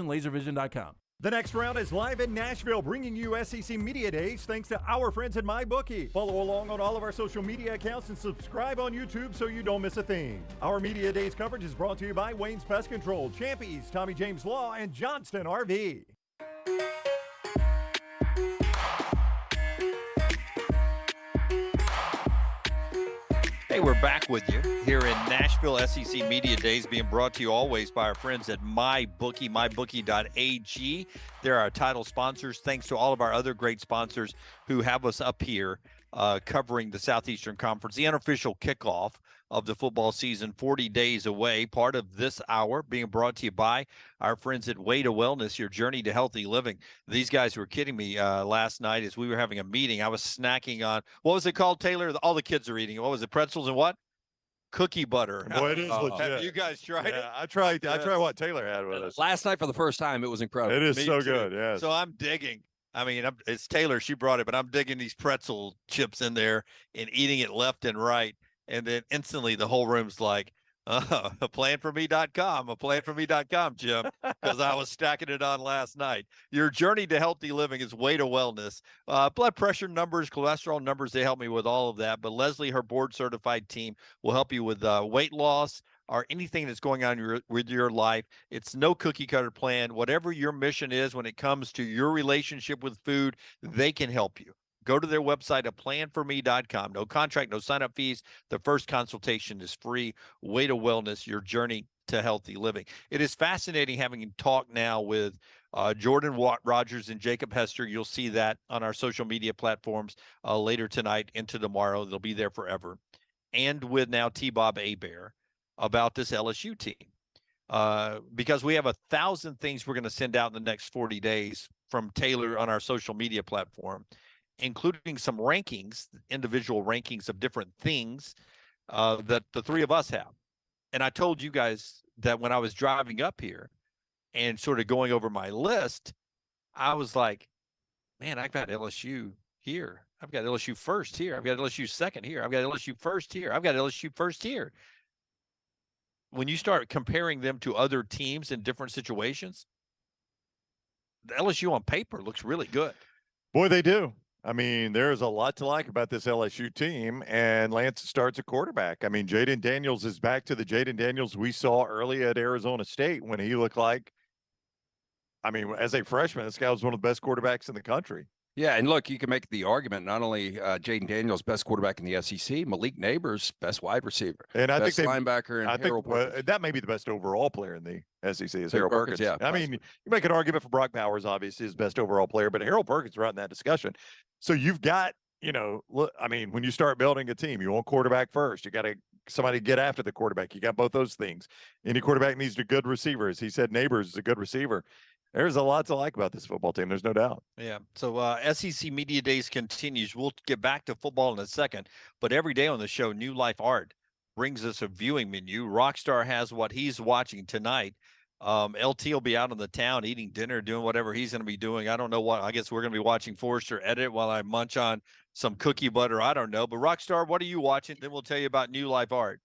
The next round is live in Nashville, bringing you SEC Media Days thanks to our friends at MyBookie. Follow along on all of our social media accounts and subscribe on YouTube so you don't miss a thing. Our Media Days coverage is brought to you by Wayne's Pest Control, Champy's, Tommy James Law, and Johnston RV. Hey, we're back with you here in Nashville. SEC Media Days being brought to you always by our friends at MyBookie, mybookie.ag. They're our title sponsors. Thanks to all of our other great sponsors who have us up here covering the Southeastern Conference, the unofficial kickoff of the football season, 40 days away. Part of this hour being brought to you by our friends at Way to Wellness, your journey to healthy living. These guys were kidding me last night as we were having a meeting. I was snacking on, what was it called, Taylor? All the kids are eating. What was it, pretzels and what? Cookie butter. Boy, it is legit. Have you guys tried it? I tried what Taylor had with us. Last night for the first time, it was incredible. It is Me so too. good, yes. So I'm digging. I mean, it's Taylor. She brought it, but I'm digging these pretzel chips in there and eating it left and right. And then instantly the whole room's like, planforme.com, Jim, because I was stacking it on last night. Your journey to healthy living is Way to Wellness. Blood pressure numbers, cholesterol numbers, they help me with all of that. But Leslie, her board certified team will help you with weight loss or anything that's going on with your life. It's no cookie cutter plan. Whatever your mission is when it comes to your relationship with food, they can help you. Go to their website at planforme.com. No contract, no sign-up fees. The first consultation is free. Way to Wellness, your journey to healthy living. It is fascinating having talk now with Jordan Rogers and Jacob Hester. You'll see that on our social media platforms later tonight into tomorrow. They'll be there forever. And with now T-Bob Hebert about this LSU team. Because we have 1,000 things we're going to send out in the next 40 days from Taylor on our social media platform, including some rankings, individual rankings of different things that the three of us have. And I told you guys that when I was driving up here and sort of going over my list, I was like, man, I've got LSU here. I've got LSU first here. I've got LSU second here. I've got LSU first here. I've got LSU first here. When you start comparing them to other teams in different situations, the LSU on paper looks really good. Boy, they do. I mean, there's a lot to like about this LSU team, and Lance starts at quarterback. I mean, Jaden Daniels is back to the Jaden Daniels we saw early at Arizona State when he looked like, I mean, as a freshman, this guy was one of the best quarterbacks in the country. Yeah, and look, you can make the argument not only Jaden Daniels, best quarterback in the SEC, Malik Neighbors, best wide receiver, and I best think linebacker, and Harold Perkins. That may be the best overall player in the SEC is Harold Perkins. Yeah, I mean, you make an argument for Brock Bowers, obviously, his best overall player, but Harold Perkins right in that discussion. So you've got, look, I mean, when you start building a team, you want quarterback first. You got somebody to get after the quarterback. You got both those things. Any quarterback needs a good receiver. As he said, Neighbors is a good receiver. There's a lot to like about this football team. There's no doubt. Yeah. So SEC Media Days continues. We'll get back to football in a second, but every day on the show, New Life Art brings us a viewing menu. Rockstar has what he's watching tonight. LT will be out on the town eating dinner, doing whatever he's going to be doing. I don't know what. I guess we're going to be watching Forrester edit while I munch on some cookie butter. I don't know. But Rockstar, what are you watching? Then we'll tell you about New Life Art.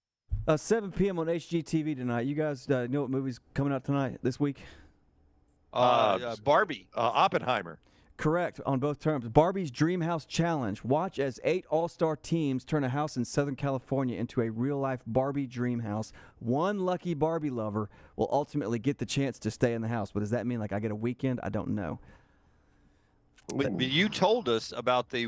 7 p.m. on HGTV tonight. You guys know what movie's coming out tonight, this week? Barbie. Oppenheimer. Correct on both terms. Barbie's Dream House Challenge. Watch as 8 all-star teams turn a house in Southern California into a real-life Barbie dream house. One lucky Barbie lover will ultimately get the chance to stay in the house. But does that mean like I get a weekend? I don't know. You told us about the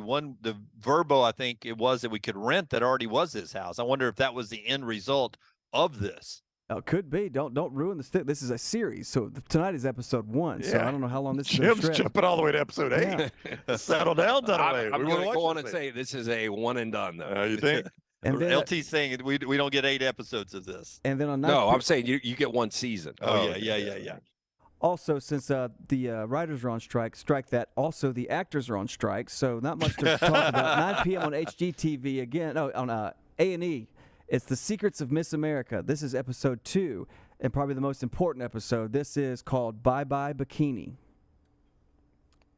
Verbo, I think it was, that we could rent that already was his house. I wonder if that was the end result of this. Oh, could be. Don't ruin the stick. This is a series, so tonight is episode 1. So I don't know how long this is. Jim's jumping all the way to episode 8. Yeah. Settle down, I'm going to go on and say this is a one and done, though. You think? And then, LT's saying we don't get 8 episodes of this. And then on no, I'm saying you get one season. Oh yeah. Also, since the writers are on strike that. Also, the actors are on strike, so not much to talk about. 9 p.m. on HGTV again. No, on A&E. It's The Secrets of Miss America. This is episode 2, and probably the most important episode. This is called Bye Bye Bikini.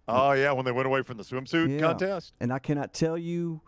Oh, yeah, when they went away from the swimsuit contest? And I cannot tell you,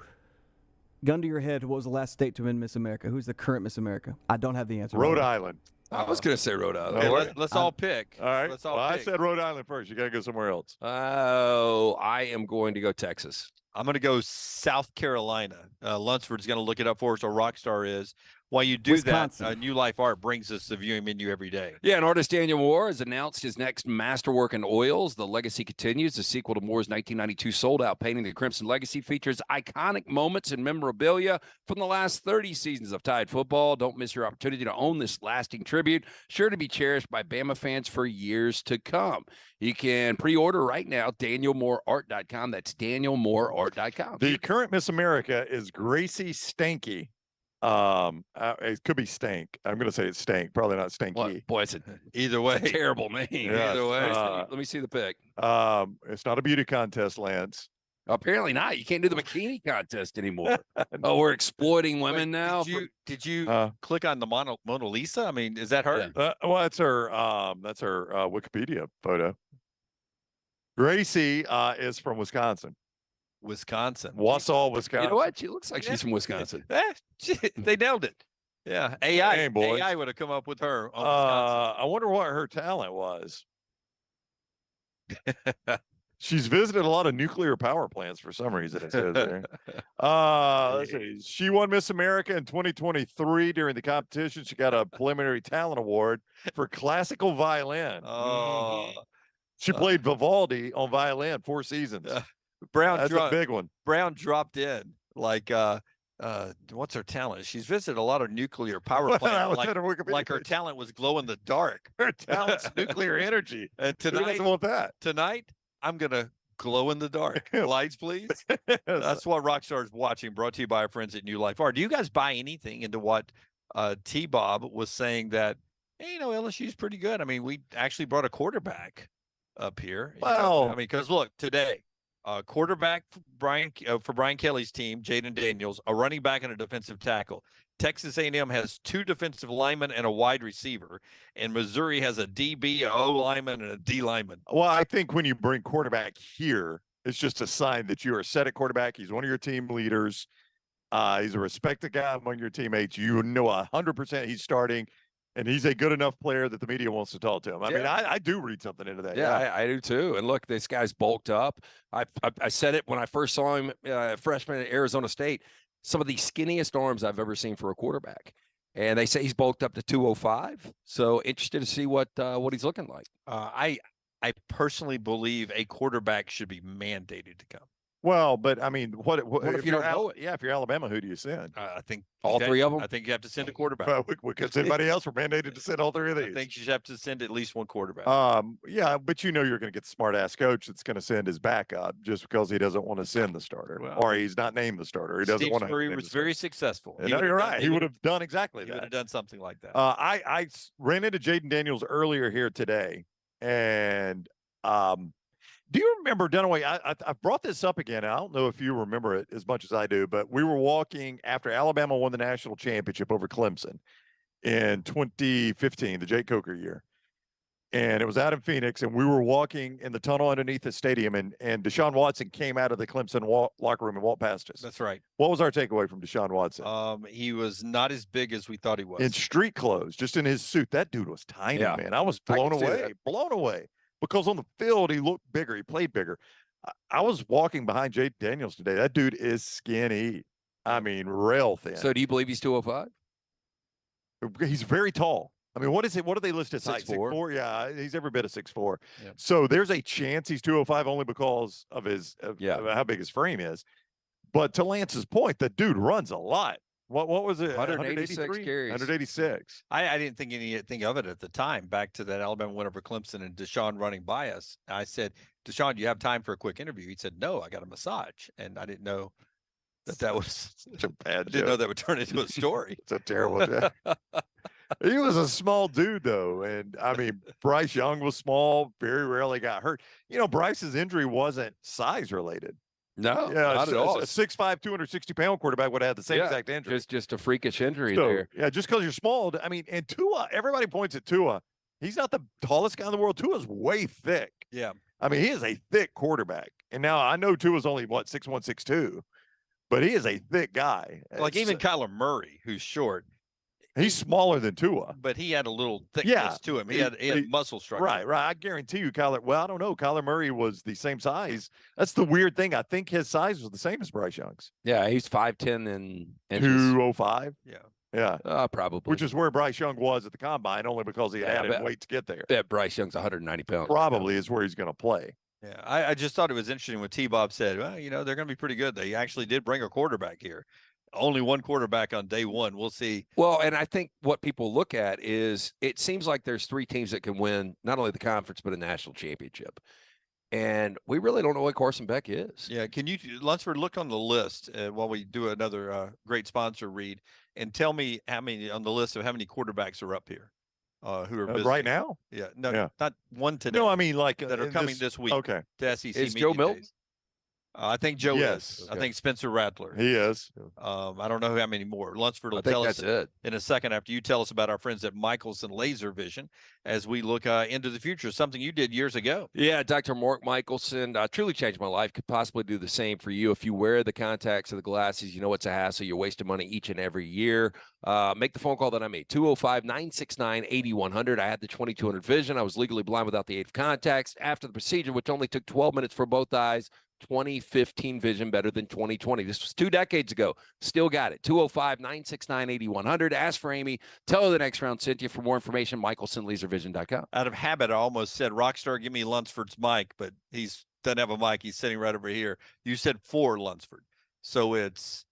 gun to your head, what was the last state to win Miss America? Who's the current Miss America? I don't have the answer. Rhode Island. I was going to say Rhode Island. Okay, let's all pick. All right. Let's all pick. I said Rhode Island first. You got to go somewhere else. Oh, I am going to go Texas. I'm going to go South Carolina. Lunsford's going to look it up for us, or Rockstar is. While you do Wisconsin. that, New Life Art brings us the viewing menu every day. Yeah, and artist Daniel Moore has announced his next masterwork in oils. The legacy continues. The sequel to Moore's 1992 sold-out painting, The Crimson Legacy, features iconic moments and memorabilia from the last 30 seasons of Tide football. Don't miss your opportunity to own this lasting tribute, sure to be cherished by Bama fans for years to come. You can pre-order right now, DanielMooreArt.com. That's DanielMooreArt.com. The current Miss America is Gracie Stanky. It could be Stank. I'm going to say it's Stank. Probably not Stanky. What? Boy, it's Either way. a terrible name. Yes. Either way. Let me see the pic. It's not a beauty contest, Lance. Apparently not. You can't do the bikini contest anymore. Oh, we're exploiting women now. Did you click on the Mona Lisa? I mean, is that her? Well, that's her Wikipedia photo. Gracie is from Wisconsin. Wausau, Wisconsin. You know what? She looks like she's from Wisconsin. They nailed it. Yeah, AI. Hey, boys. AI would have come up with her. I wonder what her talent was. She's visited a lot of nuclear power plants for some reason, it says there. Let's see. She won Miss America in 2023 during the competition. She got a preliminary talent award for classical violin. She played Vivaldi on violin 4 seasons. That's a big one. Brown dropped in like what's her talent? She's visited a lot of nuclear power plants. Like her talent was glow in the dark. Her talent's nuclear energy. And Who doesn't want that? Tonight, I'm gonna glow in the dark. Lights, please. That's what Rockstar is watching. Brought to you by our friends at New Life Art. Do you guys buy anything into what T-Bob was saying that, hey, LSU's pretty good? I mean, we actually brought a quarterback up here. Well, I mean, because look, today, quarterback for Brian Kelly's team, Jaden Daniels, a running back and a defensive tackle. Texas A&M has 2 defensive linemen and a wide receiver, and Missouri has a DB, a O lineman, and a D lineman. Well, I think when you bring quarterback here, it's just a sign that you are set at quarterback. He's one of your team leaders. He's a respected guy among your teammates. You know 100% he's starting, and he's a good enough player that the media wants to talk to him. I mean, I do read something into that. Yeah, I do too. And look, this guy's bulked up. I said it when I first saw him, freshman at Arizona State. Some of the skinniest arms I've ever seen for a quarterback. And they say he's bulked up to 205. So interested to see what he's looking like. I personally believe a quarterback should be mandated to come. Well, but I mean, what if you don't know it? Yeah, if you're Alabama, who do you send? I think all 3 of them. I think you have to send a quarterback. Well, because anybody else, we're mandated to send all 3 of these. I think you have to send at least one quarterback. Yeah, but you're going to get the smart ass coach that's going to send his backup just because he doesn't want to send the starter, or he's not named the starter. He doesn't want to. He was very successful. No, you're right. He would have done exactly that. He would have done something like that. I ran into Jaden Daniels earlier here today, and do you remember, Dunaway? I brought this up again. I don't know if you remember it as much as I do, but we were walking after Alabama won the national championship over Clemson in 2015, the Jake Coker year. And it was out in Phoenix, and we were walking in the tunnel underneath the stadium, and Deshaun Watson came out of the Clemson locker room and walked past us. That's right. What was our takeaway from Deshaun Watson? He was not as big as we thought he was. In street clothes, just in his suit. That dude was tiny, man. I was blown away. Because on the field, he looked bigger. He played bigger. I was walking behind Jaden Daniels today. That dude is skinny. I mean, rail thin. So do you believe he's 205? He's very tall. I mean, what is it? What do they list as height? 6'4"? Yeah, he's every bit of 6'4". Yep. So there's a chance he's 205 only because of of how big his frame is. But to Lance's point, the dude runs a lot. What was it? 186 carries. 186. I didn't think anything of it at the time. Back to that Alabama win over Clemson and Deshaun running by us. I said, Deshaun, do you have time for a quick interview? He said, no, I got a massage. And I didn't know that was such a bad joke. I didn't know that would turn into a story. It's a terrible joke. He was a small dude, though. And I mean, Bryce Young was small, very rarely got hurt. Bryce's injury wasn't size related. No, not at all. A 6'5", 260-pound quarterback would have had the same exact injury. Just a freakish injury there. Yeah, just because you're small. I mean, and Tua, everybody points at Tua. He's not the tallest guy in the world. Tua's way thick. Yeah. I mean, he is a thick quarterback. And now I know Tua's only, 6'1", 6'2", but he is a thick guy. Like even Kyler Murray, who's short, He's smaller than Tua. But he had a little thickness to him. He had muscle structure. Right. I guarantee you, Well, I don't know. Kyler Murray was the same size. That's the weird thing. I think his size was the same as Bryce Young's. Yeah, he's 5'10" and 205. Yeah. Probably. Which is where Bryce Young was at the combine, only because he added weight to get there. Yeah, Bryce Young's 190 pounds. Probably is where he's going to play. Yeah, I just thought it was interesting when T-Bob said, well, they're going to be pretty good. They actually did bring a quarterback here. Only one quarterback on day one. We'll see. Well, and I think what people look at is it seems like there's 3 teams that can win not only the conference but a national championship. And we really don't know what Carson Beck is. Yeah, can you, Lunsford, look on the list while we do another great sponsor read and tell me how many on the list of how many quarterbacks are up here who are right now? Yeah, no, not one today. No, I mean like that are coming this week. Okay, to SEC is Media Joe Milton? Days. I think Joe yes. is. I think Spencer Rattler. He is. I don't know how many more. Lunsford will I think tell that's us it. in a second after you tell us about our friends at Michelson Laser Vision as we look into the future, something you did years ago. Yeah, Dr. Mark Michelson truly changed my life. Could possibly do the same for you. If you wear the contacts or the glasses, you know it's a hassle. You're wasting money each and every year. Make the phone call that I made, 205-969-8100. I had the 2200 vision. I was legally blind without the aid of contacts. After the procedure, which only took 12 minutes for both eyes, 2015 vision better than 2020. This was 2 decades ago. Still got it. 205-969-8100. Ask for Amy. Tell her the next round sent you. For more information, michelsonlaservision.com. Out of habit, I almost said, Rockstar, give me Lunsford's mic, but he's doesn't have a mic. He's sitting right over here. You said 4 Lunsford. So it's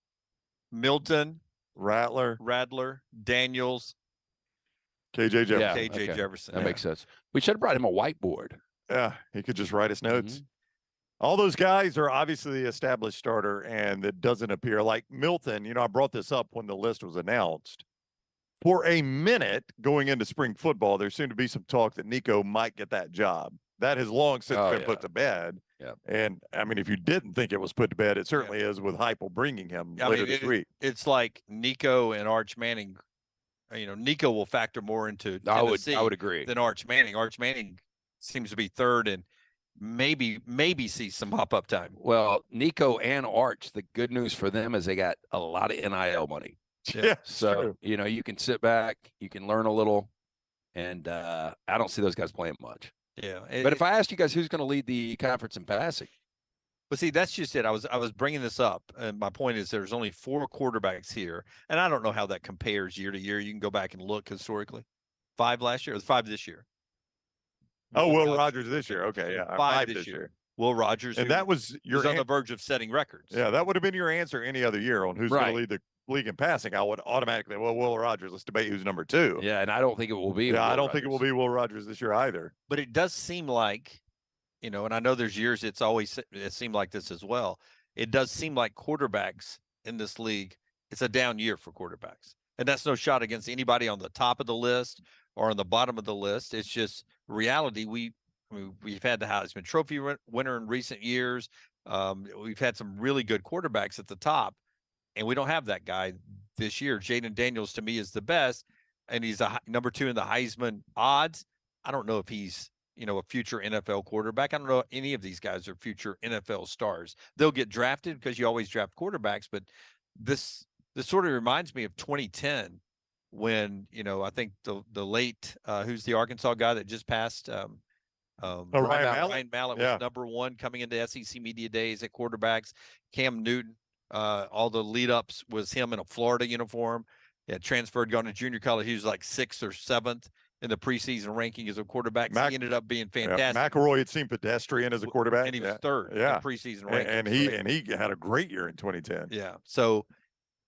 Milton, Rattler, Daniels, KJ Jefferson. Yeah, KJ Jefferson. That makes sense. We should have brought him a whiteboard. Yeah, he could just write his notes. All those guys are obviously the established starter, and it doesn't appear like Milton. I brought this up when the list was announced. For a minute going into spring football, there seemed to be some talk that Nico might get that job. That has long since been put to bed. Yeah. And I mean, if you didn't think it was put to bed, it certainly is with Heupel bringing him later this week. It's like Nico and Arch Manning. Nico will factor more into Tennessee I would agree than Arch Manning. Arch Manning seems to be third and maybe see some hop-up time. Well, Nico and Arch, the good news for them is they got a lot of NIL money. Yeah, so true. you can sit back, you can learn a little, and I don't see those guys playing much. Yeah, but if I asked you guys who's going to lead the conference in passing, but see, that's just it. I was bringing this up, and my point is there's only 4 quarterbacks here, and I don't know how that compares year to year. You can go back and look historically. 5 last year, or 5 this year. Oh, Will Rogers this year. Okay, yeah, 5 this year. Will Rogers, and that was you're on the verge of setting records. Yeah, that would have been your answer any other year on who's going to lead the league in passing. I would automatically, Will Rogers. Let's debate who's number 2. Yeah, and I don't think it will be. Yeah, I don't think it will be Will Rogers this year either. But it does seem like, and I know there's years it seemed like this as well. It does seem like quarterbacks in this league, it's a down year for quarterbacks, and that's no shot against anybody on the top of the list or on the bottom of the list. It's just reality. We've had the Heisman Trophy winner in recent years. We've had some really good quarterbacks at the top, and we don't have that guy this year. Jaden Daniels, to me, is the best, and he's number 2 in the Heisman odds. I don't know if he's, a future NFL quarterback. I don't know if any of these guys are future NFL stars. They'll get drafted because you always draft quarterbacks, but this sort of reminds me of 2010 when, I think the late, who's the Arkansas guy that just passed, Ryan Mallett was number 1 coming into SEC Media Days at quarterbacks. Cam Newton, all the lead ups was him in a Florida uniform. Transferred, gone to junior college. He was like 6th or 7th in the preseason ranking as a quarterback. He ended up being fantastic. McElroy had seemed pedestrian as a quarterback, and he was 3rd in the preseason ranking. And he had a great year in 2010. Yeah, so.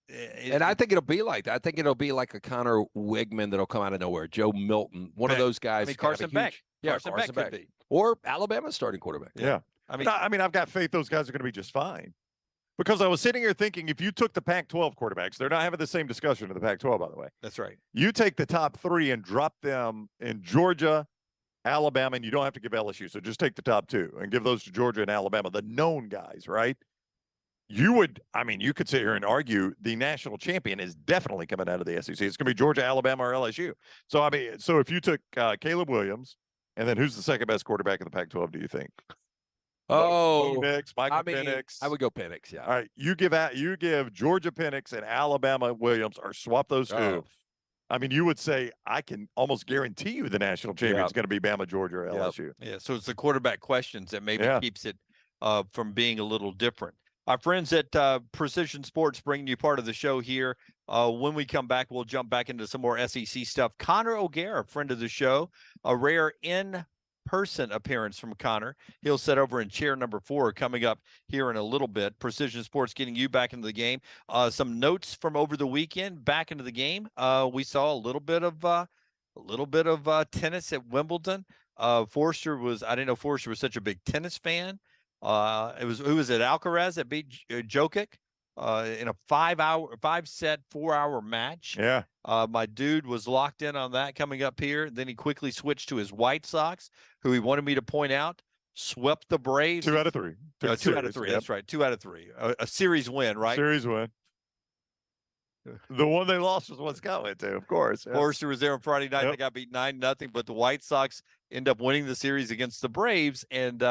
And I think it'll be like that. I think it'll be like a Connor Wigman that'll come out of nowhere. Joe Milton, one of those guys. Carson Beck. Yeah, Carson Beck could be. Or Alabama's starting quarterback. Yeah. I mean, I've got faith those guys are going to be just fine. Because I was sitting here thinking, if you took the Pac-12 quarterbacks, they're not having the same discussion in the Pac-12, by the way. That's right. You take the top 3 and drop them in Georgia, Alabama, and you don't have to give LSU. So just take the top 2 and give those to Georgia and Alabama, the known guys, right? You could sit here and argue the national champion is definitely coming out of the SEC. It's going to be Georgia, Alabama, or LSU. So, if you took Caleb Williams, and then who's the second best quarterback in the Pac-12, do you think? Oh, Michael Penix. I would go Penix, yeah. All right, you give Georgia Penix and Alabama Williams, or swap those 2. I mean, you would say I can almost guarantee you the national champion is going to be Bama, Georgia, or LSU. Yeah, so it's the quarterback questions that maybe keeps it from being a little different. Our friends at Precision Sports bringing you part of the show here. When we come back, we'll jump back into some more SEC stuff. Connor O'Gara, friend of the show, a rare in-person appearance from Connor. He'll sit over in chair number 4 coming up here in a little bit. Precision Sports getting you back into the game. Some notes from over the weekend back into the game. We saw a little bit of tennis at Wimbledon. Forster was, I didn't know Forster was such a big tennis fan. Who was it? Alcaraz that beat Jokic in a 5-set, 4-hour match. Yeah. My dude was locked in on that coming up here. Then he quickly switched to his White Sox, who he wanted me to point out, swept the Braves. 2 out of 3. 2 out of 3. That's right. 2 out of 3. A series win, right? Series win. The one they lost was what Scott went to, of course. Forster was there on Friday night. They got beat 9-0, but the White Sox end up winning the series against the Braves. And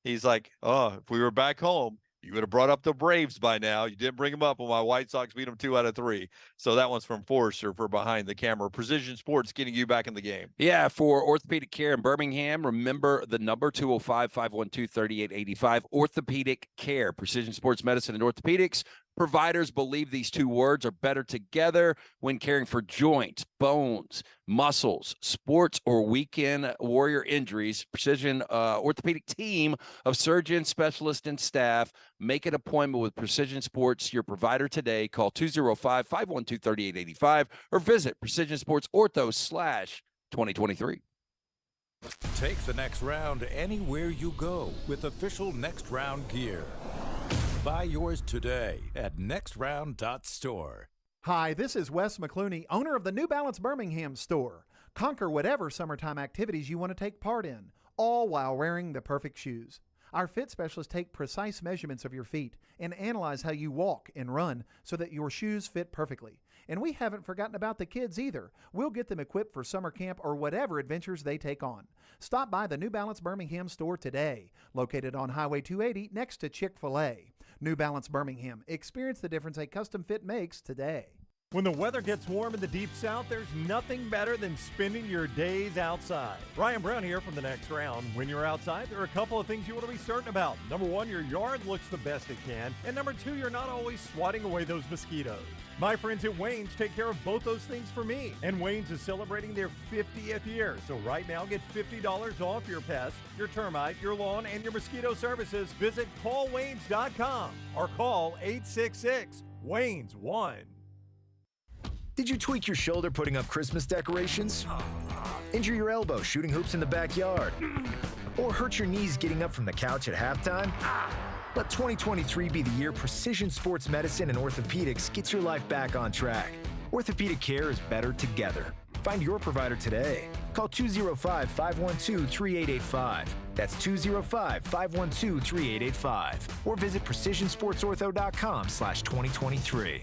he's like, oh, if we were back home, you would have brought up the Braves by now. You didn't bring them up when my White Sox beat them 2 out of 3. So that one's from Forrester for Behind the Camera. Precision Sports getting you back in the game. Yeah, for orthopedic care in Birmingham, remember the number 205-512-3885. Orthopedic care, Precision Sports Medicine and Orthopedics. Providers believe these two words are better together when caring for joints, bones, muscles, sports, or weekend warrior injuries. Precision orthopedic team of surgeons, specialists, and staff. Make an appointment with Precision Sports, your provider today. Call 205-512-3885 or visit precisionsportsortho.com/2023. Take the next round anywhere you go with official Next Round gear. Buy yours today at nextround.store. Hi, this is Wes McClooney, owner of the New Balance Birmingham store. Conquer whatever summertime activities you want to take part in, all while wearing the perfect shoes. Our fit specialists take precise measurements of your feet and analyze how you walk and run so that your shoes fit perfectly. And we haven't forgotten about the kids either. We'll get them equipped for summer camp or whatever adventures they take on. Stop by the New Balance Birmingham store today, located on Highway 280 next to Chick-fil-A. New Balance Birmingham. Experience the difference a custom fit makes today. When the weather gets warm in the Deep South, there's nothing better than spending your days outside. Ryan Brown here from The Next Round. When you're outside, there are a couple of things you want to be certain about. Number 1, your yard looks the best it can. And number 2, you're not always swatting away those mosquitoes. My friends at Wayne's take care of both those things for me. And Wayne's is celebrating their 50th year. So right now, get $50 off your pest, your termite, your lawn, and your mosquito services. Visit callwaynes.com or call 866-WAYNES-1. Did you tweak your shoulder putting up Christmas decorations? Injure your elbow shooting hoops in the backyard? Or hurt your knees getting up from the couch at halftime? Let 2023 be the year Precision Sports Medicine and Orthopedics gets your life back on track. Orthopedic care is better together. Find your provider today. Call 205-512-3885. That's 205-512-3885. Or visit precisionsportsortho.com/2023.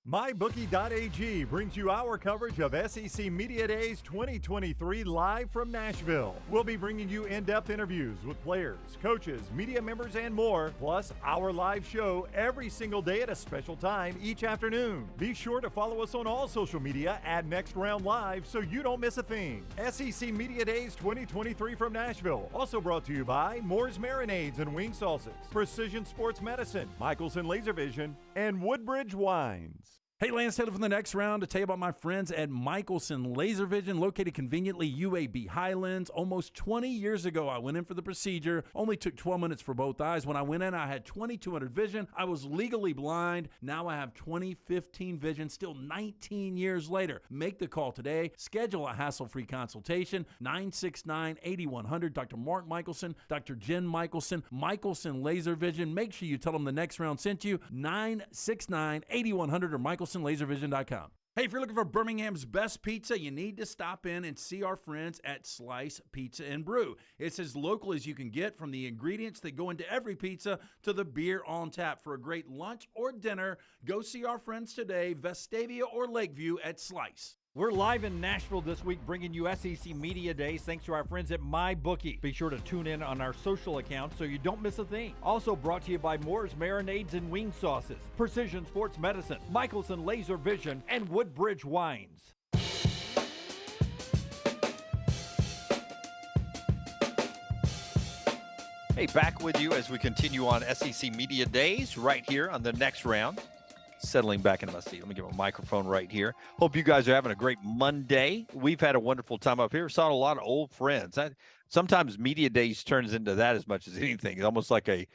MyBookie.ag brings you our coverage of SEC Media Days 2023 live from Nashville. We'll be bringing you in-depth interviews with players, coaches, media members, and more, plus our live show every single day at a special time each afternoon. Be sure to follow us on all social media at Next Round Live so you don't miss a thing. SEC Media Days 2023 from Nashville, also brought to you by Moore's Marinades and Wing Sauces, Precision Sports Medicine, Michelson Laser Vision, and Woodbridge Wines. Hey, Lance Taylor from The Next Round to tell you about my friends at Michelson Laser Vision, located conveniently UAB Highlands. Almost 20 years ago, I went in for the procedure. Only took 12 minutes for both eyes. When I went in, I had 20/200 vision. I was legally blind. Now I have 20/15 vision, still 19 years later. Make the call today. Schedule a hassle-free consultation. 969-8100. Dr. Mark Michelson, Dr. Jen Michelson, Michelson Laser Vision. Make sure you tell them The Next Round sent you. 969-8100 or MichelsonLaserVision.com. Hey, if you're looking for Birmingham's best pizza, you need to stop in and see our friends at Slice Pizza and Brew. It's as local as you can get, from the ingredients that go into every pizza to the beer on tap. For a great lunch or dinner, go see our friends today, Vestavia or Lakeview at Slice. We're live in Nashville this week, bringing you SEC Media Days thanks to our friends at MyBookie. Be sure to tune in on our social accounts so you don't miss a thing. Also brought to you by Moore's Marinades and Wing Sauces, Precision Sports Medicine, Michelson Laser Vision, and Woodbridge Wines. Hey, back with you as we continue on SEC Media Days right here on the next round. Settling back into my seat. Let me get my microphone right here. Hope you guys are having a great Monday. We've had a wonderful time up here. Saw a lot of old friends. Sometimes Media Days turns into that as much as anything. It's almost like a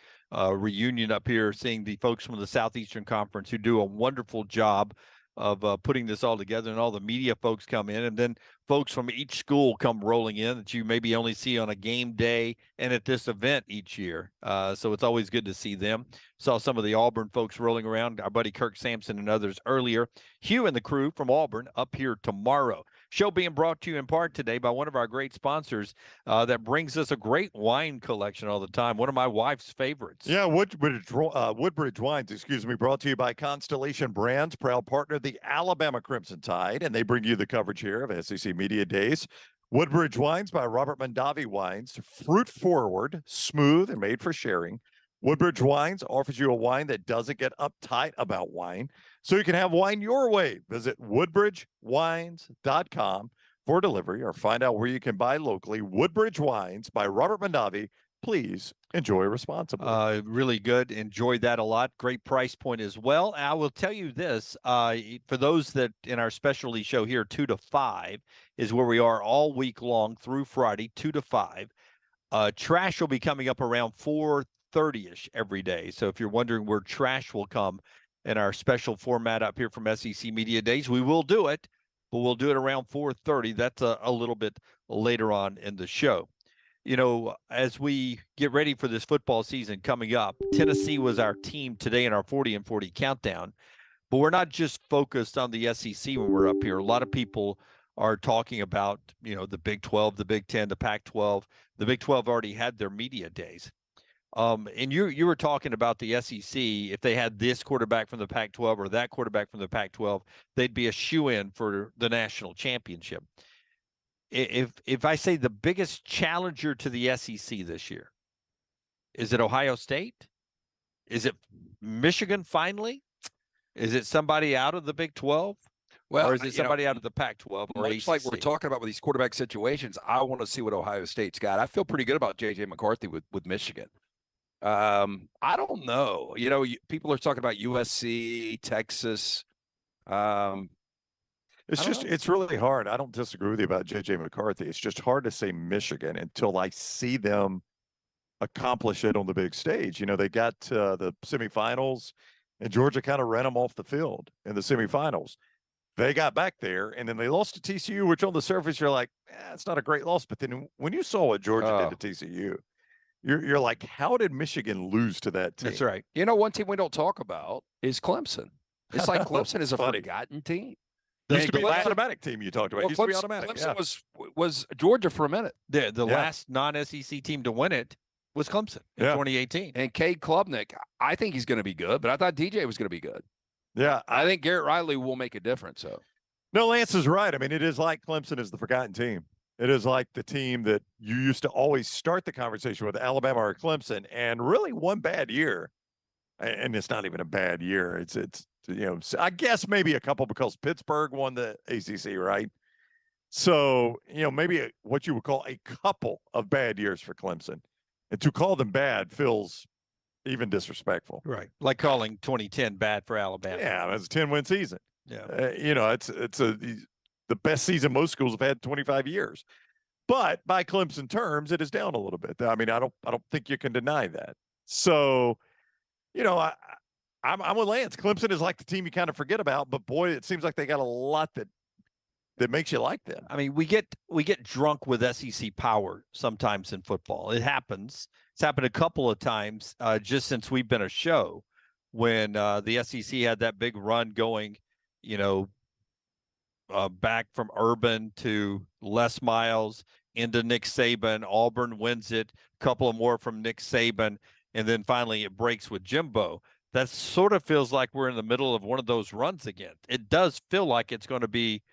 reunion up here, seeing the folks from the Southeastern Conference who do a wonderful job of putting this all together, and all the media folks come in, and then folks from each school come rolling in that you maybe only see on a game day and at this event each year. So it's always good to see them. Saw some of the Auburn folks rolling around, our buddy Kirk Sampson and others earlier. Hugh and the crew from Auburn up here tomorrow. Show being brought to you in part today by one of our great sponsors that brings us a great wine collection all the time. One of my wife's favorites. Yeah, Woodbridge Wines, brought to you by Constellation Brands, proud partner of the Alabama Crimson Tide, and they bring you the coverage here of SEC Media Days. Woodbridge Wines by Robert Mondavi Wines, fruit forward, smooth, and made for sharing. Woodbridge Wines offers you a wine that doesn't get uptight about wine, so you can have wine your way. Visit woodbridgewines.com for delivery or find out where you can buy locally. Woodbridge Wines by Robert Mondavi. Please enjoy responsibly. Really good. Enjoyed that a lot. Great price point as well. I will tell you this, for those that in our specialty show here, 2 to 5 is where we are all week long through Friday, 2 to 5. Trash will be coming up around 4:30-ish every day. So if you're wondering where trash will come in our special format up here from SEC Media Days, we will do it, but we'll do it around 4:30. That's a little bit later on in the show. You know, as we get ready for this football season coming up, Tennessee was our team today in our 40 and 40 countdown, but we're not just focused on the SEC when we're up here. A lot of people are talking about, you know, the Big 12, the Big 10, the Pac-12. The Big 12 already had their media days. And you were talking about the SEC. If they had this quarterback from the Pac-12 or that quarterback from the Pac-12, they'd be a shoo-in for the national championship. If I say the biggest challenger to the SEC this year, is it Ohio State? Is it Michigan finally? Is it somebody out of the Big 12? Well, or is it somebody out of the Pac-12 or much like we're talking about with these quarterback situations, I want to see what Ohio State's got. I feel pretty good about J.J. McCarthy with Michigan. I don't know. You know, people are talking about USC, Texas. It's really hard. I don't disagree with you about J.J. McCarthy. It's just hard to say Michigan until I see them accomplish it on the big stage. You know, they got to the semifinals, and Georgia kind of ran them off the field in the semifinals. They got back there, and then they lost to TCU, which on the surface you're like, it's not a great loss. But then when you saw what Georgia did to TCU, you're like, how did Michigan lose to that team? That's right. You know, one team we don't talk about is Clemson. It's like Clemson is a forgotten team. Used to be the automatic team you talked about. Well, Used to be automatic. Clemson was Georgia for a minute. The last non-SEC team to win it was Clemson in 2018. And Cade Klubnik, I think he's going to be good, but I thought DJ was going to be good. Yeah. I think Garrett Riley will make a difference. So, no, Lance is right. I mean, it is like Clemson is the forgotten team. It is like the team that you used to always start the conversation with, Alabama or Clemson, and really one bad year. And it's not even a bad year. It's you know, I guess maybe a couple because Pittsburgh won the ACC, right? So, you know, maybe what you would call a couple of bad years for Clemson. And to call them bad feels even disrespectful. Right. Like calling 2010 bad for Alabama. Yeah, it's a 10-win season. Yeah. You know, it's the best season most schools have had in 25 years. But by Clemson terms, it is down a little bit. I mean, I don't think you can deny that. So, you know, I'm with Lance. Clemson is like the team you kind of forget about, but boy, it seems like they got a lot that makes you like them. I mean, we get drunk with SEC power sometimes in football. It happens. It's happened a couple of times just since we've been a show when the SEC had that big run going, you know, back from Urban to Les Miles into Nick Saban. Auburn wins it, a couple of more from Nick Saban, and then finally it breaks with Jimbo. That sort of feels like we're in the middle of one of those runs again. It does feel like it's going to be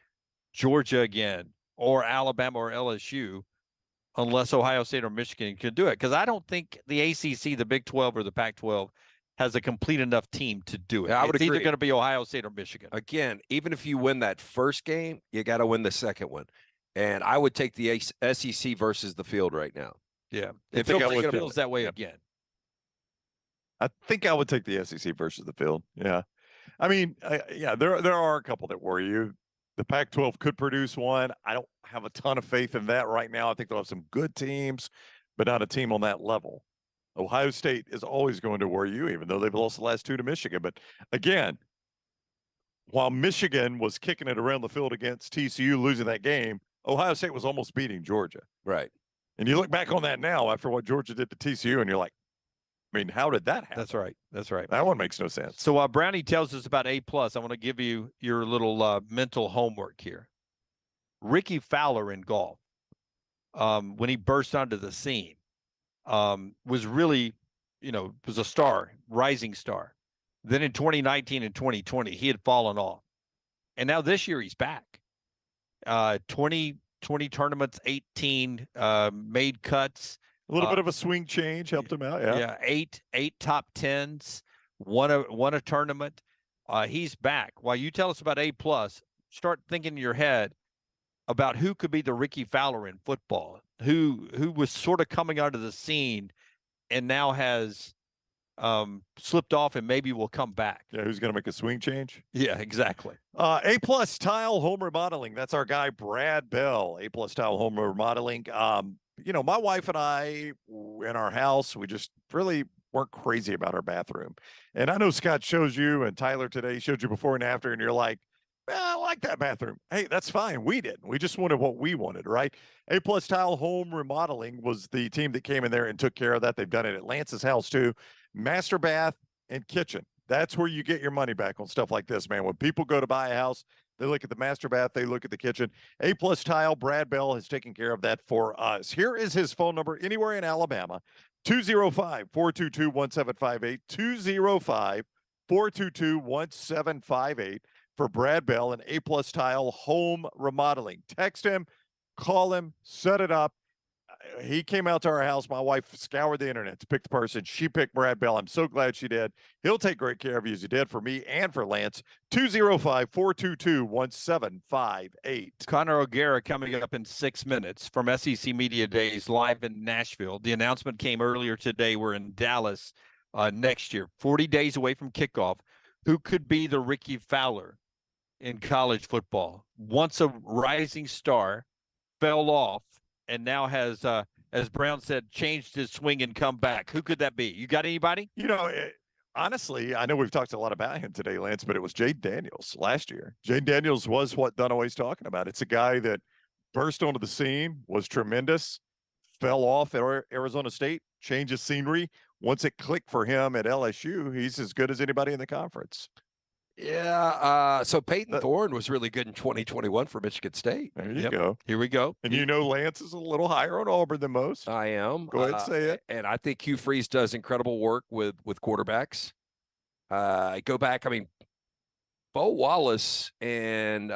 Georgia again, or Alabama or LSU, unless Ohio State or Michigan could do it. Because I don't think the ACC, the Big 12, or the Pac-12 has a complete enough team to do it. Yeah, I would it's either agree. going to be Ohio State or Michigan. Again, even if you win that first game, you got to win the second one. And I would take the SEC versus the field right now. Yeah. I think I would feels that way again. I think I would take the SEC versus the field. Yeah. I mean, yeah, there are a couple that worry you. The Pac-12 could produce one. I don't have a ton of faith in that right now. I think they'll have some good teams, but not a team on that level. Ohio State is always going to worry you, even though they've lost the last two to Michigan. But again, while Michigan was kicking it around the field against TCU, losing that game, Ohio State was almost beating Georgia. Right. And you look back on that now after what Georgia did to TCU, and you're like, I mean, how did that happen? That's right. That's right. That one makes no sense. So while Brownie tells us about A+, I want to give you your little mental homework here. Ricky Fowler in golf, when he burst onto the scene, was really, was a star, rising star. Then in 2019 and 2020, he had fallen off. And now this year he's back. 20 tournaments, 18 made cuts. A little bit of a swing change helped him out. Yeah. Yeah. Eight top tens, won a tournament. He's back. While you tell us about A+, start thinking in your head about who could be the Ricky Fowler in football, who was sort of coming onto the scene and now has slipped off and maybe will come back. Yeah, who's going to make a swing change? Yeah, exactly. A+ Tile Home Remodeling. That's our guy, Brad Bell. A+ Tile Home Remodeling. My wife and I, in our house, we just really weren't crazy about our bathroom. And I know Scott shows you, and Tyler today showed you before and after, and you're like, I like that bathroom. Hey, that's fine. We didn't. We just wanted what we wanted, right? A+ Tile Home Remodeling was the team that came in there and took care of that. They've done it at Lance's house too. Master bath and kitchen. That's where you get your money back on stuff like this, man. When people go to buy a house, they look at the master bath, they look at the kitchen. A+ Tile, Brad Bell has taken care of that for us. Here is his phone number anywhere in Alabama, 205-422-1758, 205-422-1758 for Brad Bell and A+ Tile Home Remodeling. Text him, call him, set it up. He came out to our house. My wife scoured the internet to pick the person. She picked Brad Bell. I'm so glad she did. He'll take great care of you as he did for me and for Lance. 205-422-1758. Connor O'Gara coming up in 6 minutes from SEC Media Days live in Nashville. The announcement came earlier today. We're in Dallas next year, 40 days away from kickoff. Who could be the Ricky Fowler in college football? Once a rising star, fell off, and now has, as Brown said, changed his swing and come back. Who could that be? You got anybody? Honestly, I know we've talked a lot about him today, Lance, but it was Jayden Daniels last year. Jayden Daniels was what Dunaway's talking about. It's a guy that burst onto the scene, was tremendous, fell off at Arizona State, changed his scenery. Once it clicked for him at LSU, he's as good as anybody in the conference. Yeah. So Peyton Thorne was really good in 2021 for Michigan State. There you go. Here we go. And Lance is a little higher on Auburn than most. I am. Go ahead and say it. And I think Hugh Freeze does incredible work with quarterbacks. Go back. I mean, Bo Wallace and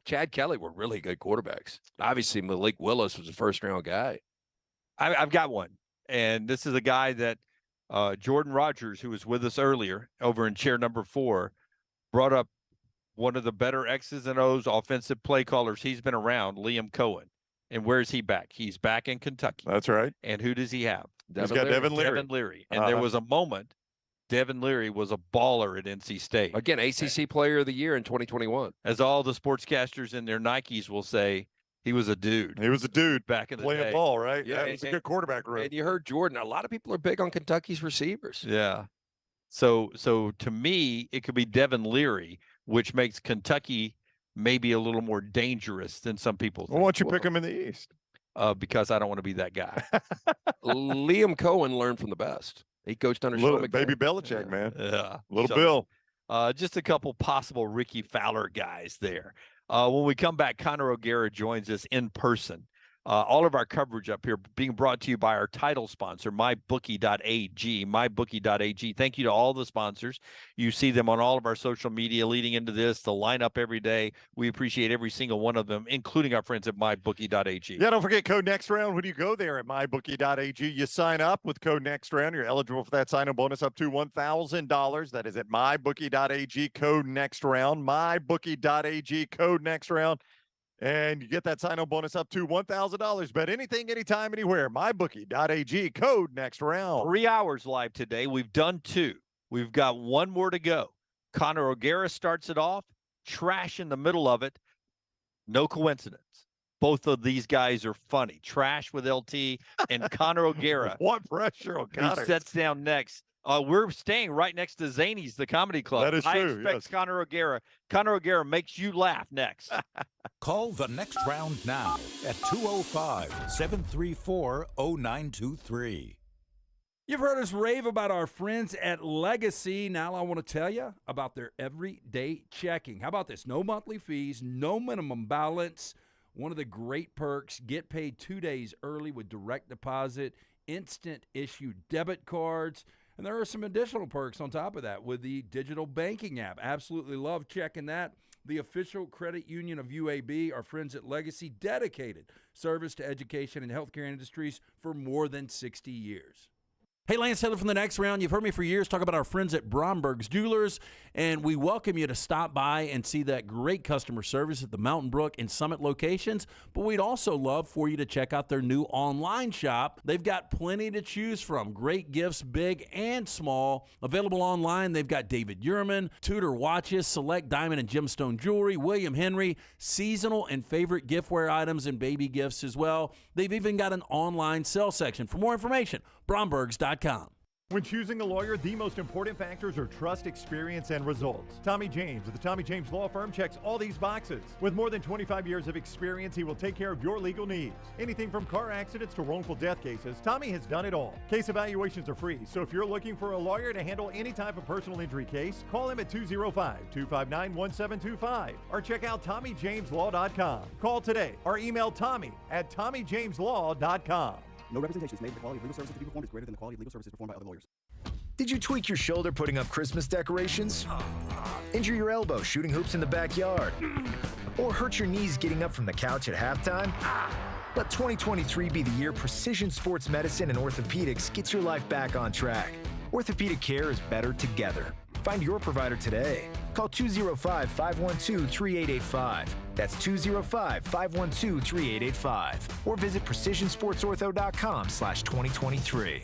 Chad Kelly were really good quarterbacks. Obviously, Malik Willis was a first-round guy. I've got one. And this is a guy that Jordan Rogers, who was with us earlier over in chair number 4, brought up one of the better X's and O's offensive play callers he's been around, Liam Cohen. And where's he back? He's back in Kentucky. That's right. And who does he have? He's got Devin Leary. Devin Leary. And there was a moment, Devin Leary was a baller at NC State. Again, ACC Player of the Year in 2021. As all the sportscasters in their Nikes will say, he was a dude. He was a dude back in the playing day. ball, right? Yeah, It was a good quarterback room. And you heard Jordan. A lot of people are big on Kentucky's receivers. Yeah. So to me, it could be Devin Leary, which makes Kentucky maybe a little more dangerous than some people think. Well, why don't you pick him in the East? Because I don't want to be that guy. Liam Cohen learned from the best. He coached under Sean McVay. Baby Belichick, man. Yeah. Little Bill. Just a couple possible Ricky Fowler guys there. When we come back, Connor O'Gara joins us in person all of our coverage up here being brought to you by our title sponsor, mybookie.ag. Mybookie.ag. Thank you to all the sponsors. You see them on all of our social media leading into this, the lineup every day. We appreciate every single one of them, including our friends at mybookie.ag. Yeah, don't forget code next round when you go there at mybookie.ag. You sign up with code next round. You're eligible for that sign-up bonus up to $1,000. That is at mybookie.ag, code next round. Mybookie.ag, code next round. And you get that sign-up bonus up to $1,000. Bet anything, anytime, anywhere. Mybookie.ag, code next round. 3 hours live today. We've done 2. We've got 1 more to go. Connor O'Gara starts it off. Trash in the middle of it. No coincidence. Both of these guys are funny. Trash with LT and Connor O'Gara. What pressure on Connor. Who sets down next. We're staying right next to Zany's, the comedy club. That is true. I expect Connor O'Gara. Connor O'Gara makes you laugh next. Call the next round now at 205-734-0923. You've heard us rave about our friends at Legacy. Now I want to tell you about their everyday checking. How about this? No monthly fees, no minimum balance. One of the great perks, get paid 2 days early with direct deposit, instant issue debit cards. And there are some additional perks on top of that with the digital banking app. Absolutely love checking that. The official credit union of UAB, our friends at Legacy, dedicated service to education and healthcare industries for more than 60 years. Hey, Lance Taylor from the next round. You've heard me for years talk about our friends at Bromberg's Jewelers, and we welcome you to stop by and see that great customer service at the Mountain Brook and Summit locations. But we'd also love for you to check out their new online shop. They've got plenty to choose from. Great gifts, big and small. Available online, they've got David Yurman, Tudor watches, select diamond and gemstone jewelry, William Henry, seasonal and favorite giftware items and baby gifts as well. They've even got an online sale section. For more information, Brombergs.com. When choosing a lawyer, the most important factors are trust, experience, and results. Tommy James of the Tommy James Law Firm checks all these boxes. With more than 25 years of experience, he will take care of your legal needs. Anything from car accidents to wrongful death cases, Tommy has done it all. Case evaluations are free, so if you're looking for a lawyer to handle any type of personal injury case, call him at 205-259-1725 or check out TommyJamesLaw.com. Call today or email Tommy at TommyJamesLaw.com. No representation is made. The quality of legal services to be performed is greater than the quality of legal services performed by other lawyers. Did you tweak your shoulder putting up Christmas decorations? Injure your elbow shooting hoops in the backyard? Or hurt your knees getting up from the couch at halftime? Let 2023 be the year precision sports medicine and orthopedics gets your life back on track. Orthopedic care is better together. Find your provider today. Call 205-512-3885. That's 205-512-3885. Or visit precisionsportsortho.com/2023.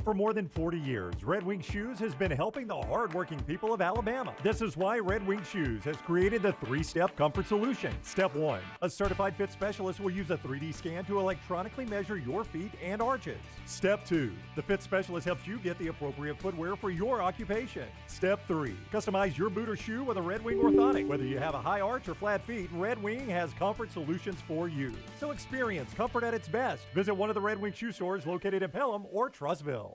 For more than 40 years, Red Wing Shoes has been helping the hardworking people of Alabama. This is why Red Wing Shoes has created the 3-step comfort solution. Step 1, a certified fit specialist will use a 3D scan to electronically measure your feet and arches. Step 2, the fit specialist helps you get the appropriate footwear for your occupation. Step 3, customize your boot or shoe with a Red Wing orthotic. Whether you have a high arch or flat feet, Red Wing has comfort solutions for you. So experience comfort at its best. Visit one of the Red Wing shoe stores located in Pelham or Trussville.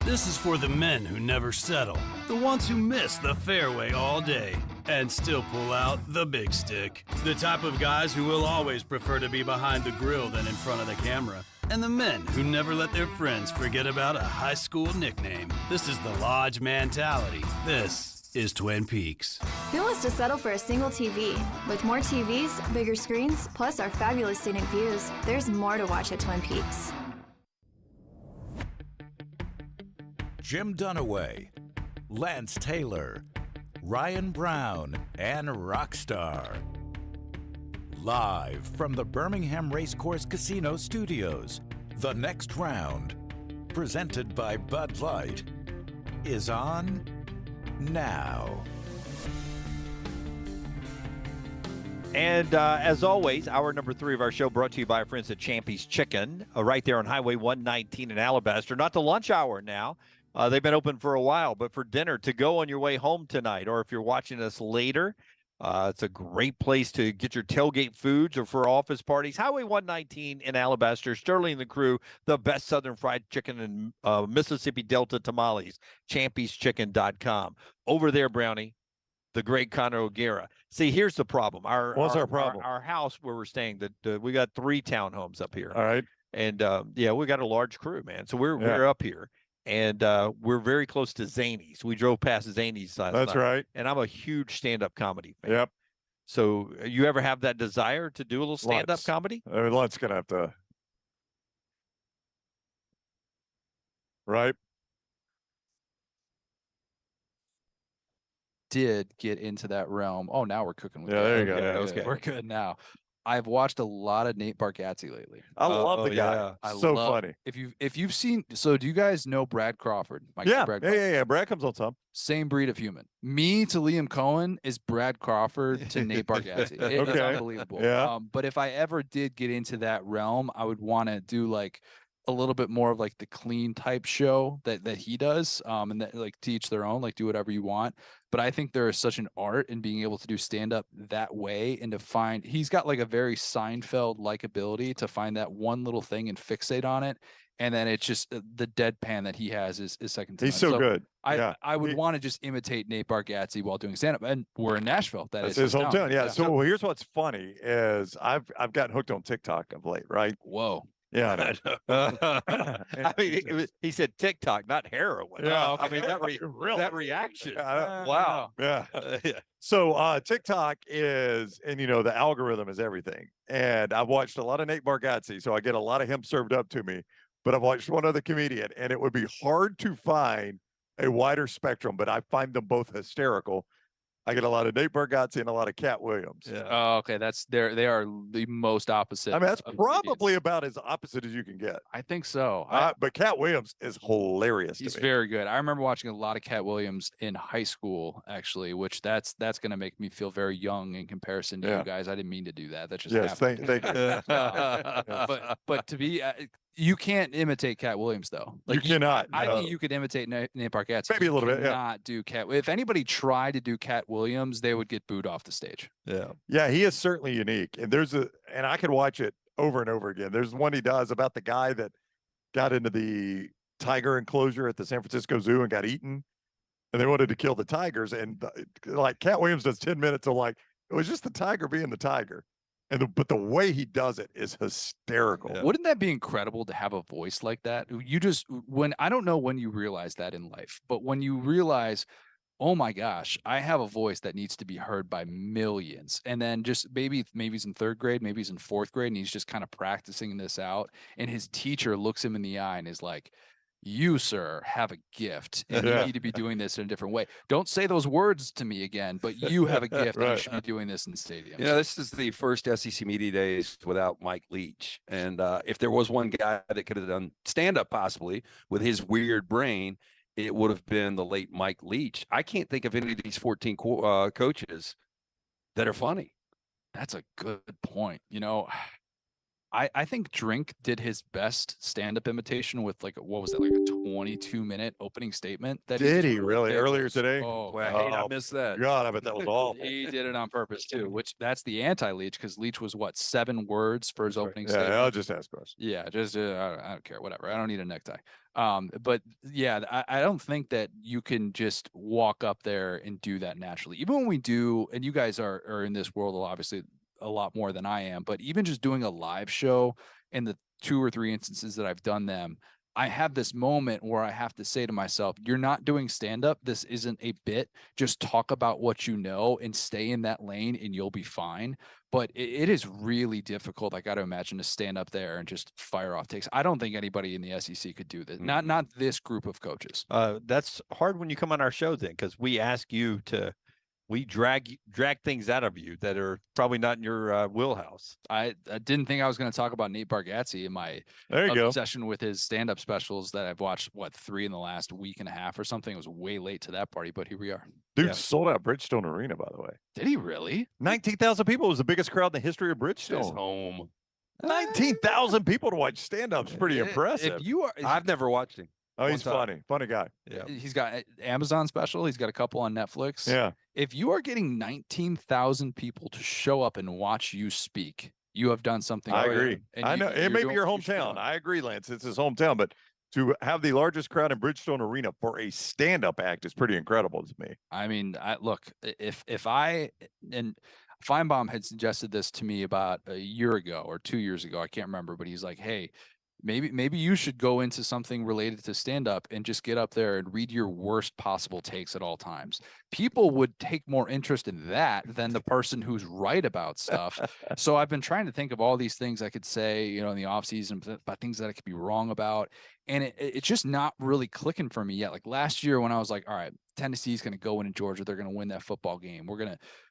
This is for the men who never settle, the ones who miss the fairway all day and still pull out the big stick, the type of guys who will always prefer to be behind the grill than in front of the camera, and the men who never let their friends forget about a high school nickname. This is the Lodge mentality. This is Twin Peaks. Who wants to settle for a single TV? With more TVs, bigger screens, plus our fabulous scenic views, there's more to watch at Twin Peaks. Jim Dunaway, Lance Taylor, Ryan Brown, and Rockstar. Live from the Birmingham Racecourse Casino Studios, the next round, presented by Bud Light, is on now. And as always, hour number 3 of our show brought to you by our friends at Champy's Chicken, right there on Highway 119 in Alabaster. Not the lunch hour now. They've been open for a while, but for dinner to go on your way home tonight, or if you're watching us later, it's a great place to get your tailgate foods or for office parties. Highway 119 in Alabaster, Sterling and the crew, the best Southern fried chicken and Mississippi Delta tamales, champy'schicken.com. Over there, Brownie, the great Conor O'Gara. See, here's the problem. What's our problem? Our house where we're staying, we got 3 townhomes up here. All right. And yeah, we got a large crew, man. So we're up here, and we're very close to Zanies. We drove past Zanies last That's night. right. And I'm a huge stand-up comedy fan. Yep. So you ever have that desire to do a little stand-up comedy? I mean, Lunt's gonna have to. Right. Did get into that realm. Oh, now we're cooking with Yeah, that. there you go. Okay, Yeah, okay. We're good now. I've watched a lot of Nate Bargatze lately. I love the guy. So funny. If you've seen, so do you guys know Brad Crawford? Yeah, Brad yeah. Brad comes on some. Same breed of human. Me to Liam Cohen is Brad Crawford to Nate Bargatze. It's unbelievable. Yeah. But if I ever did get into that realm, I would want to do like a little bit more of like the clean type show that he does, and that like to each their own, like do whatever you want. But I think there is such an art in being able to do stand up that way, and to find he's got like a very Seinfeld like ability to find that one little thing and fixate on it. And then it's just the deadpan that he has is second to none. He's so good. I would want to just imitate Nate Bargatze while doing stand up, and we're in Nashville. That's his hometown. Yeah. So here's what's funny is I've gotten hooked on TikTok of late, right? Whoa. Yeah, I know. I mean, he said TikTok, not heroin. Yeah, I mean that reaction. Wow. Yeah. So TikTok is, and the algorithm is everything. And I've watched a lot of Nate Bargatze, so I get a lot of him served up to me. But I've watched one other comedian, and it would be hard to find a wider spectrum, but I find them both hysterical. I get a lot of Nate Bargatze and a lot of Cat Williams. Yeah. Oh, okay. They are the most opposite. I mean, that's probably about as opposite as you can get. I think so. But Cat Williams is hilarious. He's very good. I remember watching a lot of Cat Williams in high school, actually, which that's going to make me feel very young in comparison to you guys. I didn't mean to do that. That just happened. Thank you. But to be, you can't imitate Cat Williams though. Like, you cannot. I think you could imitate Nate Bargatze. Maybe a little bit. Yeah. Not do Cat. If anybody tried to do Cat Williams, they would get booed off the stage. Yeah. Yeah. He is certainly unique. And and I could watch it over and over again. There's one he does about the guy that got into the tiger enclosure at the San Francisco Zoo and got eaten. And they wanted to kill the tigers. And like Cat Williams does 10 minutes of like, it was just the tiger being the tiger. But the way he does it is hysterical. Yeah. Wouldn't that be incredible to have a voice like that? I don't know when you realize that in life, but when you realize, oh my gosh, I have a voice that needs to be heard by millions. And then just maybe he's in 3rd grade, maybe he's in 4th grade, and he's just kind of practicing this out. And his teacher looks him in the eye and is like, you, sir, have a gift, and you need to be doing this in a different way. Don't say those words to me again, but you have a gift, and you should be doing this in stadiums. This is the first SEC Media Days without Mike Leach. And if there was one guy that could have done stand-up possibly with his weird brain, it would have been the late Mike Leach. I can't think of any of these 14 coaches that are funny. That's a good point. I think Drink did his best stand-up imitation with like a 22-minute opening statement. Did he really earlier today? Oh, I missed that. God, I bet that was awful. He did it on purpose too, which that's the anti-Leach, because Leach was 7 words for his opening statement. Yeah, I'll just ask questions. Yeah, just I don't care, whatever. I don't need a necktie. But yeah, I don't think that you can just walk up there and do that naturally. Even when we do, and you guys are in this world obviously a lot more than I am, but even just doing a live show in the 2 or 3 instances that I've done them, I have this moment where I have to say to myself, you're not doing stand-up. This isn't a bit. Just talk about what you know and stay in that lane and you'll be fine. But it is really difficult, I got to imagine, to stand up there and just fire off takes. I don't think anybody in the SEC could do this. Not this group of coaches. That's hard when you come on our show then, because we ask you to we drag things out of you that are probably not in your wheelhouse. I didn't think I was going to talk about Nate Bargatze in my obsession with his stand-up specials that I've watched, 3 in the last week and a half or something. It was way late to that party, but here we are. Dude sold out Bridgestone Arena, by the way. Did he really? 19,000 people. It was the biggest crowd in the history of Bridgestone. His home. 19,000 people to watch stand-up's pretty impressive. I've never watched him. Oh, he's funny guy. Yeah, he's got Amazon special. He's got a couple on Netflix. Yeah. If you are getting 19,000 people to show up and watch you speak, you have done something. I agree. And I know it may be your hometown. I agree, Lance. It's his hometown, but to have the largest crowd in Bridgestone Arena for a stand-up act is pretty incredible to me. I mean, look, if I and Feinbaum had suggested this to me about a year ago or 2 years ago, I can't remember, but he's like, hey, maybe you should go into something related to stand up and just get up there and read your worst possible takes at all times. People would take more interest in that than the person who's right about stuff. So I've been trying to think of all these things I could say, you know, in the off season about things that I could be wrong about. And it's just not really clicking for me yet. Like last year when I was like, all right, Tennessee's going to go into Georgia. They're going to win that football game.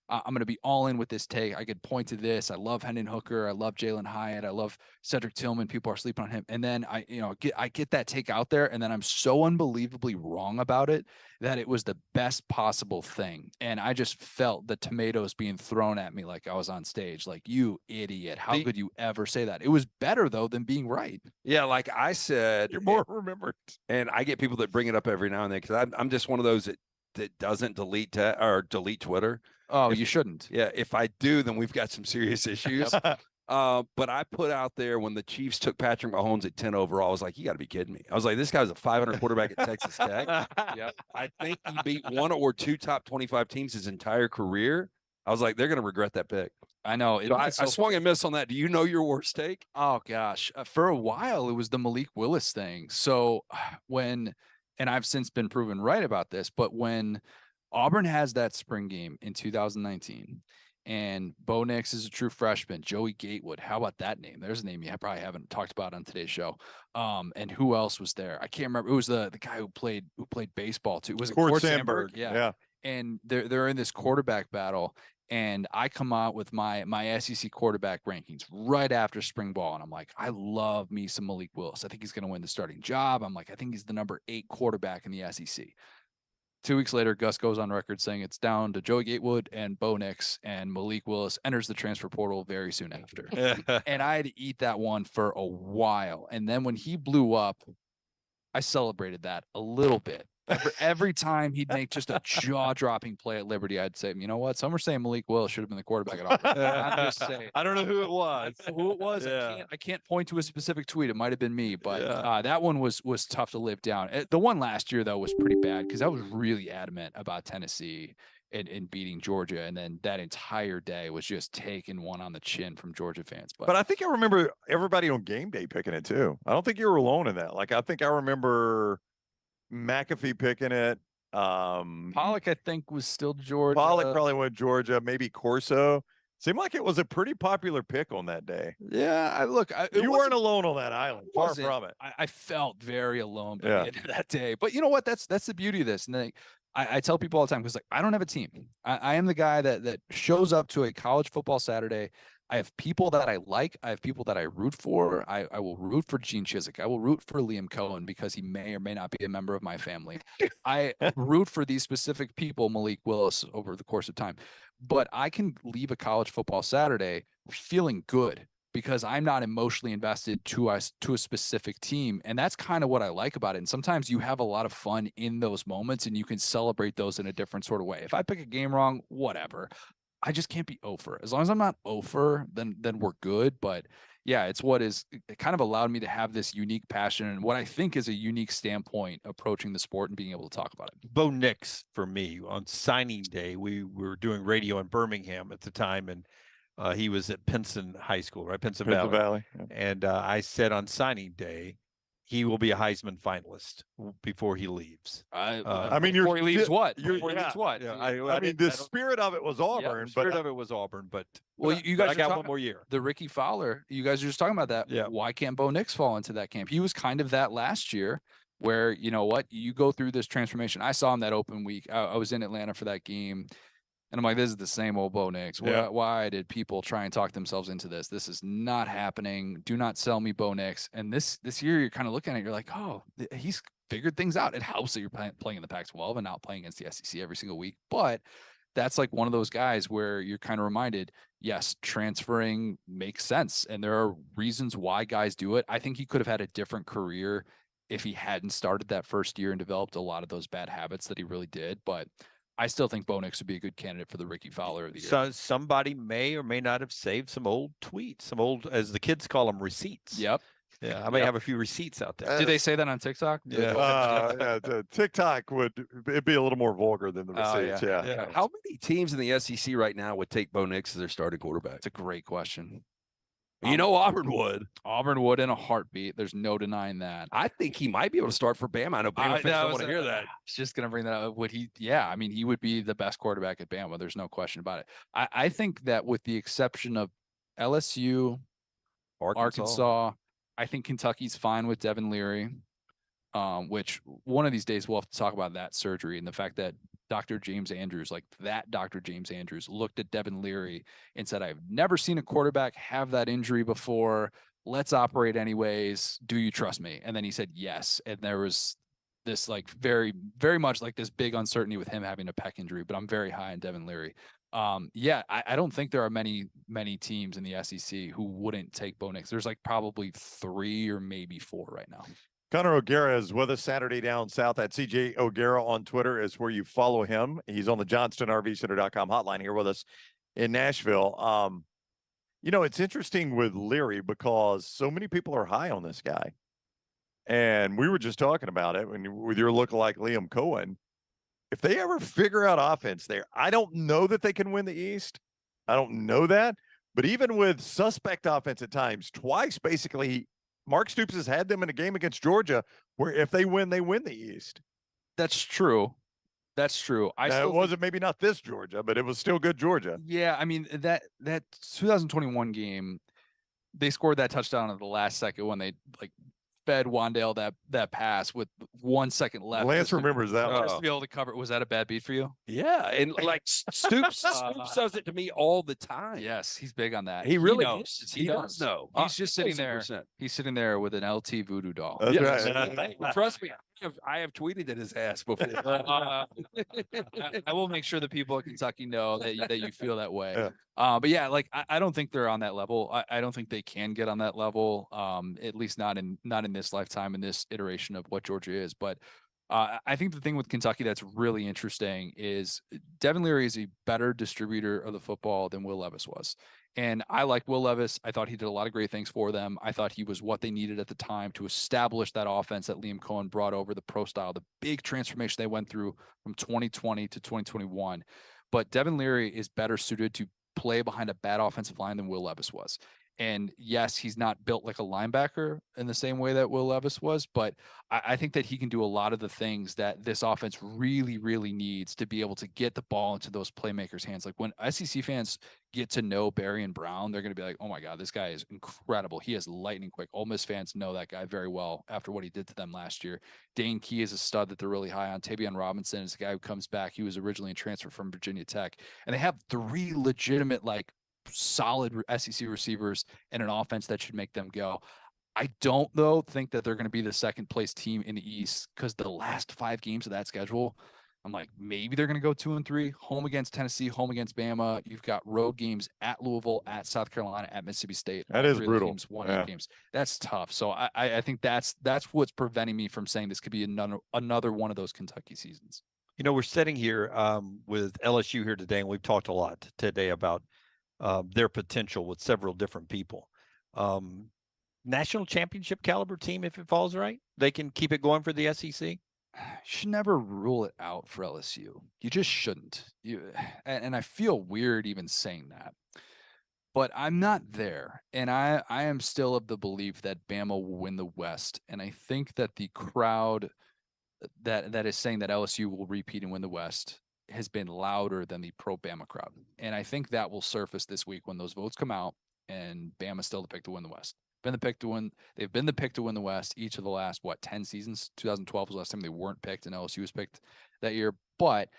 I'm going to be all in with this take. I could point to this. I love Hendon Hooker. I love Jalen Hyatt. I love Cedric Tillman. People are sleeping on him. And then I get that take out there, and then I'm so unbelievably wrong about it that it was the best possible thing. And I just felt the tomatoes being thrown at me like I was on stage. Like, you idiot. How could you ever say that? It was better though than being right. Yeah, like I said, you're more remembered. And I get people that bring it up every now and then because I'm just one of those that doesn't delete Twitter. Oh, you shouldn't. Yeah, if I do, then we've got some serious issues. But I put out there when the Chiefs took Patrick Mahomes at 10 overall, I was like, you got to be kidding me. I was like, this guy's a 500 quarterback at Texas Tech. Yep. I think he beat one or two top 25 teams his entire career. I was like, they're going to regret that pick. I know. I swung and missed on that. Do you know your worst take? Oh, gosh. For a while, it was the Malik Willis thing. So and I've since been proven right about this, but when Auburn has that spring game in 2019, and Bo Nix is a true freshman, Joey Gatewood. How about that name? There's a name you probably haven't talked about on today's show. And who else was there? I can't remember. It was the guy who played baseball too. Was it Cord Sandberg? Yeah. And they're in this quarterback battle. And I come out with my SEC quarterback rankings right after spring ball. And I'm like, I love me some Malik Willis. I think he's going to win the starting job. I'm like, I think he's the number 8 quarterback in the SEC. 2 weeks later, Gus goes on record saying it's down to Joey Gatewood and Bo Nix, and Malik Willis enters the transfer portal very soon after. And I had to eat that one for a while. And then when he blew up, I celebrated that a little bit. Every time he'd make just a jaw-dropping play at Liberty, I'd say, you know what? Some are saying Malik Willis should have been the quarterback at Auburn. I'm just saying. I don't know who it was. Yeah. I can't point to a specific tweet. It might have been me, but that one was tough to live down. The one last year, though, was pretty bad because I was really adamant about Tennessee in beating Georgia, and then that entire day was just taking one on the chin from Georgia fans. But I think I remember everybody on game day picking it, too. I don't think you were alone in that. Like, I think I remember McAfee picking it. Pollock, I think, was still Georgia. Pollock probably went Georgia, maybe Corso. Seemed like it was a pretty popular pick on that day. Yeah, you weren't alone on that island. Far from it. I felt very alone by the end of that day. But you know what? That's the beauty of this. And I tell people all the time, because like I don't have a team. I am the guy that shows up to a college football Saturday. I have people that I like. I have people that I root for. I will root for Gene Chizik. I will root for Liam Cohen because he may or may not be a member of my family. I root for these specific people, Malik Willis, over the course of time. But I can leave a college football Saturday feeling good because I'm not emotionally invested to a specific team. And that's kind of what I like about it. And sometimes you have a lot of fun in those moments and you can celebrate those in a different sort of way. If I pick a game wrong, whatever. I just can't be over. As long as I'm not over, then we're good. But yeah, it kind of allowed me to have this unique passion and what I think is a unique standpoint approaching the sport and being able to talk about it. Bo Nix, for me, on signing day, we were doing radio in Birmingham at the time, and he was at Pinson High School, right? Pinson Valley. Yeah. And I said on signing day, he will be a Heisman finalist before he leaves. I mean, before he leaves what? Before he leaves what? Yeah, I mean, the spirit of it was Auburn, the spirit of it was Auburn, but you guys I got one more year. The Ricky Fowler, you guys are just talking about that. Yeah. Why can't Bo Nix fall into that camp? He was kind of that last year where, you know what, you go through this transformation. I saw him that open week. I was in Atlanta for that game. And I'm like, this is the same old Bo Nix. Why did people try and talk themselves into this? This is not happening. Do not sell me Bo Nix. And this year, you're kind of looking at it, you're like, oh, he's figured things out. It helps that you're playing in the Pac-12 and not playing against the SEC every single week. But that's like one of those guys where you're kind of reminded, yes, transferring makes sense. And there are reasons why guys do it. I think he could have had a different career if he hadn't started that first year and developed a lot of those bad habits that he really did. But I still think Bo Nix would be a good candidate for the Ricky Fowler of the year. So somebody may or may not have saved some old tweets, some old, as the kids call them, receipts. Yep. Yeah, I may have a few receipts out there. Did they say that on TikTok? TikTok it'd be a little more vulgar than the receipts. Yeah. How many teams in the SEC right now would take Bo Nix as their starting quarterback? It's a great question. You know, Auburn would. Auburn would in a heartbeat. There's no denying that. I think he might be able to start for Bama. I know Bama fans don't want to hear that. I was just going to bring that up. Would he? Yeah, I mean, he would be the best quarterback at Bama. There's no question about it. I think that with the exception of LSU, Arkansas, I think Kentucky's fine with Devin Leary, which one of these days we'll have to talk about that surgery and the fact that Dr. James Andrews looked at Devin Leary and said, I've never seen a quarterback have that injury before. Let's operate anyways. Do you trust me? And then he said, yes. And there was this like very, very much like this big uncertainty with him having a pec injury, but I'm very high on Devin Leary. I don't think there are many teams in the SEC who wouldn't take Bo Nix. There's like probably 3 or maybe 4 right now. Connor O'Gara is with us Saturday Down South. At CJ O'Gara on Twitter is where you follow him. He's on the JohnstonRVCenter.com hotline here with us in Nashville. You know, it's interesting with Leary because so many people are high on this guy. And we were just talking about it with your lookalike Liam Cohen. If they ever figure out offense there, I don't know that they can win the East. I don't know that. But even with suspect offense at times, twice basically, Mark Stoops has had them in a game against Georgia where if they win the East. That's true. That's true. It wasn't maybe not this Georgia, but it was still good Georgia. Yeah, I mean, that 2021 game, they scored that touchdown at the last second when they like fed Wandale that pass with 1 second left. Lance remembers that one. Just to be able to cover. Was that a bad beat for you? Yeah, and like Stoops does it to me all the time. Yes, he's big on that. He really knows. is. He does know. He's just sitting there. 100%. He's sitting there with an LT voodoo doll. That's right. Trust me, I have tweeted at his ass before. I will make sure the people at Kentucky know that you feel that way. Yeah. But yeah, like I don't think they're on that level. I don't think they can get on that level. At least not in this lifetime, in this iteration of what Georgia is. But I think the thing with Kentucky that's really interesting is Devin Leary is a better distributor of the football than Will Levis was. And I like Will Levis. I thought he did a lot of great things for them. I thought he was what they needed at the time to establish that offense that Liam Cohen brought over, the pro style, the big transformation they went through from 2020 to 2021. But Devin Leary is better suited to play behind a bad offensive line than Will Levis was. And yes, he's not built like a linebacker in the same way that Will Levis was, but I think that he can do a lot of the things that this offense really, really needs to be able to get the ball into those playmakers' hands. Like when SEC fans get to know Barry and Brown, they're going to be like, oh my God, this guy is incredible. He is lightning quick. Ole Miss fans know that guy very well after what he did to them last year. Dane Key is a stud that they're really high on. Tavion Robinson is a guy who comes back. He was originally a transfer from Virginia Tech. And they have 3 legitimate, like, solid SEC receivers and an offense that should make them go. I don't, though, think that they're going to be the second place team in the East because the last 5 games of that schedule, I'm like, maybe they're going to go 2-3, home against Tennessee, home against Bama. You've got road games at Louisville, at South Carolina, at Mississippi State. That is brutal. Games, 1 games. That's tough. So I think that's what's preventing me from saying this could be another one of those Kentucky seasons. You know, we're sitting here with LSU here today, and we've talked a lot today about their potential with several different people. National championship caliber team, if it falls right, they can keep it going for the SEC. You should never rule it out for LSU. You just shouldn't. And I feel weird even saying that, but I'm not there. And I am still of the belief that Bama will win the West. And I think that the crowd that is saying that LSU will repeat and win the West has been louder than the pro Bama crowd. And I think that will surface this week when those votes come out and Bama's still the pick to win the West. They've been the pick to win the West each of the last, 10 seasons? 2012 was the last time they weren't picked and LSU was picked that year. But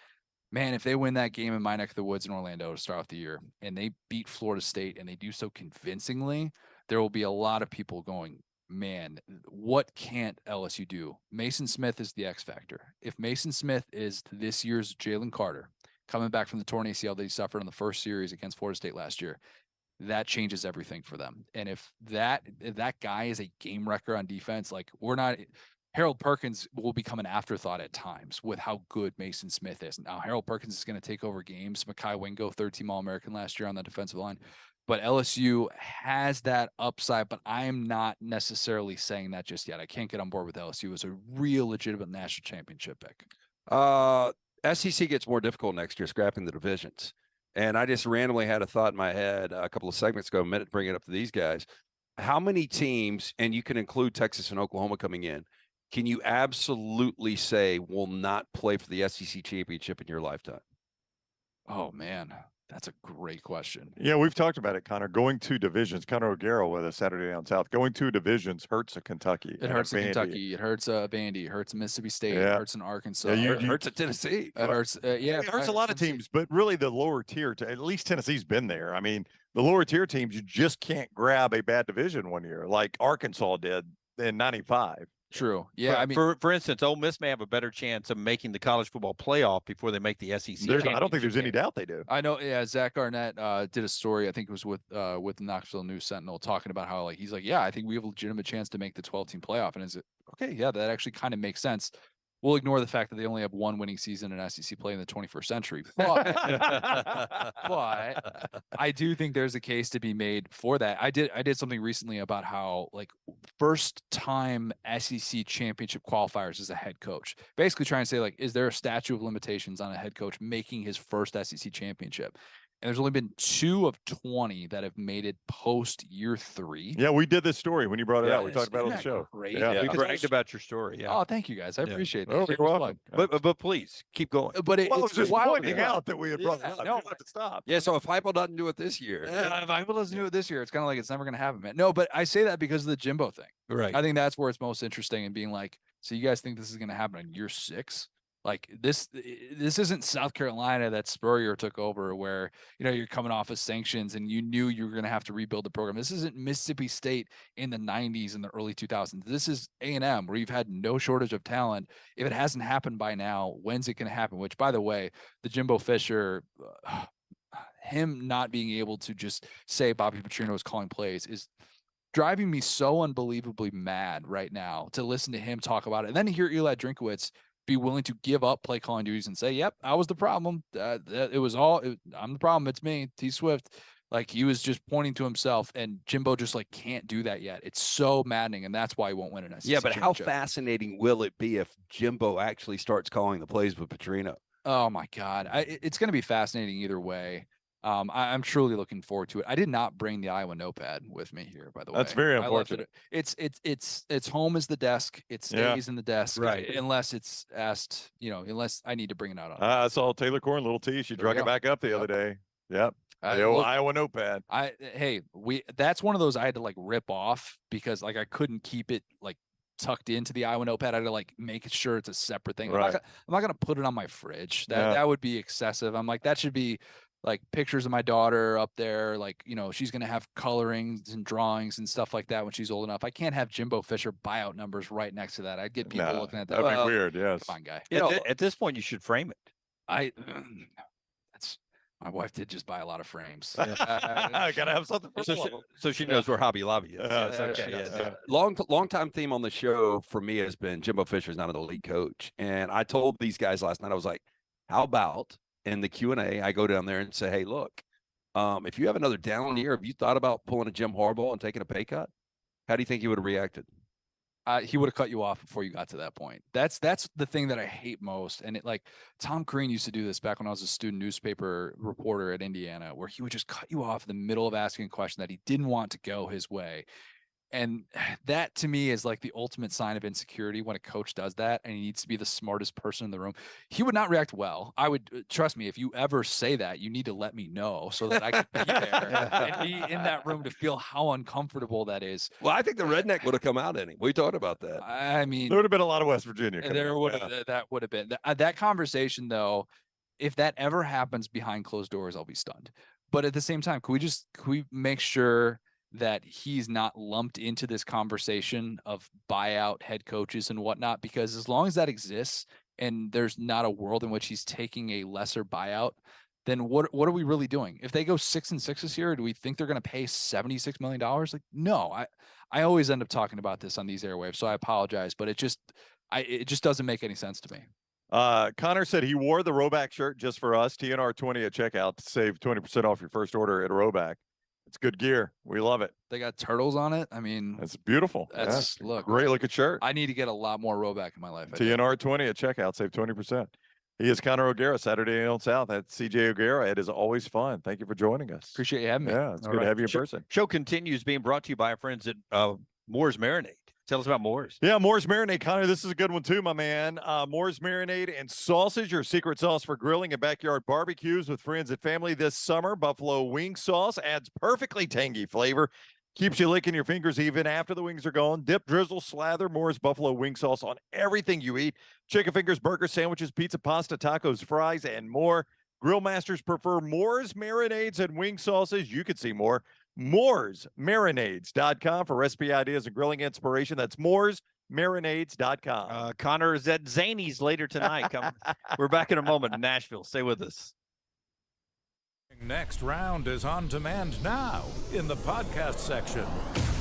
man, if they win that game in my neck of the woods in Orlando to start off the year and they beat Florida State and they do so convincingly, there will be a lot of people going, man, what can't LSU do? Mason Smith is the X factor. If Mason Smith is this year's Jalen Carter, coming back from the torn ACL that he suffered in the first series against Florida State last year, that changes everything for them. And if that guy is a game wrecker on defense, like Harold Perkins will become an afterthought at times with how good Mason Smith is. Now, Harold Perkins is going to take over games. Mekhi Wingo, 3rd-team All-American last year on the defensive line. but LSU has that upside, but I am not necessarily saying that just yet. I can't get on board with LSU as a real legitimate national championship pick. SEC gets more difficult next year, scrapping the divisions. And I just randomly had a thought in my head a couple of segments ago, a minute to bring it up to these guys. How many teams, and you can include Texas and Oklahoma coming in, can you absolutely say will not play for the SEC championship in your lifetime? Oh, man. That's a great question. Yeah, we've talked about it, Connor. Going to divisions. Connor O'Gara with us Saturday Down South. Going to divisions hurts a Kentucky. It hurts a Kentucky. It hurts a Vandy. It hurts Mississippi State. It hurts an Arkansas. Yeah, It hurts a Tennessee. It hurts. It hurts a lot of teams, but really the lower tier. At least Tennessee's been there. I mean, the lower tier teams, you just can't grab a bad division one year like Arkansas did in '95. True. Yeah. I mean, for instance, Ole Miss may have a better chance of making the college football playoff before they make the SEC. I don't think there's any doubt they do. I know. Yeah. Zach Arnett did a story. I think it was with the Knoxville News Sentinel talking about how he's like, yeah, I think we have a legitimate chance to make the 12-team playoff. And is it okay? Yeah, that actually kind of makes sense. We'll ignore the fact that they only have one winning season in SEC play in the 21st century. But, but I do think there's a case to be made for that. I did something recently about how first time SEC championship qualifiers as a head coach, basically trying to say is there a statute of limitations on a head coach making his first SEC championship? And there's only been 2 of 20 that have made it post year 3. Yeah, we did this story when you brought it out. We talked about it on the show. Great. Yeah, we bragged about your story. Yeah. Oh, thank you guys. I appreciate that. Oh, you're welcome. But please keep going. But I was just wild pointing out that we had brought it up. No, You have to stop. Yeah, so if Heupel doesn't do it this year. If Heupel doesn't do it this year, it's kind of like it's never going to happen, man. No, but I say that because of the Jimbo thing. Right. I think that's where it's most interesting and being like, so you guys think this is going to happen in year 6? This isn't South Carolina that Spurrier took over where, you're coming off of sanctions and you knew you were going to have to rebuild the program. This isn't Mississippi State in the 90s and the early 2000s. This is A&M where you've had no shortage of talent. If it hasn't happened by now, when's it going to happen? Which, by the way, the Jimbo Fisher, him not being able to just say Bobby Petrino is calling plays is driving me so unbelievably mad right now to listen to him talk about it. And then to hear Eli Drinkowitz be willing to give up play calling duties and say, yep, I was the problem. I'm the problem. It's me, T Swift. He was just pointing to himself, and Jimbo just can't do that yet. It's so maddening, and that's why he won't win an SEC Yeah, but how championship. fascinating will it be if Jimbo actually starts calling the plays with Petrino? Oh my God. It's going to be fascinating either way. I'm truly looking forward to it. I did not bring the Iowa notepad with me here, by the way. That's very I left unfortunate. It's home as the desk. It stays in the desk, Right. Unless it's asked, unless I need to bring it out. I saw Taylor Corn, little T. She drug it back up the other day. Yep. The old Iowa notepad. That's one of those I had to rip off because I couldn't keep it tucked into the Iowa notepad. I had to make sure it's a separate thing. Right. I'm not gonna put it on my fridge. That would be excessive. I'm that should be pictures of my daughter up there. She's going to have colorings and drawings and stuff like that when she's old enough. I can't have Jimbo Fisher buyout numbers right next to that. I'd get people looking at that. That'd be weird. Yes. Come on, guy. At this point, you should frame it. My wife did just buy a lot of frames. I gotta have something for So she knows where Hobby Lobby is. Okay. Long time theme on the show for me has been Jimbo Fisher's not an elite coach. And I told these guys last night, I was like, how about in the Q&A, I go down there and say, hey, look, if you have another down year, have you thought about pulling a Jim Harbaugh and taking a pay cut? How do you think he would have reacted? He would have cut you off before you got to that point. That's the thing that I hate most. And Tom Crean used to do this back when I was a student newspaper reporter at Indiana, where he would just cut you off in the middle of asking a question that he didn't want to go his way. And that to me is the ultimate sign of insecurity when a coach does that and he needs to be the smartest person in the room. He would not react well. I would trust me. If you ever say that, you need to let me know so that I can be there and be in that room to feel how uncomfortable that is. Well, I think the redneck would have come out in him. We talked about that. I mean, there would have been a lot of West Virginia. That would have been that conversation though. If that ever happens behind closed doors, I'll be stunned. But at the same time, can we make sure that he's not lumped into this conversation of buyout head coaches and whatnot? Because as long as that exists and there's not a world in which he's taking a lesser buyout, then what are we really doing? If they go 6-6 this year, do we think they're going to pay $76 million? No, I always end up talking about this on these airwaves, so I apologize, but it just doesn't make any sense to me. Connor said he wore the Roback shirt just for us, TNR20 at checkout to save 20% off your first order at Roback. It's good gear. We love it. They got turtles on it. I mean, It's beautiful. that's Yeah. look. Great looking shirt. I need to get a lot more Roback in my life. I do. TNR 20 at checkout. Save 20%. He is Connor O'Gara, Saturday on South. That's CJ O'Gara. It is always fun. Thank you for joining us. Appreciate you having me. Yeah, it's All good to right. have you in person. Show continues being brought to you by our friends at Moore's Marinade. Tell us about Moore's. Yeah, Moore's Marinade, Connor. This is a good one too, my man. Moore's Marinade and Sausage, your secret sauce for grilling and backyard barbecues with friends and family this summer. Buffalo wing sauce adds perfectly tangy flavor. Keeps you licking your fingers even after the wings are gone. Dip, drizzle, slather Moore's Buffalo wing sauce on everything you eat. Chicken fingers, burgers, sandwiches, pizza, pasta, tacos, fries, and more. Grill masters prefer Moore's marinades and wing sauces. You can see more. Moore'sMarinades.com for recipe ideas and grilling inspiration. That's Moore'sMarinades.com. Connor is at Zany's later tonight. We're back in a moment in Nashville. Stay with us. Next Round is on demand now in the podcast section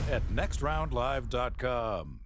at nextroundlive.com.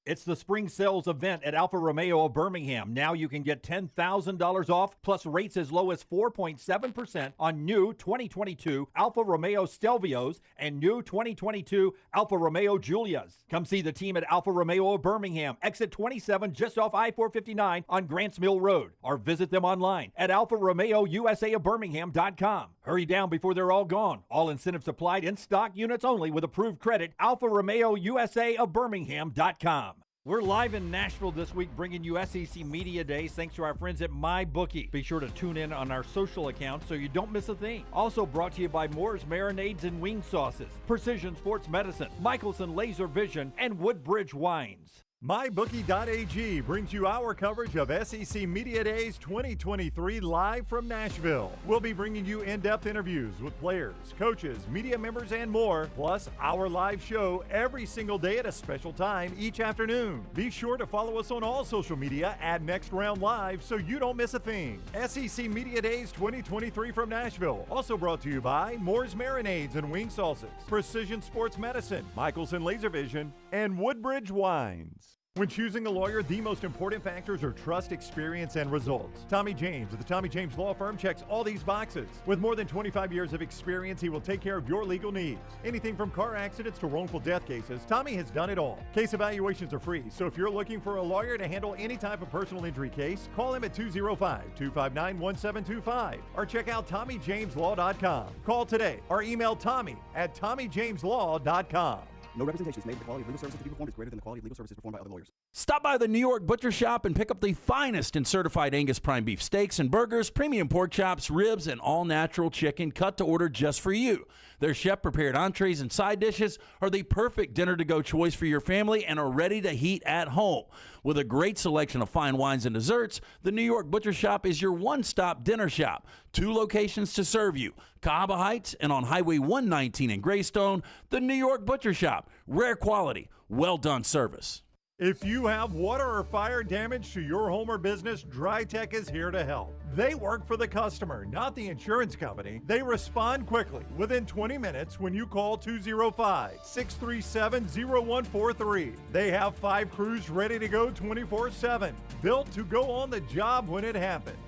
It's the spring sales event at Alfa Romeo of Birmingham. Now you can get $10,000 off plus rates as low as 4.7% on new 2022 Alfa Romeo Stelvios and new 2022 Alfa Romeo Giulias. Come see the team at Alfa Romeo of Birmingham, exit 27 just off I-459 on Grants Mill Road, or visit them online at alfaromeo.usa.birmingham.com. Hurry down before they're all gone. All incentives applied, in stock units only with approved credit. Alfa Romeo USA of Birmingham.com. We're live in Nashville this week, bringing you SEC Media Days thanks to our friends at MyBookie. Be sure to tune in on our social accounts so you don't miss a thing. Also brought to you by Moore's Marinades and Wing Sauces, Precision Sports Medicine, Michelson Laser Vision, and Woodbridge Wines. MyBookie.ag brings you our coverage of SEC Media Days 2023 live from Nashville. We'll be bringing you in-depth interviews with players, coaches, media members, and more, plus our live show every single day at a special time each afternoon. Be sure to follow us on all social media at Next Round Live so you don't miss a thing. SEC Media Days 2023 from Nashville, also brought to you by Moore's Marinades and Wing Sauces, Precision Sports Medicine, Michelson Laser Vision, and Woodbridge Wines. When choosing a lawyer, the most important factors are trust, experience, and results. Tommy James of the Tommy James Law Firm checks all these boxes. With more than 25 years of experience, he will take care of your legal needs. Anything from car accidents to wrongful death cases, Tommy has done it all. Case evaluations are free, so if you're looking for a lawyer to handle any type of personal injury case, call him at 205-259-1725 or check out TommyJamesLaw.com. Call today or email Tommy at TommyJamesLaw.com. No representations made that the quality of legal services to be performed is greater than the quality of legal services performed by other lawyers. Stop by the New York Butcher Shop and pick up the finest in certified Angus prime beef steaks and burgers, premium pork chops, ribs, and all-natural chicken cut to order just for you. Their chef-prepared entrees and side dishes are the perfect dinner-to-go choice for your family and are ready to heat at home. With a great selection of fine wines and desserts, the New York Butcher Shop is your one-stop dinner shop. 2 locations to serve you, Cahaba Heights and on Highway 119 in Greystone, the New York Butcher Shop. Rare quality, well-done service. If you have water or fire damage to your home or business, DryTech is here to help. They work for the customer, not the insurance company. They respond quickly, within 20 minutes when you call 205-637-0143. They have 5 crews ready to go 24/7, built to go on the job when it happens.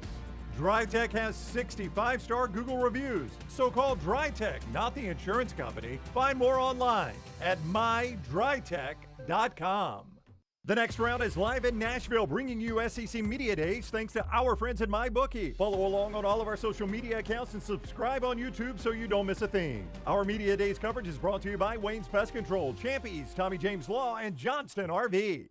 DryTech has 65-star Google reviews, so call DryTech, not the insurance company. Find more online at mydrytech.com. The next round is live in Nashville, bringing you SEC Media Days thanks to our friends at MyBookie. Follow along on all of our social media accounts and subscribe on YouTube so you don't miss a thing. Our Media Days coverage is brought to you by Wayne's Pest Control, Champies, Tommy James Law, and Johnston RV.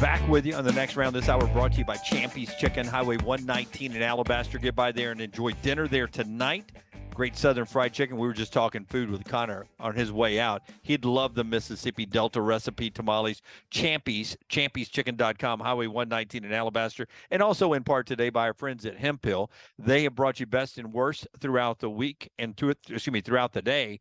Back with you on the next round. This hour brought to you by Champy's Chicken, Highway 119 in Alabaster. Get by there and enjoy dinner there tonight. Great Southern fried chicken. We were just talking food with Connor on his way out. He'd love the Mississippi Delta recipe tamales. Champy's, champyschicken.com, Highway 119 in Alabaster. And also in part today by our friends at Hemp Hill. They have brought you best and worst throughout the week and throughout the day.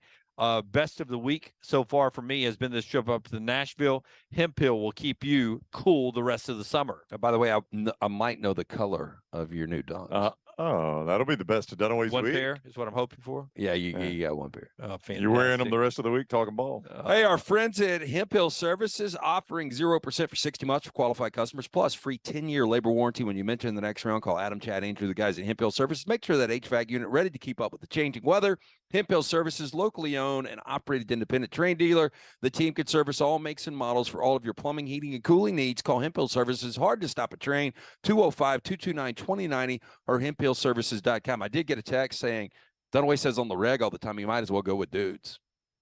Best of the week so far for me has been this trip up to Nashville. Hemp Hill will keep you cool the rest of the summer. By the way, I might know the color of your new dog. Oh, that'll be the best of Dunaway's One week. pair is what I'm hoping for. Yeah, you got one pair. Oh, fantastic. You're wearing them the rest of the week talking ball. Hey, our friends at Hemp Hill Services offering 0% for 60 months for qualified customers, plus free 10-year labor warranty when you mention the next round. Call Adam, Chad, Andrew, the guys at Hemp Hill Services. Make sure that HVAC unit ready to keep up with the changing weather. Hemp Hill Services, locally owned and operated independent train dealer. The team can service all makes and models for all of your plumbing, heating, and cooling needs. Call Hemp Hill Services. Hard to stop a train, 205-229-2090 or hemphillservices.com. I did get a text saying, Dunaway says on the reg all the time, you might as well go with dudes.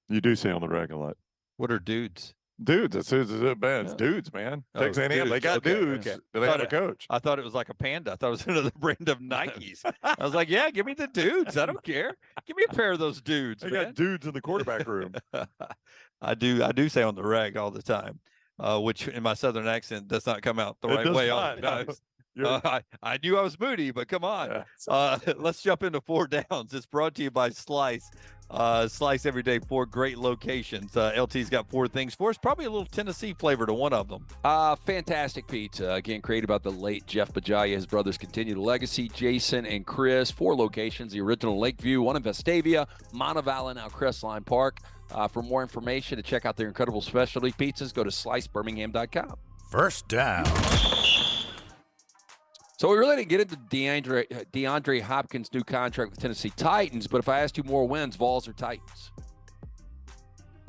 You do say on the reg a lot. What are dudes? Dudes. It's dudes, man. Texas A&M, they got dudes. Okay. Do they have a coach? I thought it was like a panda. I thought it was another brand of Nikes. I was like, yeah, give me the dudes. I don't care. Give me a pair of those dudes. They man. got dudes in the quarterback room. I do say on the reg all the time, which in my southern accent does not come out the right way all the time. I knew I was moody, but come on. Yeah, let's jump into 4 downs. It's brought to you by Slice. Slice every day, 4 great locations. LT's got 4 things for us. Probably a little Tennessee flavor to one of them. Fantastic pizza. Again, created by the late Jeff Bajaya. His brothers continue the legacy. Jason and Chris, 4 locations. The original Lakeview, one in Vestavia, Montevallo, now Crestline Park. For more information to check out their incredible specialty pizzas, go to slicebirmingham.com. First down. So we really didn't get into DeAndre Hopkins' new contract with Tennessee Titans, but if I asked you more wins, Vols or Titans?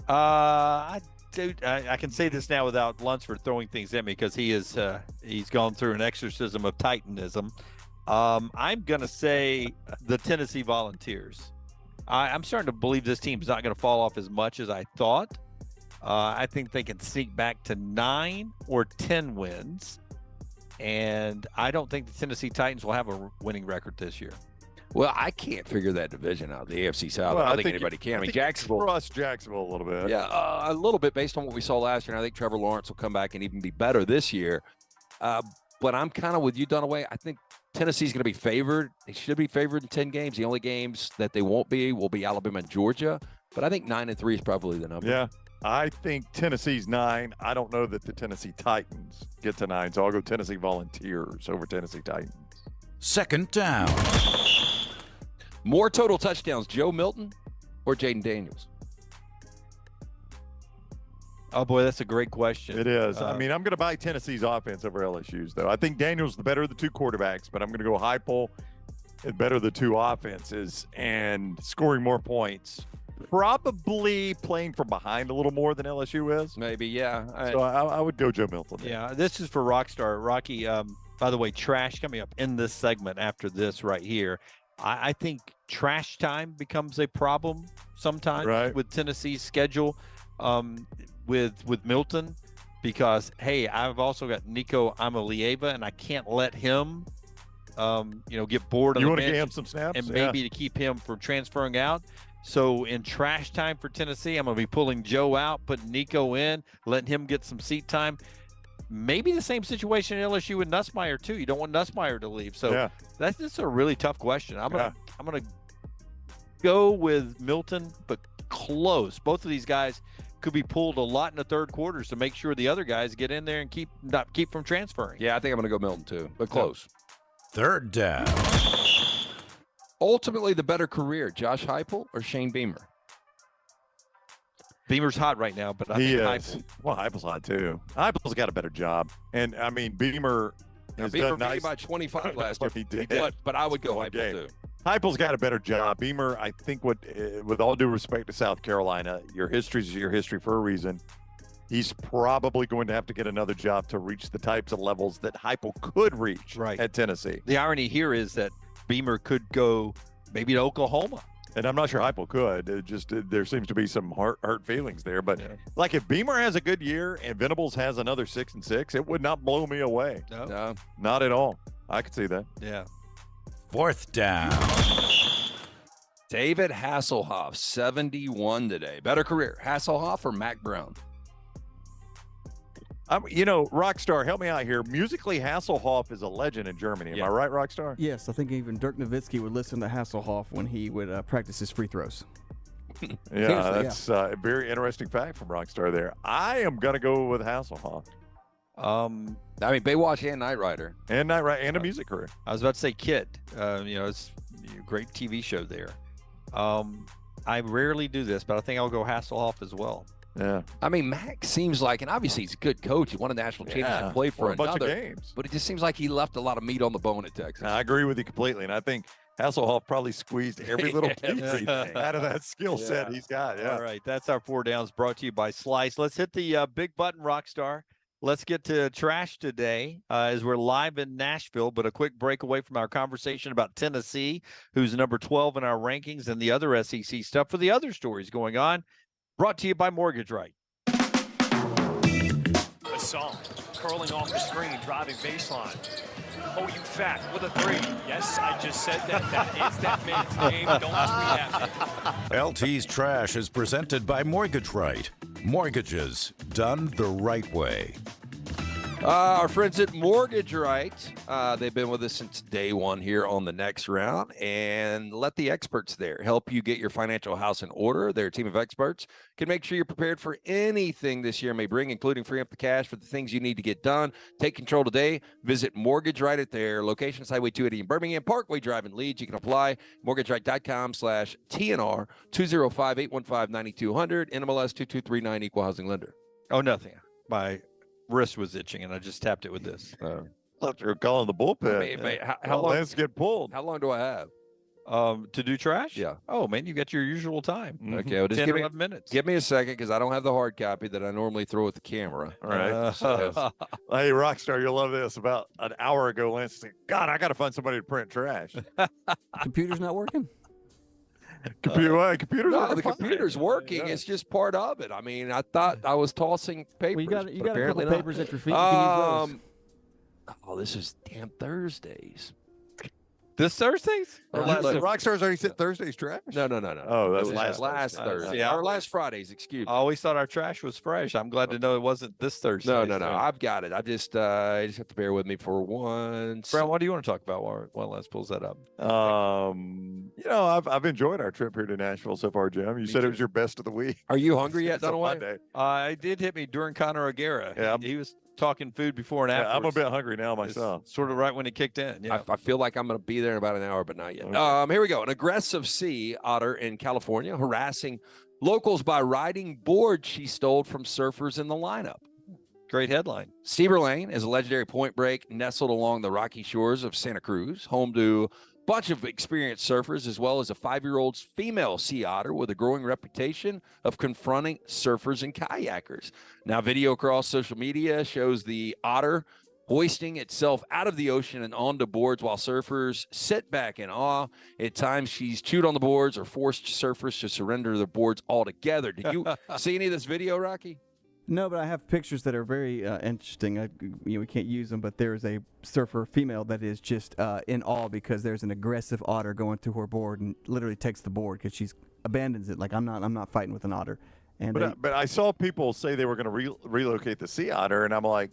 I can say this now without Lunsford throwing things at me because he's gone through an exorcism of Titanism. I'm going to say the Tennessee Volunteers. I'm starting to believe this team's not going to fall off as much as I thought. I think they can sneak back to 9 or 10 wins. And I don't think the Tennessee Titans will have a winning record this year. Well, I can't figure that division out, the AFC South. I don't think anybody can. I mean, Jacksonville. Trust Jacksonville a little bit. Yeah, a little bit based on what we saw last year. And I think Trevor Lawrence will come back and even be better this year. But I'm kind of with you, Dunaway. I think Tennessee's going to be favored. They should be favored in 10 games. The only games that they won't be will be Alabama and Georgia. But I think 9-3 is probably the number. Yeah. I think Tennessee's 9. I don't know that the Tennessee Titans get to 9, so I'll go Tennessee Volunteers over Tennessee Titans. Second down. More total touchdowns, Joe Milton or Jaden Daniels? Oh, boy, that's a great question. It is. I mean, I'm going to buy Tennessee's offense over LSU's, though. I think Daniels the better of the 2 quarterbacks, but I'm going to go Heupel and better the 2 offenses and scoring more points. Probably playing from behind a little more than LSU is. Maybe, yeah. So I would go Joe Milton. Yeah, this is for Rockstar. Rocky, by the way, trash coming up in this segment after this right here. I think trash time becomes a problem sometimes with Tennessee's schedule with Milton because, hey, I've also got Nico Amalieva, and I can't let him get bored on the bench. You want to get him some snaps? And maybe to keep him from transferring out. So in trash time for Tennessee, I'm going to be pulling Joe out, putting Nico in, letting him get some seat time. Maybe the same situation at LSU with Nussmeier too. You don't want Nussmeier to leave. So that's a really tough question. I'm gonna go with Milton, but close. Both of these guys could be pulled a lot in the third quarters to make sure the other guys get in there and keep from transferring. Yeah, I think I'm going to go Milton too, but close. Third down. Ultimately, the better career, Josh Heupel or Shane Beamer? Beamer's hot right now, but I think Heupel. Well, Heupel's hot too. Heupel's got a better job, and I mean Beamer has done nice. Beat by 25 last year. He did. But I would go Heupel too. Heupel's got a better job. Beamer, I think, with all due respect to South Carolina, your history is your history for a reason. He's probably going to have to get another job to reach the types of levels that Heupel could reach at Tennessee. The irony here is that Beamer could go maybe to Oklahoma. And I'm not sure Heupel could. There seems to be some hurt feelings there. But like if Beamer has a good year and Venables has another 6-6, it would not blow me away. No, not at all. I could see that. Yeah. Fourth down. David Hasselhoff, 71 today. Better career, Hasselhoff or Mac Brown? Rockstar, help me out here. Musically, Hasselhoff is a legend in Germany. Am I right, Rockstar? Yes, I think even Dirk Nowitzki would listen to Hasselhoff when he would practice his free throws. That's a very interesting fact from Rockstar there. I am going to go with Hasselhoff. I mean, Baywatch and Knight Rider. And Knight Rider and a music career. I was about to say Kid. It's a great TV show there. I rarely do this, but I think I'll go Hasselhoff as well. Yeah. I mean, Max seems like, and obviously he's a good coach. He won a national championship, played for a bunch another, of games. but it just seems like he left a lot of meat on the bone at Texas. I agree with you completely, and I think Hasselhoff probably squeezed every little piece out of that skill set he's got. Yeah. All right, that's our 4 downs brought to you by Slice. Let's hit the big button, Rockstar. Let's get to trash today as we're live in Nashville, but a quick break away from our conversation about Tennessee, who's number 12 in our rankings, and the other SEC stuff for the other stories going on. Brought to you by Mortgage Right. Gasol curling off the screen, driving baseline. Oh, you fat with a 3. Yes, I just said that. That is that man's name. Don't tweet at me. LT's Trash is presented by Mortgage Right. Mortgages done the right way. Our friends at Mortgage Right, they've been with us since day one here on the next round, and let the experts there help you get your financial house in order. Their team of experts can make sure you're prepared for anything this year may bring, including freeing up the cash for the things you need to get done. Take control today. Visit Mortgage Right at their location, Highway 280 in Birmingham, Parkway Drive in Leeds. You can apply mortgageright.com/TNR 205-815-9200, NMLS 2239, equal housing lender. Oh, nothing. My wrist was itching, and I just tapped it with this. After calling the bullpen. I mean, how long? Let's get pulled. How long do I have? To do trash? Yeah. Oh, man, you got your usual time. Okay, well, just 10 give or me 11 minutes. Give me a second because I don't have the hard copy that I normally throw at the camera. All right. Hey, Rockstar, you'll love this. About an hour ago, Lance said, God, I got to find somebody to print trash. Computer's not working? Computer's no, the computer's working. Yeah. It's just part of it. I mean, I thought I was tossing papers. Well, you got a apparently couple not. papers at your feet. You can use those. Oh, this is damn Thursdays. This Thursdays? Rockstar's already said Thursday's trash? No. Oh, that's It was last Thursday. Yeah. Or last Fridays, excuse me. I always thought our trash was fresh. I'm glad to know it wasn't this Thursday. No. I've got it. I just have to bear with me for once. Brown, what do you want to talk about while Les pulls that up? I've enjoyed our trip here to Nashville so far, Jim. You said it was your best of the week. Are you hungry yet, It's a Dunaway? Monday. It did hit me during Conor O'Gara. Yeah. He was talking food before and Yeah, after. I'm a bit hungry now myself. Sort of right when it kicked in. Yeah. I feel like I'm going to be there in about an hour, but not yet. Okay. Here we go. An aggressive sea otter in California harassing locals by riding boards she stole from surfers in the lineup. Great headline. Steamer Lane is a legendary point break nestled along the rocky shores of Santa Cruz, home to a bunch of experienced surfers, as well as a 5-year-old female sea otter with a growing reputation of confronting surfers and kayakers. Now, video across social media shows the otter hoisting itself out of the ocean and onto boards while surfers sit back in awe. At times, she's chewed on the boards or forced surfers to surrender their boards altogether. Did you see any of this video, Rocky? No, but I have pictures that are very interesting. We can't use them, but there's a surfer female that is just in awe because there's an aggressive otter going through her board and literally takes the board because she's abandons it. Like I'm not fighting with an otter. And But I saw people say they were going to relocate the sea otter, and I'm like,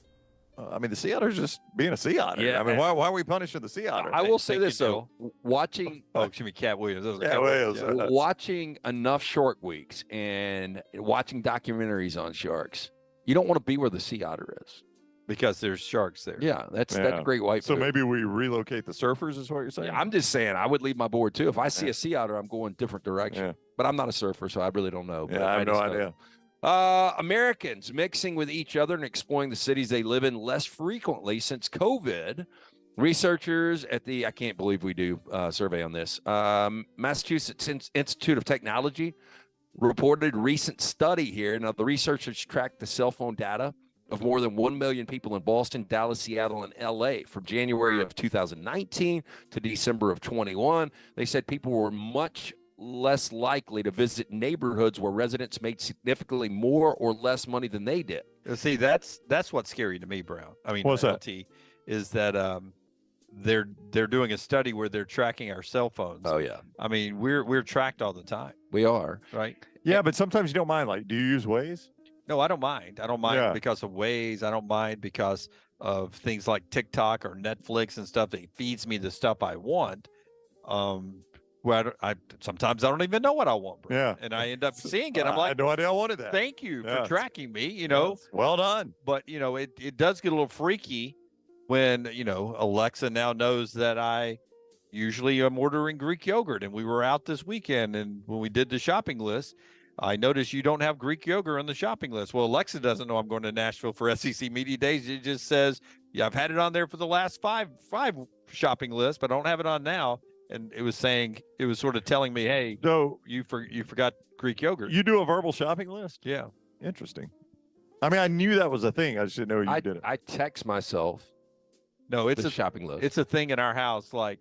the sea otter's just being a sea otter. Yeah. I mean, why are we punishing the sea otter? I will say this, though. Watching excuse me, Cat Williams. That was Cat Williams. Yeah. watching enough Shark Weeks and watching documentaries on sharks, you don't want to be where the sea otter is. Because there's sharks there. Yeah, that's great white. So food. maybe we relocate the surfers, is what you're saying? Yeah, I'm just saying I would leave my board too. If I see a sea otter, I'm going different direction. Yeah. But I'm not a surfer, so I really don't know. Yeah, I have no idea. Americans mixing with each other and exploring the cities they live in less frequently since COVID. Researchers at the, I can't believe we do a survey on this, Massachusetts Institute of Technology reported recent study here. Now, the researchers tracked the cell phone data of more than 1 million people in Boston, Dallas, Seattle, and LA from January of 2019 to December of 21. They said people were much less likely to visit neighborhoods where residents made significantly more or less money than they did. See, that's what's scary to me, Brown. I mean, What's that? LT, is that they're doing a study where they're tracking our cell phones. Oh yeah. I mean, we're tracked all the time, We are. right? Yeah, but sometimes you don't mind. Like, do you use Waze? No, I don't mind. I don't mind Yeah. because of Waze. I don't mind because of things like TikTok or Netflix and stuff that feeds me the stuff I want. Well, sometimes I don't even know what I want, bro. Yeah. And I end up seeing it. I'm I like, had no idea I wanted that. thank you Yeah. for tracking me, you know. Yes. Well done. But, you know, it does get a little freaky when, you know, Alexa now knows that I usually am ordering Greek yogurt. And we were out this weekend, and when we did the shopping list, I noticed you don't have Greek yogurt on the shopping list. Well, Alexa doesn't know I'm going to Nashville for SEC Media Days. It just says, yeah, I've had it on there for the last five shopping lists, but I don't have it on now. And it was sort of telling me, hey, so you forgot Greek yogurt. You do a verbal shopping list? Yeah. Interesting. I mean, I knew that was a thing. I just didn't know you did it. I text myself. No, it's the a shopping list. It's a thing in our house. Like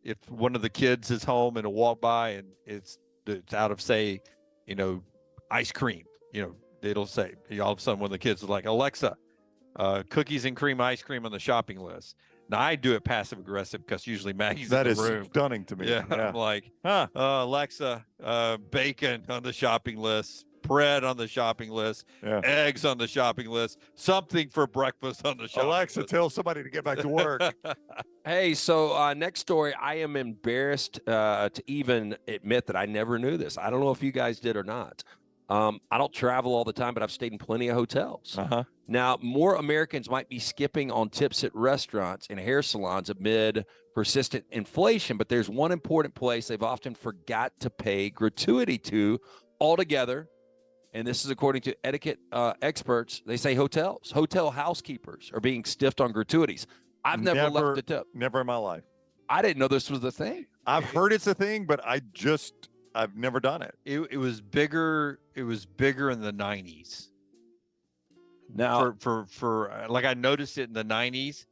if one of the kids is home and will walk by and it's out of, say, you know, ice cream, you know, it'll say, all of a sudden one of the kids is like, Alexa, cookies and cream ice cream on the shopping list. Now I do it passive aggressive because usually Maggie's in the room. That is stunning to me. Yeah, I'm like, Alexa, bacon on the shopping list, bread on the shopping list, eggs on the shopping list, something for breakfast on the shopping Alexa, list. tell somebody to get back to work. Hey, so next story, I am embarrassed to even admit that I never knew this. I don't know if you guys did or not. I don't travel all the time, but I've stayed in plenty of hotels. Now, more Americans might be skipping on tips at restaurants and hair salons amid persistent inflation, but there's one important place they've often forgot to pay gratuity to altogether. And this is according to etiquette experts. They say hotels, hotel housekeepers are being stiffed on gratuities. I've never left a tip. Never in my life. I didn't know this was the thing. I've heard it's a thing, but I've never done it. It was bigger. It was bigger in the 90s. Now, for like I noticed it in the 90s,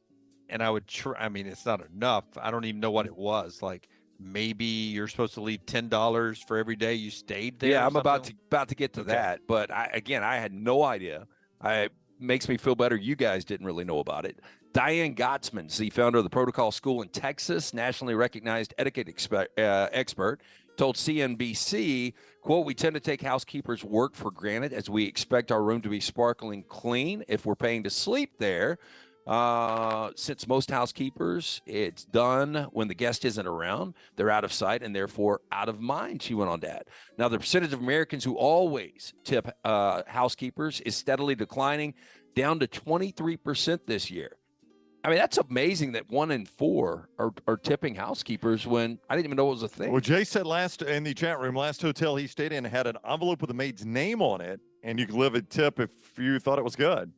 and I would I mean, it's not enough. I don't even know what it was. Like maybe you're supposed to leave $10 for every day you stayed there. Yeah, I'm about to get to that, but I had no idea. It makes me feel better. You guys didn't really know about it. Diane Gottsman, the founder of the Protocol School in Texas, nationally recognized etiquette expert, told CNBC, quote, "We tend to take housekeepers' work for granted as we expect our room to be sparkling clean if we're paying to sleep there. Since most housekeepers, it's done when the guest isn't around. They're out of sight and therefore out of mind," she went on to add. Now, the percentage of Americans who always tip housekeepers is steadily declining, down to 23% this year. I mean, that's amazing that 1 in 4 are tipping housekeepers when I didn't even know it was a thing. Well, Jay said in the chat room, last hotel he stayed in had an envelope with the maid's name on it, and you could leave a tip if you thought it was good.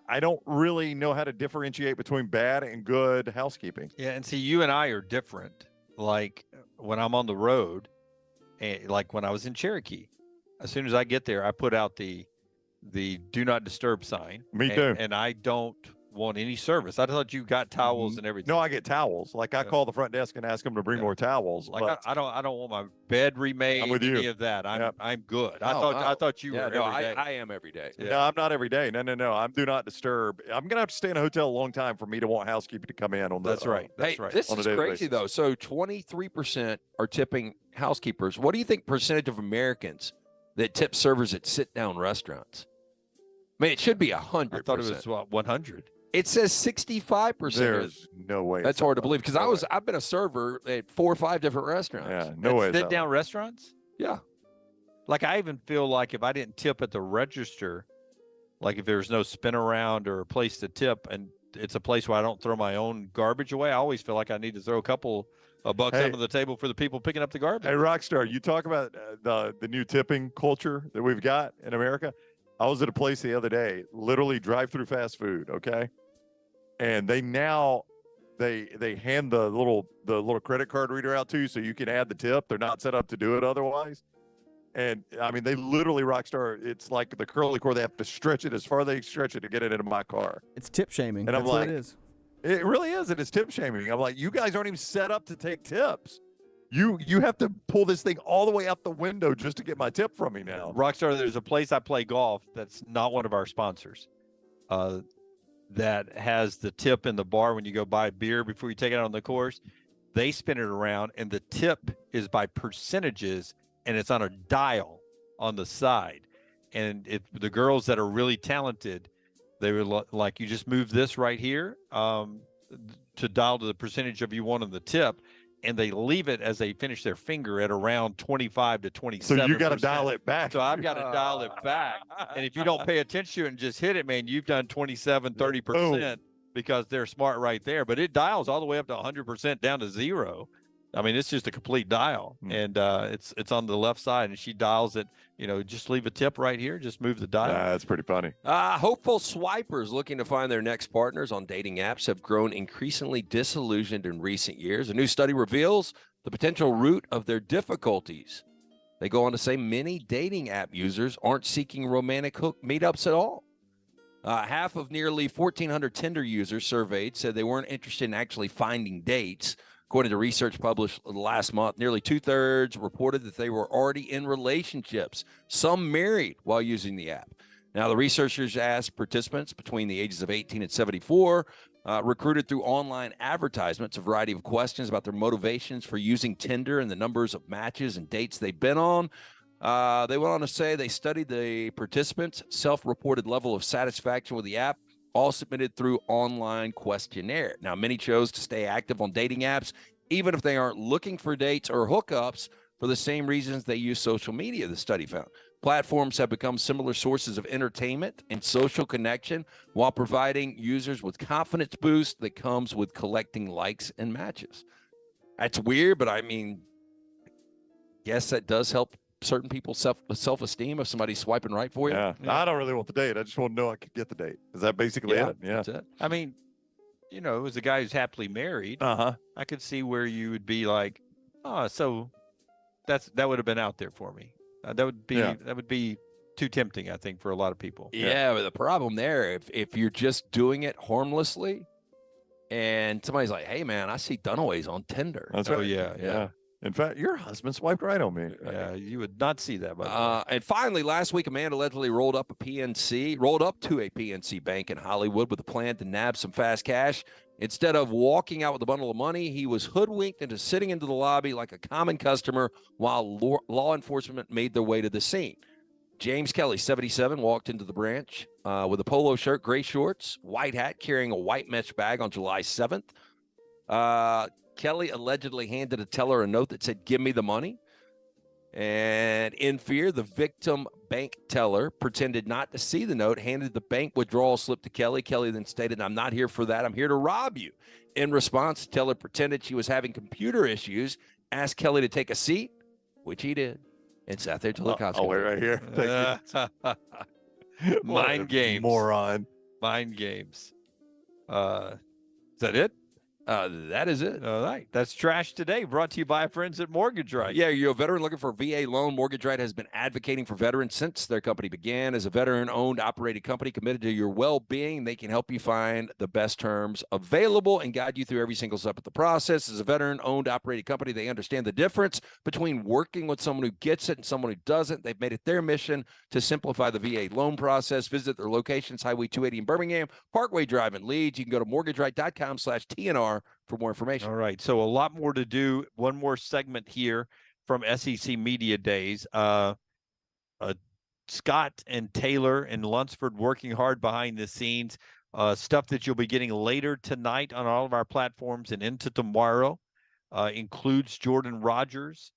I don't really know how to differentiate between bad and good housekeeping. Yeah, and see, you and I are different. Like when I'm on the road, and like when I was in Cherokee, as soon as I get there, I put out the do not disturb sign. Me too. And I don't want any service. I thought you got towels and everything. No, I get towels. Like I call the front desk and ask them to bring more towels. Like I don't want my bed remade. I'm with any you. of that. I'm good. I thought you were every day. I am every day. Yeah. No, I'm not every day. No. I'm do not disturb. I'm gonna have to stay in a hotel a long time for me to want housekeeping to come in on the. That's right. Hey, this is crazy though. So 23% are tipping housekeepers. What do you think percentage of Americans that tip servers at sit-down restaurants? I mean, it should be 100%. I thought it was 100. It says 65%. There's no way. That's hard to believe because I've been a server at 4 or 5 different restaurants. Yeah, no way. Sit down restaurants? Yeah. Like I even feel like if I didn't tip at the register, like if there's no spin around or a place to tip and it's a place where I don't throw my own garbage away, I always feel like I need to throw a couple of bucks under the table for the people picking up the garbage. Hey, Rockstar, you talk about the new tipping culture that we've got in America. I was at a place the other day, literally drive-through fast food, okay? And they now they hand the little credit card reader out to you so you can add the tip. They're not set up to do it otherwise. And I mean, they literally, Rockstar, it's like the curly cord. They have to stretch it as far as they stretch it to get it into my car. It's tip shaming. And That's I'm like, what it is. It really is. It is tip shaming. I'm like, you guys aren't even set up to take tips. You have to pull this thing all the way out the window just to get my tip from me now. Rockstar, there's a place I play golf that's not one of our sponsors that has the tip in the bar when you go buy beer before you take it out on the course. They spin it around, and the tip is by percentages, and it's on a dial on the side. And the girls that are really talented, they were like, you just move this right here to dial to the percentage of you want on the tip. and they leave it as they finish their finger at around 25 to 27. So you got to dial it back. So I've got to dial it back. And if you don't pay attention to it and just hit it, man, you've done 27, 30% because they're smart right there. But it dials all the way up to 100% down to 0. I mean, it's just a complete dial, and it's on the left side, and she dials it. Just leave a tip right here. Just move the dial. That's pretty funny. Hopeful swipers looking to find their next partners on dating apps have grown increasingly disillusioned in recent years. A new study reveals the potential root of their difficulties. They go on to say many dating app users aren't seeking romantic hook meetups at all. Half of nearly 1,400 Tinder users surveyed said they weren't interested in actually finding dates. According to research published last month, nearly 2/3 reported that they were already in relationships, some married while using the app. Now, the researchers asked participants between the ages of 18 and 74, recruited through online advertisements, a variety of questions about their motivations for using Tinder and the numbers of matches and dates they've been on. They went on to say they studied the participants' self-reported level of satisfaction with the app, all submitted through online questionnaire. Now, many chose to stay active on dating apps, even if they aren't looking for dates or hookups, for the same reasons they use social media, the study found. Platforms have become similar sources of entertainment and social connection while providing users with confidence boost that comes with collecting likes and matches. That's weird, but I mean, guess that does help certain people's self-esteem if somebody's swiping right for you. Yeah. I don't really want the date. I just want to know I could get the date. Is that basically it? Yeah. That's it. I mean, as a guy who's happily married, I could see where you would be like, so that would have been out there for me. That would be too tempting, I think, for a lot of people. Yeah, but the problem there, if you're just doing it harmlessly, and somebody's like, "Hey, man, I see Dunaway's on Tinder." That's Oh right. yeah. In fact, your husband swiped right on me. Yeah, you would not see that. By the way. And finally, last week, a man allegedly rolled up to a PNC bank in Hollywood with a plan to nab some fast cash. Instead of walking out with a bundle of money, he was hoodwinked into sitting into the lobby like a common customer while law enforcement made their way to the scene. James Kelly, 77, walked into the branch with a polo shirt, gray shorts, white hat, carrying a white mesh bag on July 7th. Kelly allegedly handed a teller a note that said, "Give me the money." And in fear, the victim bank teller pretended not to see the note, handed the bank withdrawal slip to Kelly. Kelly then stated, "I'm not here for that. I'm here to rob you." In response, the teller pretended she was having computer issues, asked Kelly to take a seat, which he did, and sat there till the cops. I'll wait right here. Thank you. Mind games. Moron. Mind games. Is that it? That is it. All right. That's Trash Today, brought to you by our friends at Mortgage Right. Yeah, you're a veteran looking for a VA loan. Mortgage Right has been advocating for veterans since their company began. As a veteran-owned, operated company committed to your well-being, they can help you find the best terms available and guide you through every single step of the process. As a veteran-owned, operated company, they understand the difference between working with someone who gets it and someone who doesn't. They've made it their mission to simplify the VA loan process. Visit their locations, Highway 280 in Birmingham, Parkway Drive in Leeds. You can go to mortgageright.com/TNR for more information. All right. So a lot more to do. One more segment here from SEC Media Days. Scott and Taylor and Lunsford working hard behind the scenes. Stuff that you'll be getting later tonight on all of our platforms and into tomorrow includes Jordan Rogers,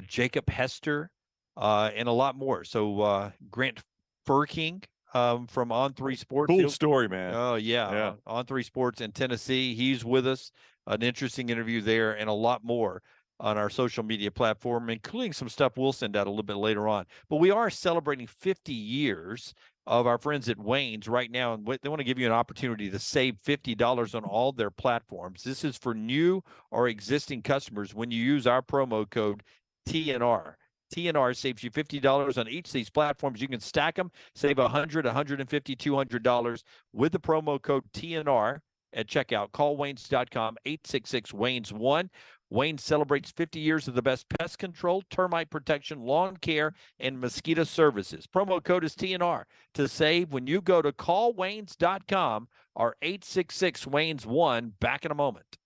Jacob Hester, and a lot more. So Grant Furking from On3 Sports. Cool story, man. Oh, yeah. On3 Sports in Tennessee. He's with us. An interesting interview there and a lot more on our social media platform, including some stuff we'll send out a little bit later on. But we are celebrating 50 years of our friends at Wayne's right now, and they want to give you an opportunity to save $50 on all their platforms. This is for new or existing customers when you use our promo code TNR. TNR saves you $50 on each of these platforms. You can stack them, save $100, $150, $200 with the promo code TNR at checkout. Call Waynes.com, 866-WAYNES1. Waynes celebrates 50 years of the best pest control, termite protection, lawn care, and mosquito services. Promo code is TNR to save when you go to callwaynes.com or 866-WAYNES1. Back in a moment.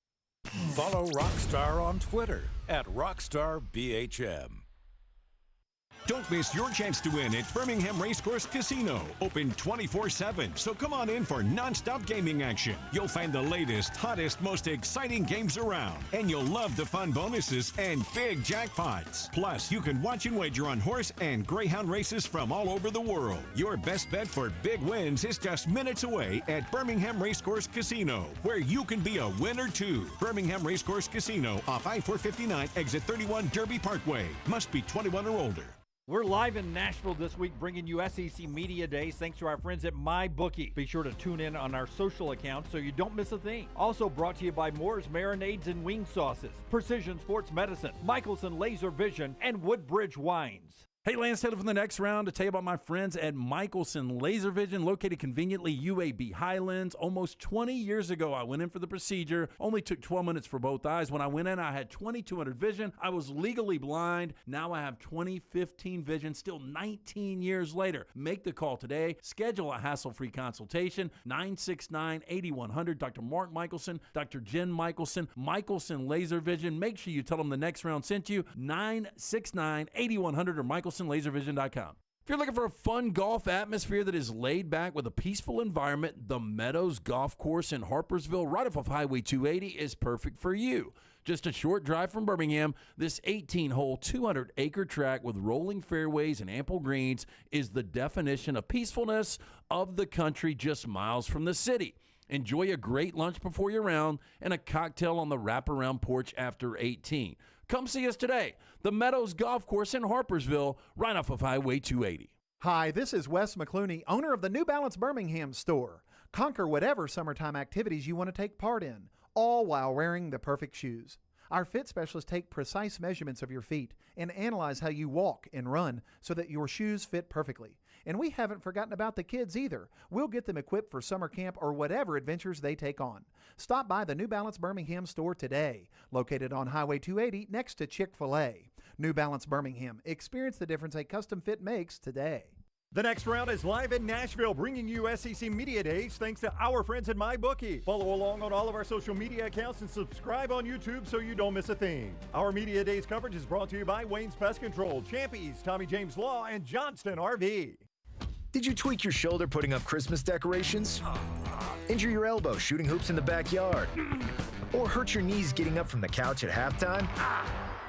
Follow Rockstar on Twitter at RockstarBHM. Don't miss your chance to win at Birmingham Racecourse Casino. Open 24/7, so come on in for non-stop gaming action. You'll find the latest, hottest, most exciting games around, and you'll love the fun bonuses and big jackpots. Plus, you can watch and wager on horse and greyhound races from all over the world. Your best bet for big wins is just minutes away at Birmingham Racecourse Casino, where you can be a winner too. Birmingham Racecourse Casino off I-459, exit 31 Derby Parkway. Must be 21 or older. We're live in Nashville this week bringing you SEC Media Days thanks to our friends at MyBookie. Be sure to tune in on our social accounts so you don't miss a thing. Also brought to you by Moore's Marinades and Wing Sauces, Precision Sports Medicine, Michelson Laser Vision, and Woodbridge Wines. Hey, Lance Taylor from the next round to tell you about my friends at Michelson Laser Vision, located conveniently UAB Highlands. Almost 20 years ago, I went in for the procedure. Only took 12 minutes for both eyes. When I went in, I had 20/200 vision. I was legally blind. Now I have 20/15 vision, still 19 years later. Make the call today. Schedule a hassle-free consultation. 969-8100. Dr. Mark Michelson, Dr. Jen Michelson, Michelson Laser Vision. Make sure you tell them the next round sent you. 969-8100 or MichelsonLaserVision.com. If you're looking for a fun golf atmosphere that is laid back with a peaceful environment, the Meadows Golf Course in Harpersville, right off of Highway 280, is perfect for you. Just a short drive from Birmingham, this 18-hole, 200-acre track with rolling fairways and ample greens is the definition of peacefulness of the country just miles from the city. Enjoy a great lunch before your round and a cocktail on the wraparound porch after 18. Come see us today. The Meadows Golf Course in Harpersville, right off of Highway 280. Hi, this is Wes McClooney, owner of the New Balance Birmingham store. Conquer whatever summertime activities you want to take part in, all while wearing the perfect shoes. Our fit specialists take precise measurements of your feet and analyze how you walk and run so that your shoes fit perfectly. And we haven't forgotten about the kids either. We'll get them equipped for summer camp or whatever adventures they take on. Stop by the New Balance Birmingham store today, located on Highway 280 next to Chick-fil-A. New Balance Birmingham. Experience the difference a custom fit makes today. The next round is live in Nashville, bringing you SEC Media Days thanks to our friends at MyBookie. Follow along on all of our social media accounts and subscribe on YouTube so you don't miss a thing. Our Media Days coverage is brought to you by Wayne's Pest Control, Champies, Tommy James Law, and Johnston RV. Did you tweak your shoulder putting up Christmas decorations? Injure your elbow shooting hoops in the backyard? Or hurt your knees getting up from the couch at halftime?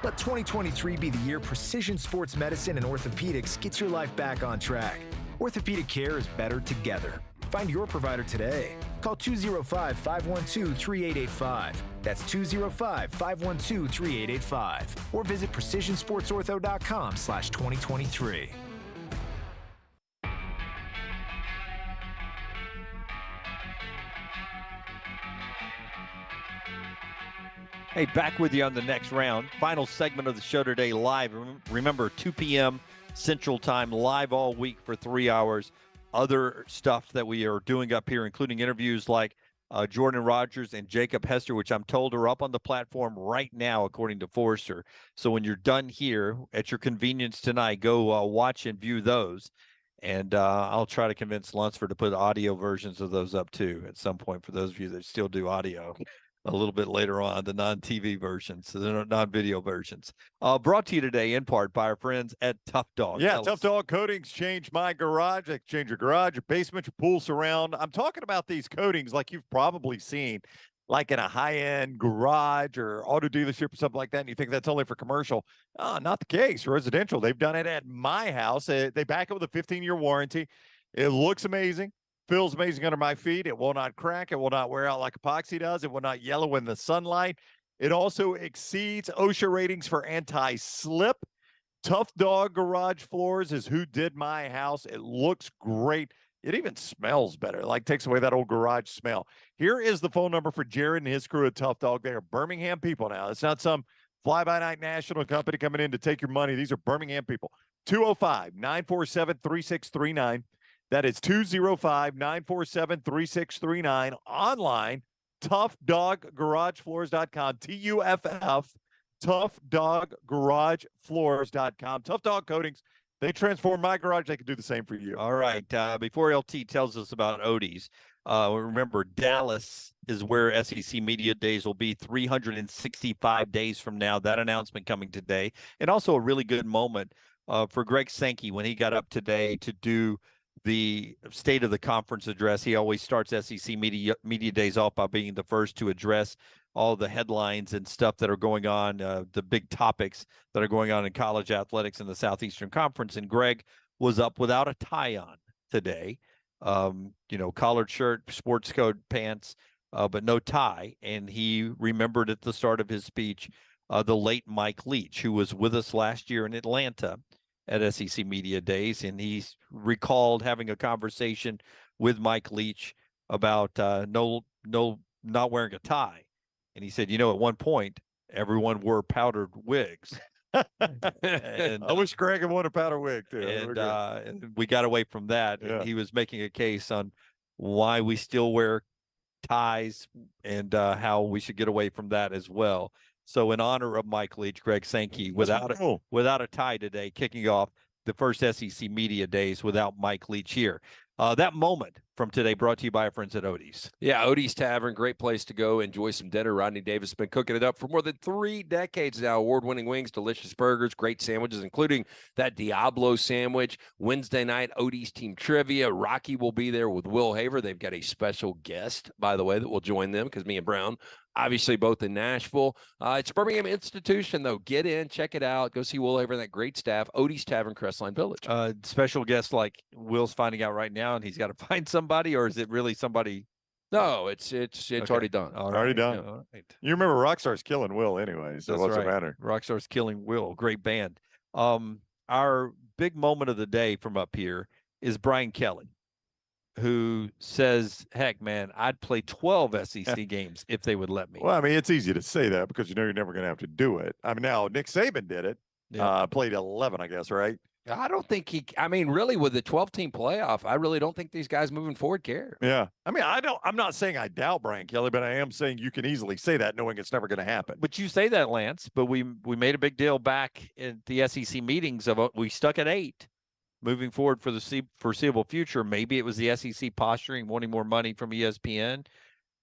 Let 2023 be the year precision sports medicine and orthopedics gets your life back on track. Orthopedic care is better together. Find your provider today. Call 205-512-3885. That's 205-512-3885. Or visit precisionsportsortho.com/2023. Hey, back with you on the next round. Final segment of the show today live. Remember, 2 p.m. Central Time, live all week for 3 hours. Other stuff that we are doing up here, including interviews like Jordan Rogers and Jacob Hester, which I'm told are up on the platform right now, according to Forrester. So when you're done here at your convenience tonight, go watch and view those. And I'll try to convince Lunsford to put audio versions of those up too at some point for those of you that still do audio. A little bit later on, the non-TV versions, the non-video versions. Brought to you today in part by our friends at Tough Dog. Yeah, Tough Dog Coatings changed my garage. They change your garage, your basement, your pool surround. I'm talking about these coatings like you've probably seen, like in a high-end garage or auto dealership or something like that, and you think that's only for commercial. Not the case. Residential. They've done it at my house. They back up with a 15-year warranty. It looks amazing. Feels amazing under my feet. It will not crack. It will not wear out like epoxy does. It will not yellow in the sunlight. It also exceeds OSHA ratings for anti-slip. Tough Dog Garage Floors is who did my house. It looks great. It even smells better, like takes away that old garage smell. Here is the phone number for Jared and his crew at Tough Dog. They are Birmingham people now. It's not some fly-by-night national company coming in to take your money. These are Birmingham people. 205-947-3639. That is 205-947-3639. Online, toughdoggaragebefloors.com. TUFF, toughdoggaragebefloors.com. Tough Dog Coatings. They transform my garage. They can do the same for you. All right. Before LT tells us about Odie's, remember, Dallas is where SEC Media Days will be 365 days from now. That announcement coming today. And also a really good moment for Greg Sankey when he got up today to do the State of the Conference address. He always starts SEC media days off by being the first to address all the headlines and stuff that are going on, the big topics that are going on in college athletics in the Southeastern Conference. And Greg was up without a tie on today. Collared shirt, sports code pants, but no tie. And he remembered at the start of his speech the late Mike Leach, who was with us last year in Atlanta at SEC Media Days. And he recalled having a conversation with Mike Leach about not wearing a tie. And he said, at one point, everyone wore powdered wigs. And I wish Greg had worn a powder wig too. And we got away from that. Yeah. And he was making a case on why we still wear ties and how we should get away from that as well. So in honor of Mike Leach, Greg Sankey, without a tie today, kicking off the first SEC Media Days without Mike Leach here. That moment from today brought to you by our friends at Odie's. Yeah, Odie's Tavern, great place to go enjoy some dinner. Rodney Davis has been cooking it up for more than 3 decades now. Award-winning wings, delicious burgers, great sandwiches, including that Diablo sandwich. Wednesday night, Odie's team trivia. Rocky will be there with Will Haver. They've got a special guest, by the way, that will join them because me and Brown, obviously both in Nashville. It's a Birmingham institution, though. Get in, check it out. Go see Will Haver and that great staff. Odie's Tavern, Crestline Village. Special guest like Will's finding out right now, and he's got to find somebody, or is it really somebody? No, it's already done. Already done. All right. You remember Rockstar's killing Will anyway, so what's the matter? Rockstar's killing Will. Great band. Our big moment of the day from up here is Brian Kelly, who says, heck, man, I'd play 12 SEC games if they would let me. Well, I mean, it's easy to say that because you're never going to have to do it. I mean, now Nick Saban did it. Played 11, I guess, right? I don't think really with the 12-team playoff, I really don't think these guys moving forward care. Yeah. I mean, I'm not saying I doubt Brian Kelly, but I am saying you can easily say that knowing it's never going to happen. But you say that, Lance, but we made a big deal back at the SEC meetings of we stuck at 8 moving forward for the foreseeable future. Maybe it was the SEC posturing, wanting more money from ESPN,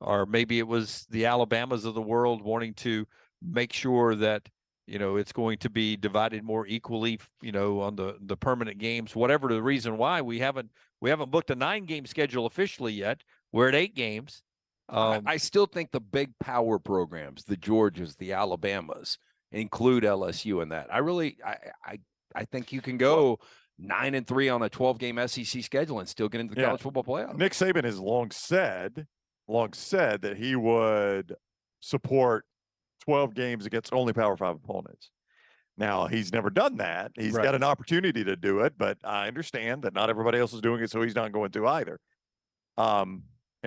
or maybe it was the Alabamas of the world wanting to make sure that it's going to be divided more equally, on the permanent games, whatever the reason why. We haven't booked a 9-game schedule officially yet. We're at 8 games. I still think the big power programs, the Georgias, the Alabamas, include LSU in that. I think you can go 9-3 on a 12-game SEC schedule and still get into the college football playoff. Nick Saban has long said that he would support 12 games against only Power 5 opponents. Now, he's never done that. He's got an opportunity to do it, but I understand that not everybody else is doing it, so he's not going to either. And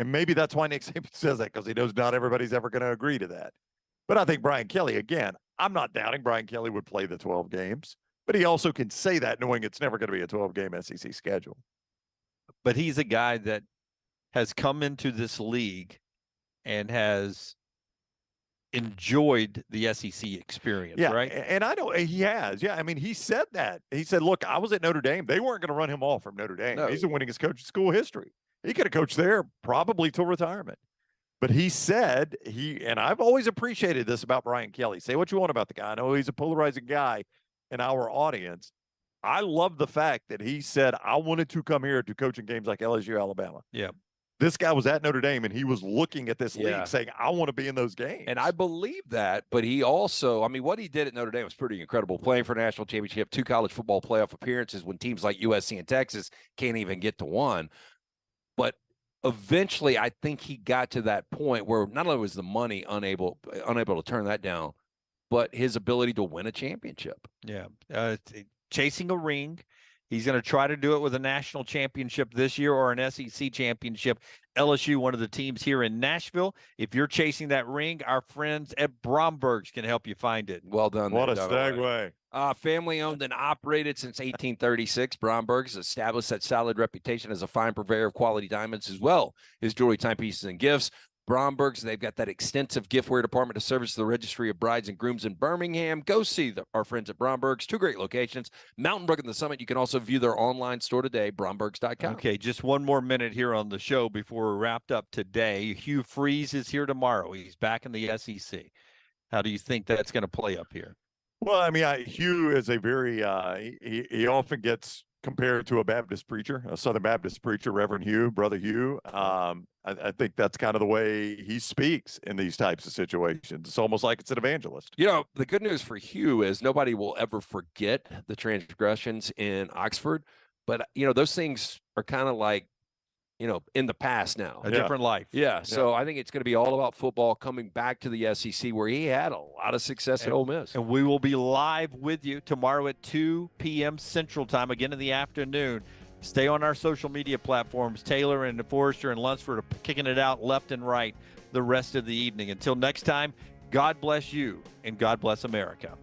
maybe that's why Nick Saban says that, because he knows not everybody's ever going to agree to that. But I think Brian Kelly, again, I'm not doubting Brian Kelly would play the 12 games, but he also can say that knowing it's never going to be a 12-game SEC schedule. But he's a guy that has come into this league and has enjoyed the SEC experience, right? And I know he has. Yeah, I mean, he said that. He said, look, I was at Notre Dame. They weren't going to run him off from Notre Dame. No. He's the winningest coach in school history. He could have coached there probably till retirement. But he said and I've always appreciated this about Brian Kelly. Say what you want about the guy. I know he's a polarizing guy in our audience. I love the fact that he said, I wanted to come here to coach in games like LSU, Alabama. Yeah. This guy was at Notre Dame, and he was looking at this league saying, I want to be in those games. And I believe that, but he also, what he did at Notre Dame was pretty incredible. Playing for a national championship, 2 college football playoff appearances when teams like USC and Texas can't even get to 1. But eventually, I think he got to that point where not only was the money unable to turn that down, but his ability to win a championship. Yeah. Chasing a ring. He's going to try to do it with a national championship this year or an SEC championship. LSU, one of the teams here in Nashville. If you're chasing that ring, our friends at Bromberg's can help you find it. Well done. What a segue. Family owned and operated since 1836. Bromberg's established that solid reputation as a fine purveyor of quality diamonds as well as jewelry, timepieces, and gifts. Bromberg's, they've got that extensive giftware department to service the registry of brides and grooms in Birmingham. Go see our friends at Bromberg's. 2 great locations, Mountain Brook and the Summit. You can also view their online store today, brombergs.com. Okay, just one more minute here on the show before we're wrapped up today. Hugh Freeze is here tomorrow. He's back in the SEC. How do you think that's going to play up here? Well, I mean, Hugh is a very he often gets compared to a Baptist preacher, a Southern Baptist preacher, Reverend Hugh, Brother Hugh. I think that's kind of the way he speaks in these types of situations. It's almost like it's an evangelist. You know, the good news for Hugh is nobody will ever forget the transgressions in Oxford, but you know, those things are kind of like, you know, in the past now. A different life. Yeah. So I think it's going to be all about football coming back to the SEC where he had a lot of success at Ole Miss. And we will be live with you tomorrow at 2 p.m. Central Time, again in the afternoon. Stay on our social media platforms. Taylor and Forrester and Lunsford are kicking it out left and right the rest of the evening. Until next time, God bless you and God bless America.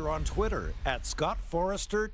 On Twitter at Scott Forrester